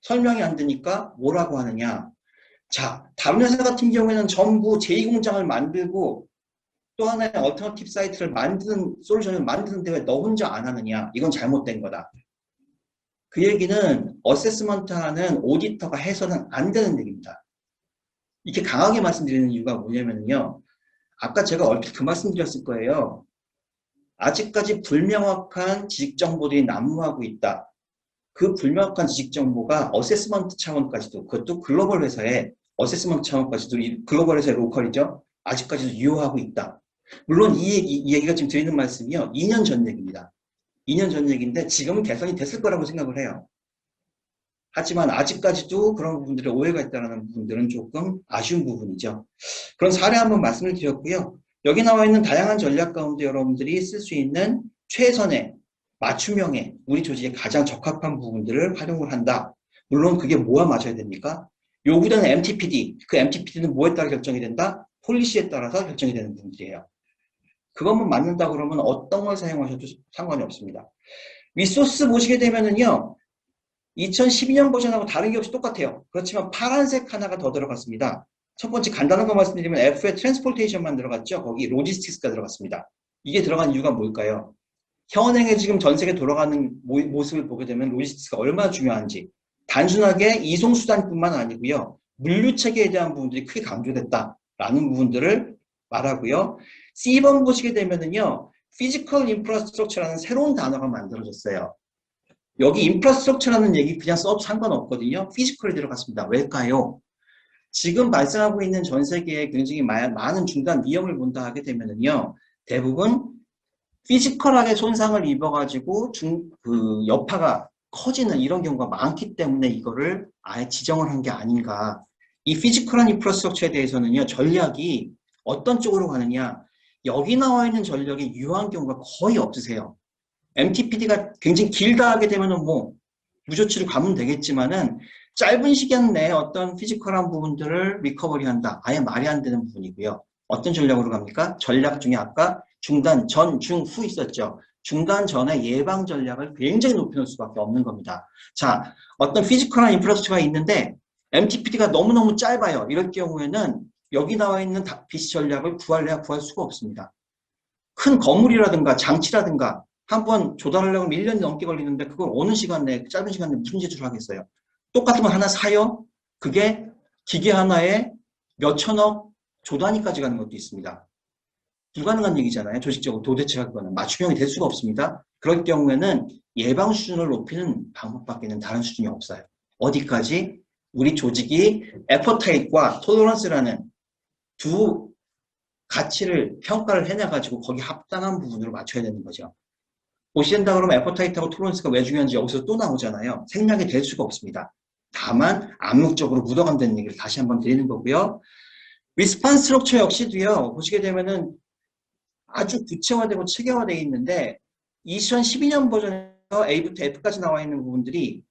설명이 안 되니까 뭐라고 하느냐. 자, 다른 회사 같은 경우에는 전부 제2공장을 만들고 또 하나의 얼터너티브 사이트를 만드는 솔루션을 만드는데 왜 너 혼자 안 하느냐. 이건 잘못된 거다. 그 얘기는 어세스먼트하는 오디터가 해서는 안 되는 얘기입니다. 이렇게 강하게 말씀드리는 이유가 뭐냐면요. 아까 제가 얼핏 그 말씀 드렸을 거예요. 아직까지 불명확한 지식정보들이 난무하고 있다. 그 불명확한 지식정보가 어세스먼트 차원까지도, 그것도 글로벌 회사의 어세스먼트 차원까지도, 글로벌 회사의 로컬이죠. 아직까지도 유효하고 있다. 물론 이 얘기가 지금 드리는 말씀이요. 2년 전 얘기입니다. 2년 전 얘기인데 지금은 개선이 됐을 거라고 생각을 해요. 하지만 아직까지도 그런 부분들에 오해가 있다는 부분들은 조금 아쉬운 부분이죠. 그런 사례 한번 말씀을 드렸고요. 여기 나와 있는 다양한 전략 가운데 여러분들이 쓸 수 있는 최선의 맞춤형의 우리 조직에 가장 적합한 부분들을 활용을 한다. 물론 그게 뭐와 맞아야 됩니까? 요구되는 MTPD, 그 MTPD는 뭐에 따라 결정이 된다? 폴리시에 따라서 결정이 되는 부분들이에요. 그것만 맞는다 그러면 어떤 걸 사용하셔도 상관이 없습니다. 리소스 보시게 되면은요. 2012년 버전하고 다른 게 없이 똑같아요. 그렇지만 파란색 하나가 더 들어갔습니다. 첫 번째 간단한 거 말씀드리면 F에 트랜스포테이션만 들어갔죠. 거기 로지스틱스가 들어갔습니다. 이게 들어간 이유가 뭘까요? 현행에 지금 전 세계 돌아가는 모습을 보게 되면 로지스틱스가 얼마나 중요한지 단순하게 이송수단뿐만 아니고요. 물류체계에 대한 부분들이 크게 강조됐다라는 부분들을 말하고요. C번 보시게 되면은요. 피지컬 인프라스트럭처라는 새로운 단어가 만들어졌어요. 여기 인프라스트럭처라는 얘기 그냥 써도 상관없거든요. 피지컬이 들어갔습니다. 왜일까요? 지금 발생하고 있는 전 세계에 굉장히 많은 중단 위험을 본다 하게 되면은요. 대부분 피지컬하게 손상을 입어가지고 그 여파가 커지는 이런 경우가 많기 때문에 이거를 아예 지정을 한 게 아닌가. 이 피지컬한 인프라스트럭처에 대해서는요. 전략이 어떤 쪽으로 가느냐. 여기 나와 있는 전략이 유효한 경우가 거의 없으세요. MTPD가 굉장히 길다 하게 되면은 뭐 무조치를 가면 되겠지만은 짧은 시간 내에 어떤 피지컬한 부분들을 리커버리 한다. 아예 말이 안 되는 부분이고요. 어떤 전략으로 갑니까? 전략 중에 아까 중단 전, 중, 후 있었죠. 중단 전에 예방 전략을 굉장히 높여놓을 수밖에 없는 겁니다. 자, 어떤 피지컬한 인프라스트럭처가 있는데 MTPD가 너무너무 짧아요. 이럴 경우에는 여기 나와 있는 BC 전략을 구할 수가 없습니다. 큰 건물이라든가 장치라든가 한번 조달하려면 1년이 넘게 걸리는데 그걸 어느 시간 내에 짧은 시간 내에 무슨 제출을 하겠어요. 똑같은 거 하나 사요. 그게 기계 하나에 몇천억 조단위까지 가는 것도 있습니다. 불가능한 얘기잖아요. 조직적으로 도대체가 그거는 맞춤형이 될 수가 없습니다. 그럴 경우에는 예방 수준을 높이는 방법밖에는 다른 수준이 없어요. 어디까지? 우리 조직이 에퍼타이트와 톨러런스라는 두 가치를 평가를 해내가지고 거기 합당한 부분으로 맞춰야 되는 거죠. 보시된다 그러면 에퍼타이트하고 톨러런스가 왜 중요한지 여기서 또 나오잖아요. 생략이 될 수가 없습니다. 다만 암묵적으로 묻어간다는 얘기를 다시 한번 드리는 거고요. 리스판스 스트럭처 역시도요. 보시게 되면은 아주 구체화되고 체계화되어 있는데 2012년 버전에서 A부터 F까지 나와 있는 부분들이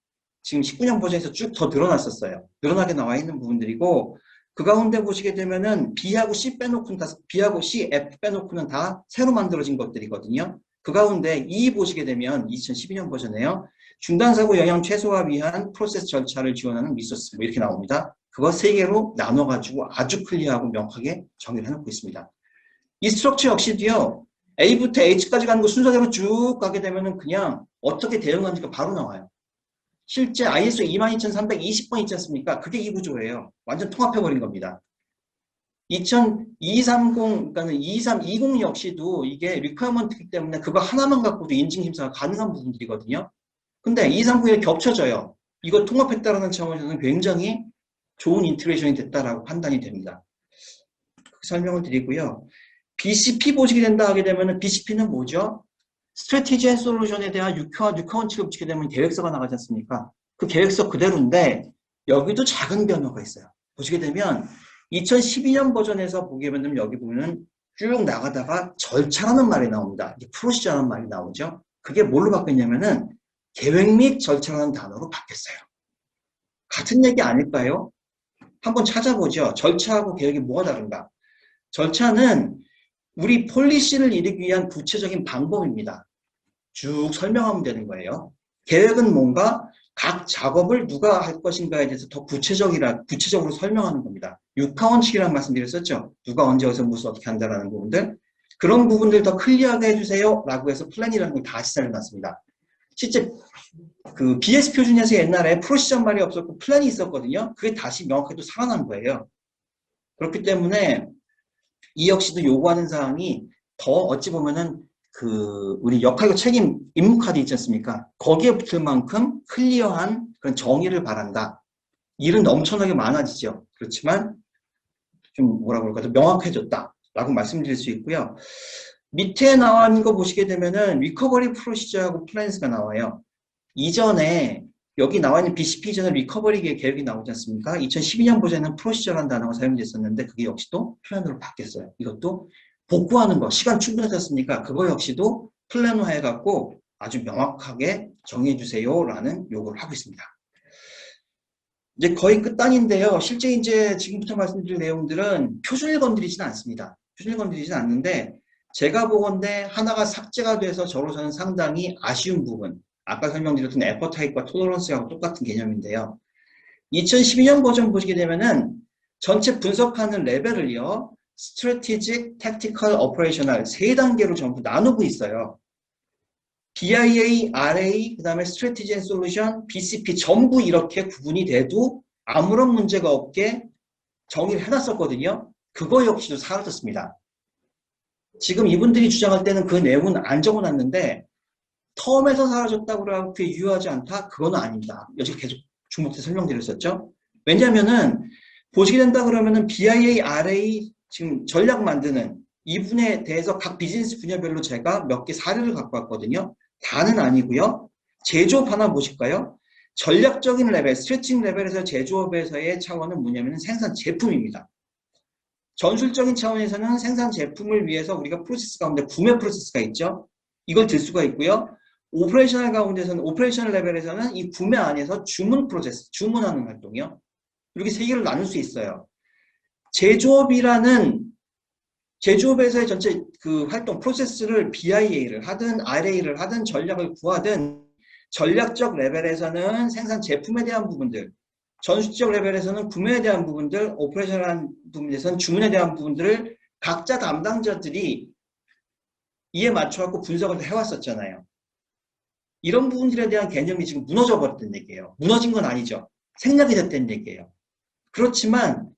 지금 19년 버전에서 쭉 더 늘어났었어요. 늘어나게 나와 있는 부분들이고 그 가운데 보시게 되면은 B하고 C 빼놓고는 다 B하고 C, F 빼놓고는 다 새로 만들어진 것들이거든요. 그 가운데 E 보시게 되면 2012년 버전에요. 중단사고 영향 최소화 위한 프로세스 절차를 지원하는 리소스 뭐 이렇게 나옵니다. 그거 3개로 나눠가지고 아주 클리어하고 명확하게 정의를 해놓고 있습니다. 이 스트럭처 역시도요. A부터 H까지 가는 거 순서대로 쭉 가게 되면은 그냥 어떻게 대응하는지가 바로 나와요. 실제 ISO 22320번 있지 않습니까? 그게 이 구조예요. 완전 통합해버린 겁니다. 2230, 그러니까 2320 역시도 이게 리퀘어먼트이기 때문에 그거 하나만 갖고도 인증 심사가 가능한 부분들이거든요. 근데 239에 겹쳐져요. 이거 통합했다라는 차원에서는 굉장히 좋은 인테그레이션이 됐다라고 판단이 됩니다. 설명을 드리고요. BCP 보시게 된다 하게 되면은 BCP는 뭐죠? 스트래티지 앤 솔루션에 대한 육화원칙을 붙이게 되면 계획서가 나가지 않습니까? 그 계획서 그대로인데 여기도 작은 변화가 있어요. 보시게 되면 2012년 버전에서 보게 되면 여기 보면 쭉 나가다가 절차라는 말이 나옵니다. 이제 프로시저라는 말이 나오죠. 그게 뭘로 바뀌었냐면은 계획 및 절차라는 단어로 바뀌었어요. 같은 얘기 아닐까요? 한번 찾아보죠. 절차하고 계획이 뭐가 다른가? 절차는 우리 폴리시를 이루기 위한 구체적인 방법입니다. 쭉 설명하면 되는 거예요. 계획은 뭔가 각 작업을 누가 할 것인가에 대해서 더 구체적으로 설명하는 겁니다. 육하원칙이라는 말씀 드렸었죠. 누가 언제 어디서 무슨 어떻게 한다라는 부분들. 그런 부분들 더 클리어하게 해주세요. 라고 해서 플랜이라는 걸 다시 살려놨습니다. 실제 그 BS 표준에서 옛날에 프로시저 말이 없었고 플랜이 있었거든요. 그게 다시 명확하게 또 살아난 거예요. 그렇기 때문에 이 역시도 요구하는 사항이 더 어찌 보면은 우리 역할과 책임 임무 카드 있지 않습니까? 거기에 붙을 만큼 클리어한 그런 정의를 바란다. 일은 엄청나게 많아지죠. 그렇지만 좀 뭐라 그럴까, 좀 명확해졌다라고 말씀드릴 수 있고요. 밑에 나와 있는 거 보시게 되면은 리커버리 프로시저하고 플랜스가 나와요. 이전에 여기 나와 있는 BCP 이전에 리커버리 계획이 나오지 않습니까? 2012년 버전에는 프로시저라는 단어가 사용됐었는데 그게 역시도 플랜으로 바뀌었어요. 이것도 복구하는 거, 시간 충분하셨습니까? 그거 역시도 플랜화해갖고 아주 명확하게 정해주세요라는 요구를 하고 있습니다. 이제 거의 끝단인데요. 실제 이제 지금부터 말씀드릴 내용들은 표준을 건드리지는 않습니다. 표준을 건드리지는 않는데 제가 보건대 하나가 삭제가 돼서 저로서는 상당히 아쉬운 부분, 아까 설명드렸던 에퍼타입과 토러런스하고 똑같은 개념인데요. 2012년 버전 보시게 되면은 전체 분석하는 레벨을요. Strategic, Tactical, Operational 세 단계로 전부 나누고 있어요. BIA, RA, 그 다음에 Strategy and Solution, BCP 전부 이렇게 구분이 돼도 아무런 문제가 없게 정의를 해놨었거든요. 그거 역시도 사라졌습니다. 지금 이분들이 주장할 때는 그 내용은 안 적어놨는데 텀에서 사라졌다고 하고 그게 유효하지 않다? 그건 아닙니다. 여기 계속 중복해서 설명드렸었죠. 왜냐면은 보시게 된다 그러면은 BIA, RA 지금 전략 만드는 이분에 대해서 각 비즈니스 분야별로 제가 몇 개 사례를 갖고 왔거든요. 다는 아니고요. 제조업 하나 보실까요? 전략적인 레벨, 스트레칭 레벨에서 제조업에서의 차원은 뭐냐면 생산 제품입니다. 전술적인 차원에서는 생산 제품을 위해서 우리가 프로세스 가운데 구매 프로세스가 있죠. 이걸 들 수가 있고요. 오퍼레이셔널 가운데서는 오퍼레이셔널 레벨에서는 이 구매 안에서 주문 프로세스, 주문하는 활동이요. 이렇게 세 개를 나눌 수 있어요. 제조업에서의 전체 그 활동 프로세스를 BIA를 하든 RA를 하든 전략을 구하든 전략적 레벨에서는 생산 제품에 대한 부분들, 전술적 레벨에서는 구매에 대한 부분들, 오퍼레이션한 부분에서는 주문에 대한 부분들을 각자 담당자들이 이에 맞춰갖고 분석을 해왔었잖아요. 이런 부분들에 대한 개념이 지금 무너져 버렸다는 얘기예요. 무너진 건 아니죠. 생략이 됐다는 얘기예요. 그렇지만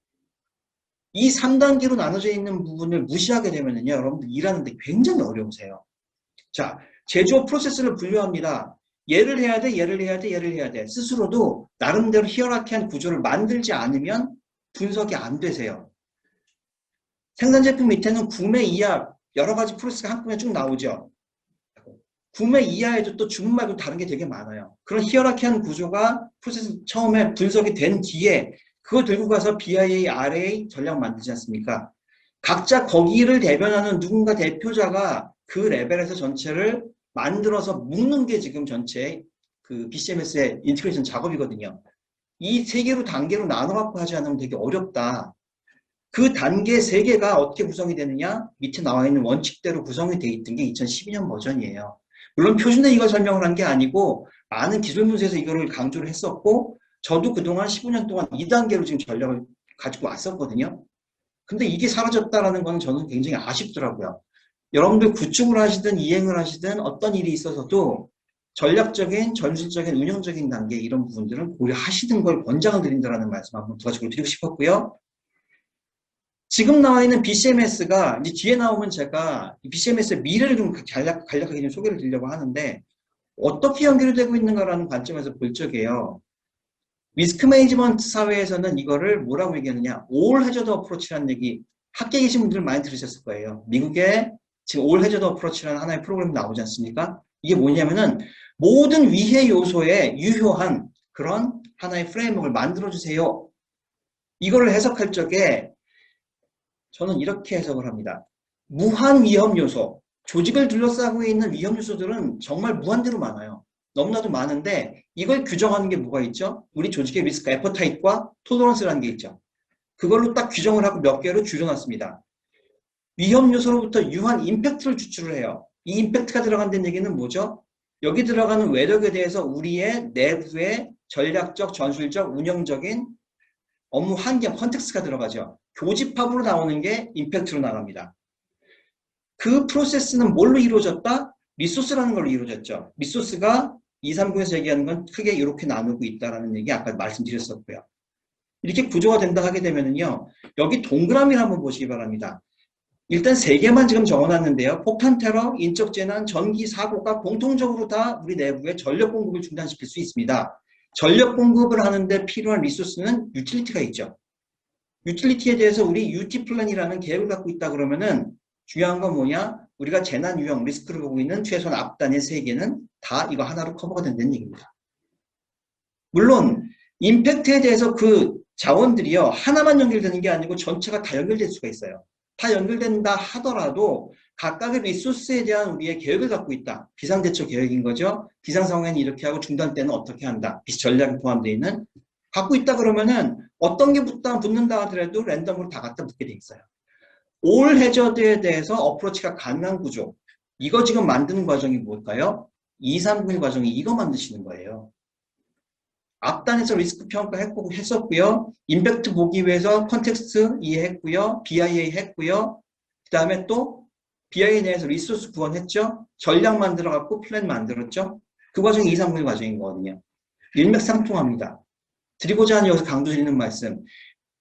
이 3단계로 나눠져 있는 부분을 무시하게 되면요, 여러분들 일하는데 굉장히 어려우세요. 자, 제조업 프로세스를 분류합니다. 얘를 해야 돼, 얘를 해야 돼, 얘를 해야 돼. 스스로도 나름대로 히어라키한 구조를 만들지 않으면 분석이 안 되세요. 생산 제품 밑에는 구매 이하 여러 가지 프로세스가 한꺼번에 쭉 나오죠. 구매 이하에도 또 주문 말고 다른 게 되게 많아요. 그런 히어라키한 구조가 프로세스 처음에 분석이 된 뒤에 그거 들고 가서 BIA, RA 전략 만들지 않습니까? 각자 거기를 대변하는 누군가 대표자가 그 레벨에서 전체를 만들어서 묶는 게 지금 전체 그 BCMS의 인티그레이션 작업이거든요. 이 세 개로 단계로 나눠갖고 하지 않으면 되게 어렵다. 그 단계 세 개가 어떻게 구성이 되느냐? 밑에 나와 있는 원칙대로 구성이 돼 있던 게 2012년 버전이에요. 물론 표준에 이걸 설명을 한 게 아니고 많은 기술 문서에서 이거를 강조를 했었고 저도 그동안 15년 동안 2단계로 지금 전략을 가지고 왔었거든요. 근데 이게 사라졌다라는 건 저는 굉장히 아쉽더라고요. 여러분들 구축을 하시든 이행을 하시든 어떤 일이 있어서도 전략적인, 전술적인, 운영적인 단계 이런 부분들은 고려하시는 걸 권장을 드린다는 말씀 한번 부가적으로 드리고 싶었고요. 지금 나와 있는 BCMS가 이제 뒤에 나오면 제가 BCMS의 미래를 좀 간략하게 좀 소개를 드리려고 하는데 어떻게 연결되고 있는가라는 관점에서 볼 적이에요. 리스크 매니지먼트 사회에서는 이거를 뭐라고 얘기하느냐, 올 해저드 어프로치라는 얘기 학계에 계신 분들 많이 들으셨을 거예요. 미국에 지금 올 해저드 어프로치라는 하나의 프로그램이 나오지 않습니까? 이게 뭐냐면은 모든 위해 요소에 유효한 그런 하나의 프레임워크를 만들어주세요. 이거를 해석할 적에 저는 이렇게 해석을 합니다. 무한 위험 요소, 조직을 둘러싸고 있는 위험 요소들은 정말 무한대로 많아요. 너무나도 많은데 이걸 규정하는 게 뭐가 있죠? 우리 조직의 리스크 애퍼타이트와 토너런스라는 게 있죠. 그걸로 딱 규정을 하고 몇 개로 줄여놨습니다. 위험 요소로부터 유한 임팩트를 추출을 해요. 이 임팩트가 들어간다는 얘기는 뭐죠? 여기 들어가는 외력에 대해서 우리의 내부의 전략적, 전술적, 운영적인 업무 환경, 컨텍스트가 들어가죠. 교집합으로 나오는 게 임팩트로 나갑니다. 그 프로세스는 뭘로 이루어졌다? 리소스라는 걸로 이루어졌죠. 리소스가 239에서 얘기하는 건 크게 이렇게 나누고 있다는 얘기 아까 말씀드렸었고요. 이렇게 구조가 된다 하게 되면은요, 여기 동그라미를 한번 보시기 바랍니다. 일단 3개만 지금 적어놨는데요. 폭탄 테러, 인적 재난, 전기 사고가 공통적으로 다 우리 내부의 전력 공급을 중단시킬 수 있습니다. 전력 공급을 하는데 필요한 리소스는 유틸리티가 있죠. 유틸리티에 대해서 우리 UT 플랜이라는 계획을 갖고 있다 그러면은 중요한 건 뭐냐? 우리가 재난 유형 리스크를 보고 있는 최소한 앞단의 3개는 다 이거 하나로 커버가 된다는 얘기입니다. 물론 임팩트에 대해서 그 자원들이요, 하나만 연결되는 게 아니고 전체가 다 연결될 수가 있어요. 다 연결된다 하더라도 각각의 리소스에 대한 우리의 계획을 갖고 있다. 비상대처 계획인 거죠. 비상 상황에는 이렇게 하고 중단 때는 어떻게 한다. 전략이 포함되어 있는 갖고 있다 그러면은 어떤 게 붙는다 하더라도 랜덤으로 다 갖다 붙게 돼 있어요. 올 해저드에 대해서 어프로치가 가능한 구조. 이거 지금 만드는 과정이 뭘까요? 239 과정이 이거 만드시는 거예요. 앞단에서 리스크 평가 했었고요. 임팩트 보기 위해서 컨텍스트 이해했고요. BIA 했고요. 그 다음에 또 BIA 내에서 리소스 구원했죠. 전략 만들어갖고 플랜 만들었죠. 그 과정이 239 과정인 거거든요. 일맥상통합니다. 드리고자 하는 여기서 강조드리는 말씀.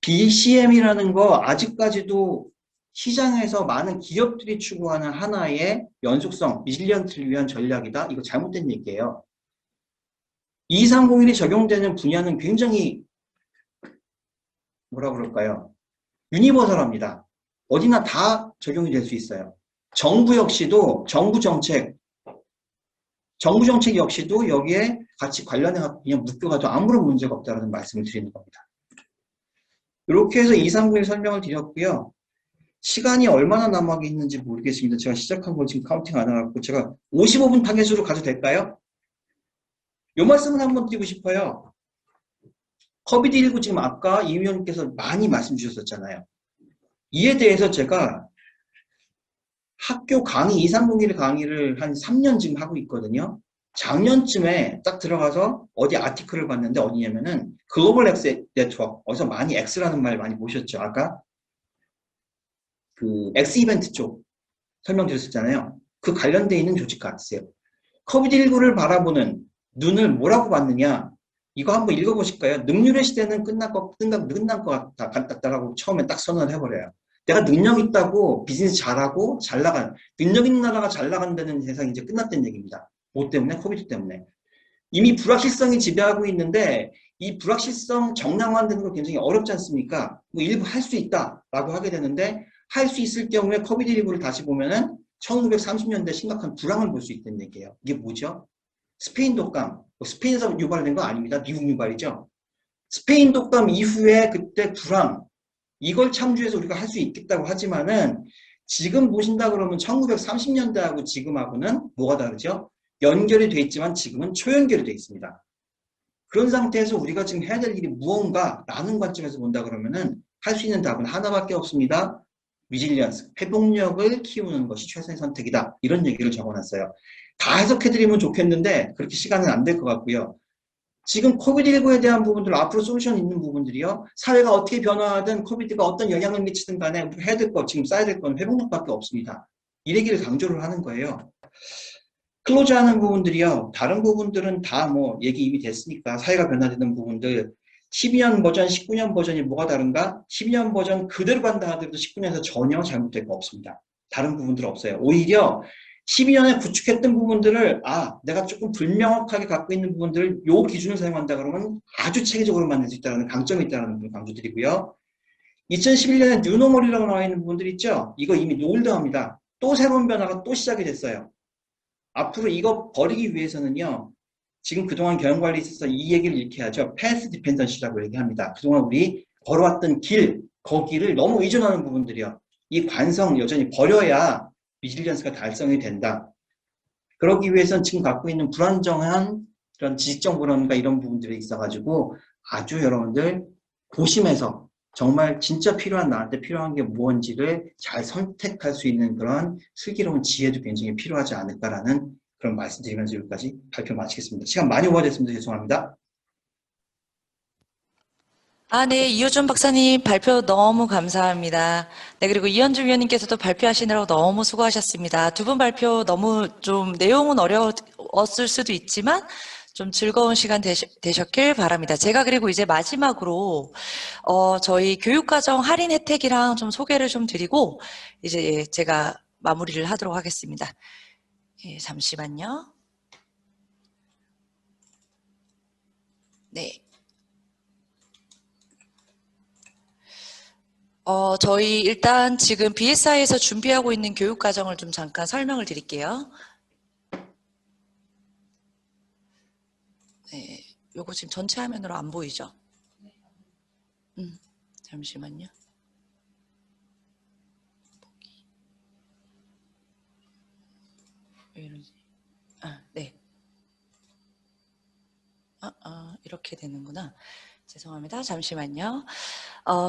BCM이라는 거 아직까지도 시장에서 많은 기업들이 추구하는 하나의 연속성, 리질리언트를 위한 전략이다. 이거 잘못된 얘기예요. 2301이 적용되는 분야는 굉장히 뭐라 그럴까요? 유니버설합니다. 어디나 다 적용이 될 수 있어요. 정부 역시도 정부 정책 역시도 여기에 같이 관련해 갖고 그냥 묶여가도 아무런 문제가 없다는 말씀을 드리는 겁니다. 이렇게 해서 2301 설명을 드렸고요. 시간이 얼마나 남아 있는지 모르겠습니다. 제가 시작한 걸 지금 카운팅 안 해갖고 제가 55분 타겟으로 가도 될까요? 이 말씀을 한번 드리고 싶어요. 코비드19 지금 아까 이 위원님께서 많이 말씀 주셨었잖아요. 이에 대해서 제가 학교 강의, 2301 강의를 한 3년 지금 하고 있거든요. 작년쯤에 딱 들어가서 어디 아티클을 봤는데 어디냐면은 글로벌 X 네트워크, 어디서 많이 X라는 말 많이 보셨죠? 아까 그 X 이벤트 쪽 설명드렸었잖아요. 그 관련되어 있는 조직 같으세요. 코비드19를 바라보는 눈을 뭐라고 봤느냐? 이거 한번 읽어보실까요? 능률의 시대는 끝난 것 같다라고 처음에 딱 선언을 해버려요. 내가 능력 있다고 비즈니스 잘하고 잘 나간, 능력 있는 나라가 잘 나간다는 세상이 이제 끝났다는 얘기입니다. 뭐 때문에? 코비드 때문에. 이미 불확실성이 지배하고 있는데 이 불확실성 정량화되는 건 굉장히 어렵지 않습니까? 뭐 일부 할 수 있다라고 하게 되는데 할 수 있을 경우에 코비드19를 다시 보면은 1930년대 심각한 불황을 볼 수 있다는 얘기예요. 이게 뭐죠? 스페인 독감, 스페인에서 유발된 거 아닙니다. 미국 유발이죠. 스페인 독감 이후에 그때 불황, 이걸 참조해서 우리가 할 수 있겠다고 하지만은 지금 보신다 그러면 1930년대하고 지금하고는 뭐가 다르죠? 연결이 돼 있지만 지금은 초연결이 돼 있습니다. 그런 상태에서 우리가 지금 해야 될 일이 무언가라는 관점에서 본다 그러면은 할 수 있는 답은 하나밖에 없습니다. 리질리언스, 회복력을 키우는 것이 최선의 선택이다. 이런 얘기를 적어놨어요. 다 해석해드리면 좋겠는데 그렇게 시간은 안 될 것 같고요. 지금 코비드19에 대한 부분들, 앞으로 솔루션 있는 부분들이요. 사회가 어떻게 변화하든 코비드가 어떤 영향을 미치든 간에 우리가 해야 될 거, 지금 써야 될 건 회복력밖에 없습니다. 이 얘기를 강조를 하는 거예요. 클로즈하는 부분들이요. 다른 부분들은 다 뭐 얘기 이미 됐으니까 사회가 변화되는 부분들 12년 버전, 19년 버전이 뭐가 다른가? 12년 버전 그대로 간다 하더라도 19년에서 전혀 잘못될 거 없습니다. 다른 부분들 없어요. 오히려 12년에 구축했던 부분들을 내가 조금 불명확하게 갖고 있는 부분들을 요 기준을 사용한다 그러면 아주 체계적으로 만들 수 있다는 강점이 있다는 부분 강조드리고요. 2011년에 뉴노멀이라고 나와 있는 부분들 있죠? 이거 이미 노을드합니다. 또 새로운 변화가 또 시작이 됐어요. 앞으로 이거 버리기 위해서는요. 지금 그동안 경영관리에 있어서 이 얘기를 이렇게 하죠. 패스 디펜던시라고 얘기합니다. 그동안 우리 걸어왔던 길, 거기를 너무 의존하는 부분들이요. 이 관성 여전히 버려야 리질리언스가 달성이 된다. 그러기 위해서는 지금 갖고 있는 불안정한 그런 지식적 불안과 이런 부분들이 있어가지고 아주 여러분들 고심해서 정말 진짜 필요한 나한테 필요한 게 무언지를 잘 선택할 수 있는 그런 슬기로운 지혜도 굉장히 필요하지 않을까라는 그런 말씀드리면서 여기까지 발표 마치겠습니다. 시간 많이 오버됐습니다. 죄송합니다. 네, 이효준 박사님 발표 너무 감사합니다. 네, 그리고 이현주 위원님께서도 발표하시느라고 너무 수고하셨습니다. 두 분 발표 너무 좀 내용은 어려웠을 수도 있지만 좀 즐거운 시간 되셨길 바랍니다. 제가 그리고 이제 마지막으로 저희 교육과정 할인 혜택이랑 좀 소개를 좀 드리고 이제 제가 마무리를 하도록 하겠습니다. 예, 잠시만요. 네. 저희 일단 지금 BSI에서 준비하고 있는 교육과정을 좀 잠깐 설명을 드릴게요. 네, 요거 지금 전체 화면으로 안 보이죠? 잠시만요. 왜 이러지? 네. 이렇게 되는구나. 죄송합니다. 잠시만요.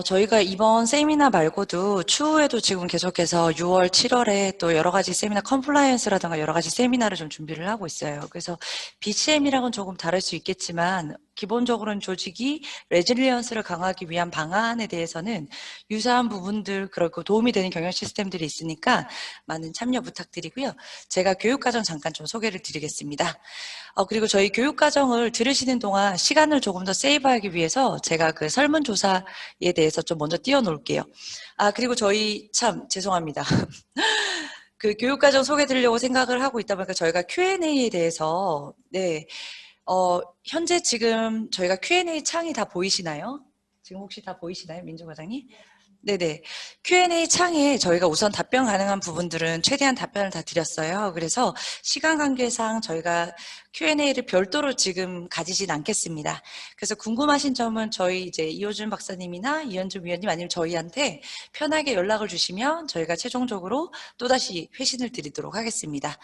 저희가 이번 세미나 말고도 추후에도 지금 계속해서 6월, 7월에 또 여러 가지 세미나 컴플라이언스라든가 여러 가지 세미나를 좀 준비를 하고 있어요. 그래서 BCM이랑은 조금 다를 수 있겠지만 기본적으로는 조직이 레질리언스를 강화하기 위한 방안에 대해서는 유사한 부분들 그리고 도움이 되는 경영 시스템들이 있으니까 많은 참여 부탁드리고요. 제가 교육과정 잠깐 좀 소개를 드리겠습니다. 그리고 저희 교육과정을 들으시는 동안 시간을 조금 더 세이브하기 위해서 제가 그 설문조사에 대해서 좀 먼저 띄워놓을게요. 그리고 저희 참 죄송합니다. 그 교육과정 소개 드리려고 생각을 하고 있다 보니까 저희가 Q&A에 대해서 네, 현재 지금 저희가 Q&A 창이 다 보이시나요? 지금 혹시 다 보이시나요? 민주 과장님? 네네. Q&A 창에 저희가 우선 답변 가능한 부분들은 최대한 답변을 다 드렸어요. 그래서 시간 관계상 저희가 Q&A를 별도로 지금 가지진 않겠습니다. 그래서 궁금하신 점은 저희 이제 이호준 박사님이나 이현주 위원님 아니면 저희한테 편하게 연락을 주시면 저희가 최종적으로 또다시 회신을 드리도록 하겠습니다.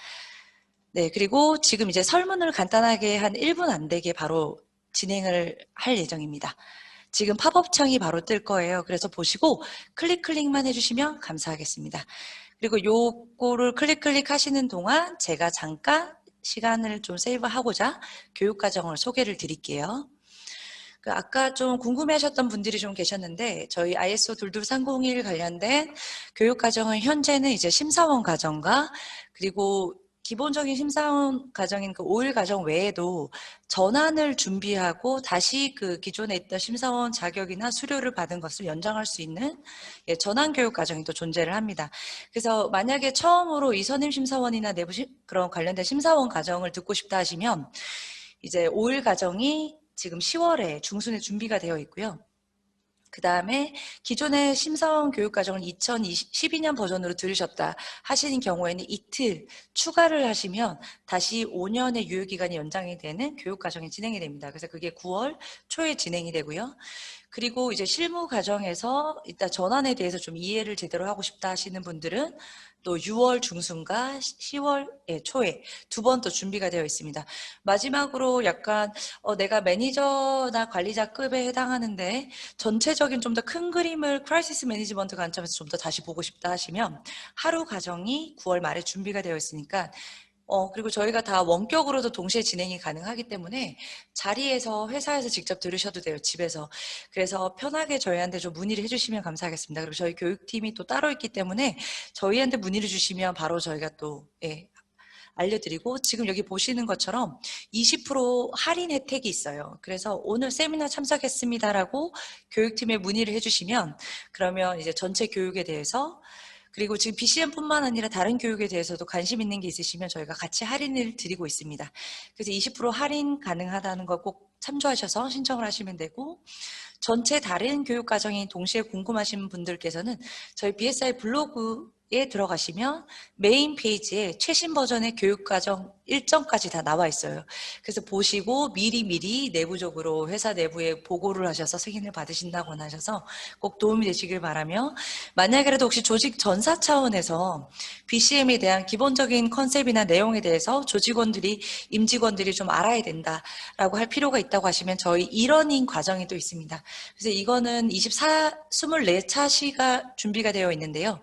네, 그리고 지금 이제 설문을 간단하게 한 1분 안 되게 바로 진행을 할 예정입니다. 지금 팝업 창이 바로 뜰 거예요. 그래서 보시고 클릭만 해주시면 감사하겠습니다. 그리고 요거를 클릭 하시는 동안 제가 잠깐 시간을 좀 세이브하고자 교육과정을 소개를 드릴게요. 아까 좀 궁금해하셨던 분들이 좀 계셨는데 저희 ISO 22301 관련된 교육과정은 현재는 이제 심사원 과정과 그리고 기본적인 심사원 과정인 그 5일 과정 외에도 전환을 준비하고 다시 그 기존에 있던 심사원 자격이나 수료를 받은 것을 연장할 수 있는 전환 교육 과정이 또 존재를 합니다. 그래서 만약에 처음으로 이 선임 심사원이나 내부 그런 관련된 심사원 과정을 듣고 싶다 하시면 이제 5일 과정이 지금 10월에 중순에 준비가 되어 있고요. 그 다음에 기존의 심사원 교육과정을 2012년 버전으로 들으셨다 하시는 경우에는 이틀 추가를 하시면 다시 5년의 유효기간이 연장이 되는 교육과정이 진행이 됩니다. 그래서 그게 9월 초에 진행이 되고요. 그리고 이제 실무 과정에서 일단 전환에 대해서 좀 이해를 제대로 하고 싶다 하시는 분들은 또 6월 중순과 10월 초에 두 번 또 준비가 되어 있습니다. 마지막으로 약간 내가 매니저나 관리자급에 해당하는데 전체적인 좀 더 큰 그림을 크라이시스 매니지먼트 관점에서 좀 더 다시 보고 싶다 하시면 하루 과정이 9월 말에 준비가 되어 있으니까 그리고 저희가 다 원격으로도 동시에 진행이 가능하기 때문에 자리에서 회사에서 직접 들으셔도 돼요. 집에서. 그래서 편하게 저희한테 좀 문의를 해주시면 감사하겠습니다. 그리고 저희 교육팀이 또 따로 있기 때문에 저희한테 문의를 주시면 바로 저희가 또 알려드리고 지금 여기 보시는 것처럼 20% 할인 혜택이 있어요. 그래서 오늘 세미나 참석했습니다라고 교육팀에 문의를 해주시면 그러면 이제 전체 교육에 대해서 그리고 지금 BCM뿐만 아니라 다른 교육에 대해서도 관심 있는 게 있으시면 저희가 같이 할인을 드리고 있습니다. 그래서 20% 할인 가능하다는 거 꼭 참조하셔서 신청을 하시면 되고 전체 다른 교육 과정이 동시에 궁금하신 분들께서는 저희 BSI 블로그 에 들어가시면 메인 페이지에 최신 버전의 교육과정 일정까지 다 나와 있어요. 그래서 보시고 미리미리 내부적으로 회사 내부에 보고를 하셔서 승인을 받으신다거나 하셔서 꼭 도움이 되시길 바라며, 만약에라도 혹시 조직 전사 차원에서 BCM에 대한 기본적인 컨셉이나 내용에 대해서 조직원들이, 임직원들이 좀 알아야 된다라고 할 필요가 있다고 하시면 저희 이러닝 과정이 또 있습니다. 그래서 이거는 24차시가 준비가 되어 있는데요.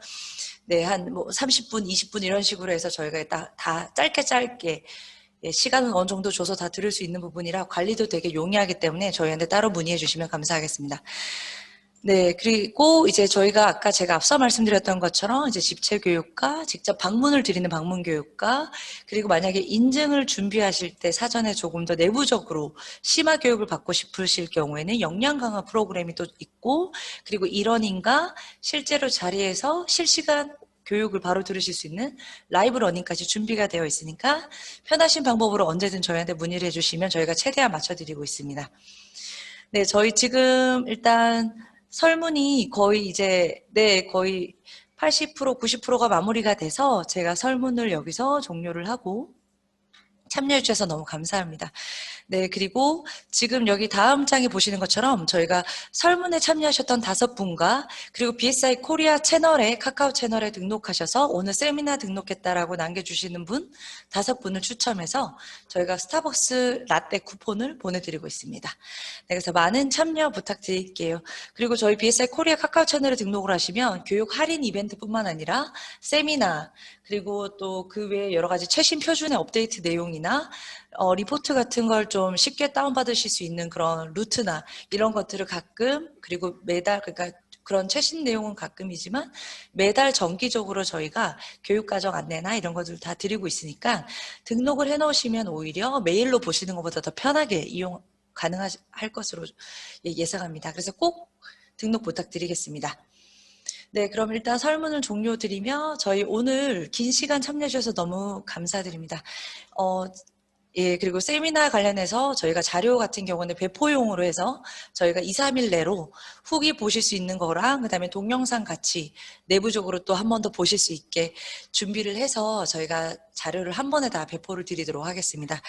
네, 한 뭐 30분, 20분 이런 식으로 해서 저희가 다 짧게 예, 시간은 어느 정도 줘서 다 들을 수 있는 부분이라 관리도 되게 용이하기 때문에 저희한테 따로 문의해 주시면 감사하겠습니다. 네, 그리고 이제 저희가 아까 제가 앞서 말씀드렸던 것처럼 이제 집체 교육과 직접 방문을 드리는 방문 교육과, 그리고 만약에 인증을 준비하실 때 사전에 조금 더 내부적으로 심화 교육을 받고 싶으실 경우에는 역량 강화 프로그램이 또 있고, 그리고 일원인가 실제로 자리에서 실시간 교육을 바로 들으실 수 있는 라이브 러닝까지 준비가 되어 있으니까 편하신 방법으로 언제든 저희한테 문의를 해주시면 저희가 최대한 맞춰드리고 있습니다. 네, 저희 지금 일단 설문이 거의 이제, 네, 거의 80%, 90%가 마무리가 돼서 제가 설문을 여기서 종료를 하고, 참여해 주셔서 너무 감사합니다. 네, 그리고 지금 여기 다음 장에 보시는 것처럼 저희가 설문에 참여하셨던 5분과 그리고 BSI 코리아 채널에, 카카오 채널에 등록하셔서 오늘 세미나 등록했다라고 남겨주시는 분 5분을 추첨해서 저희가 스타벅스 라떼 쿠폰을 보내드리고 있습니다. 네, 그래서 많은 참여 부탁드릴게요. 그리고 저희 BSI 코리아 카카오 채널에 등록을 하시면 교육 할인 이벤트뿐만 아니라 세미나, 그리고 또 그 외에 여러 가지 최신 표준의 업데이트 내용이나 리포트 같은 걸 좀 쉽게 다운받으실 수 있는 그런 루트나 이런 것들을 가끔, 그리고 매달, 그러니까 그런 최신 내용은 가끔이지만 매달 정기적으로 저희가 교육과정 안내나 이런 것들 다 드리고 있으니까 등록을 해놓으시면 오히려 메일로 보시는 것보다 더 편하게 이용 가능할 것으로 예상합니다. 그래서 꼭 등록 부탁드리겠습니다. 네, 그럼 일단 설문을 종료드리며 저희 오늘 긴 시간 참여해 주셔서 너무 감사드립니다. 예, 그리고 세미나 관련해서 저희가 자료 같은 경우는 배포용으로 해서 저희가 2, 3일 내로 후기 보실 수 있는 거랑 그다음에 동영상 같이 내부적으로 또 한 번 더 보실 수 있게 준비를 해서 저희가 자료를 한 번에 다 배포를 드리도록 하겠습니다.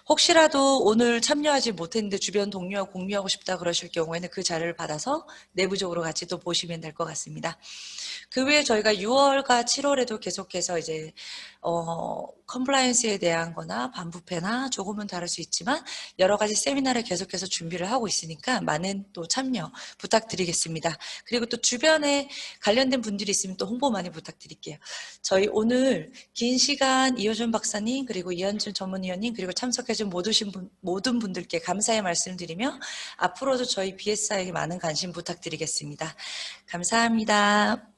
혹시라도 오늘 참여하지 못했는데 주변 동료와 공유하고 싶다 그러실 경우에는 그 자료를 받아서 내부적으로 같이 또 보시면 될 것 같습니다. 그 외에 저희가 6월과 7월에도 계속해서 이제 컴플라이언스에 대한 거나 반부패나 조금은 다를 수 있지만 여러 가지 세미나를 계속해서 준비를 하고 있으니까 많은 또 참여 부탁드리겠습니다. 그리고 또 주변에 관련된 분들이 있으면 또 홍보 많이 부탁드릴게요. 저희 오늘 긴 시간 이효준 박사님, 그리고 이현준 전문위원님, 그리고 참석해준 모든 분들께 감사의 말씀드리며 앞으로도 저희 BSI에게 많은 관심 부탁드리겠습니다. 감사합니다.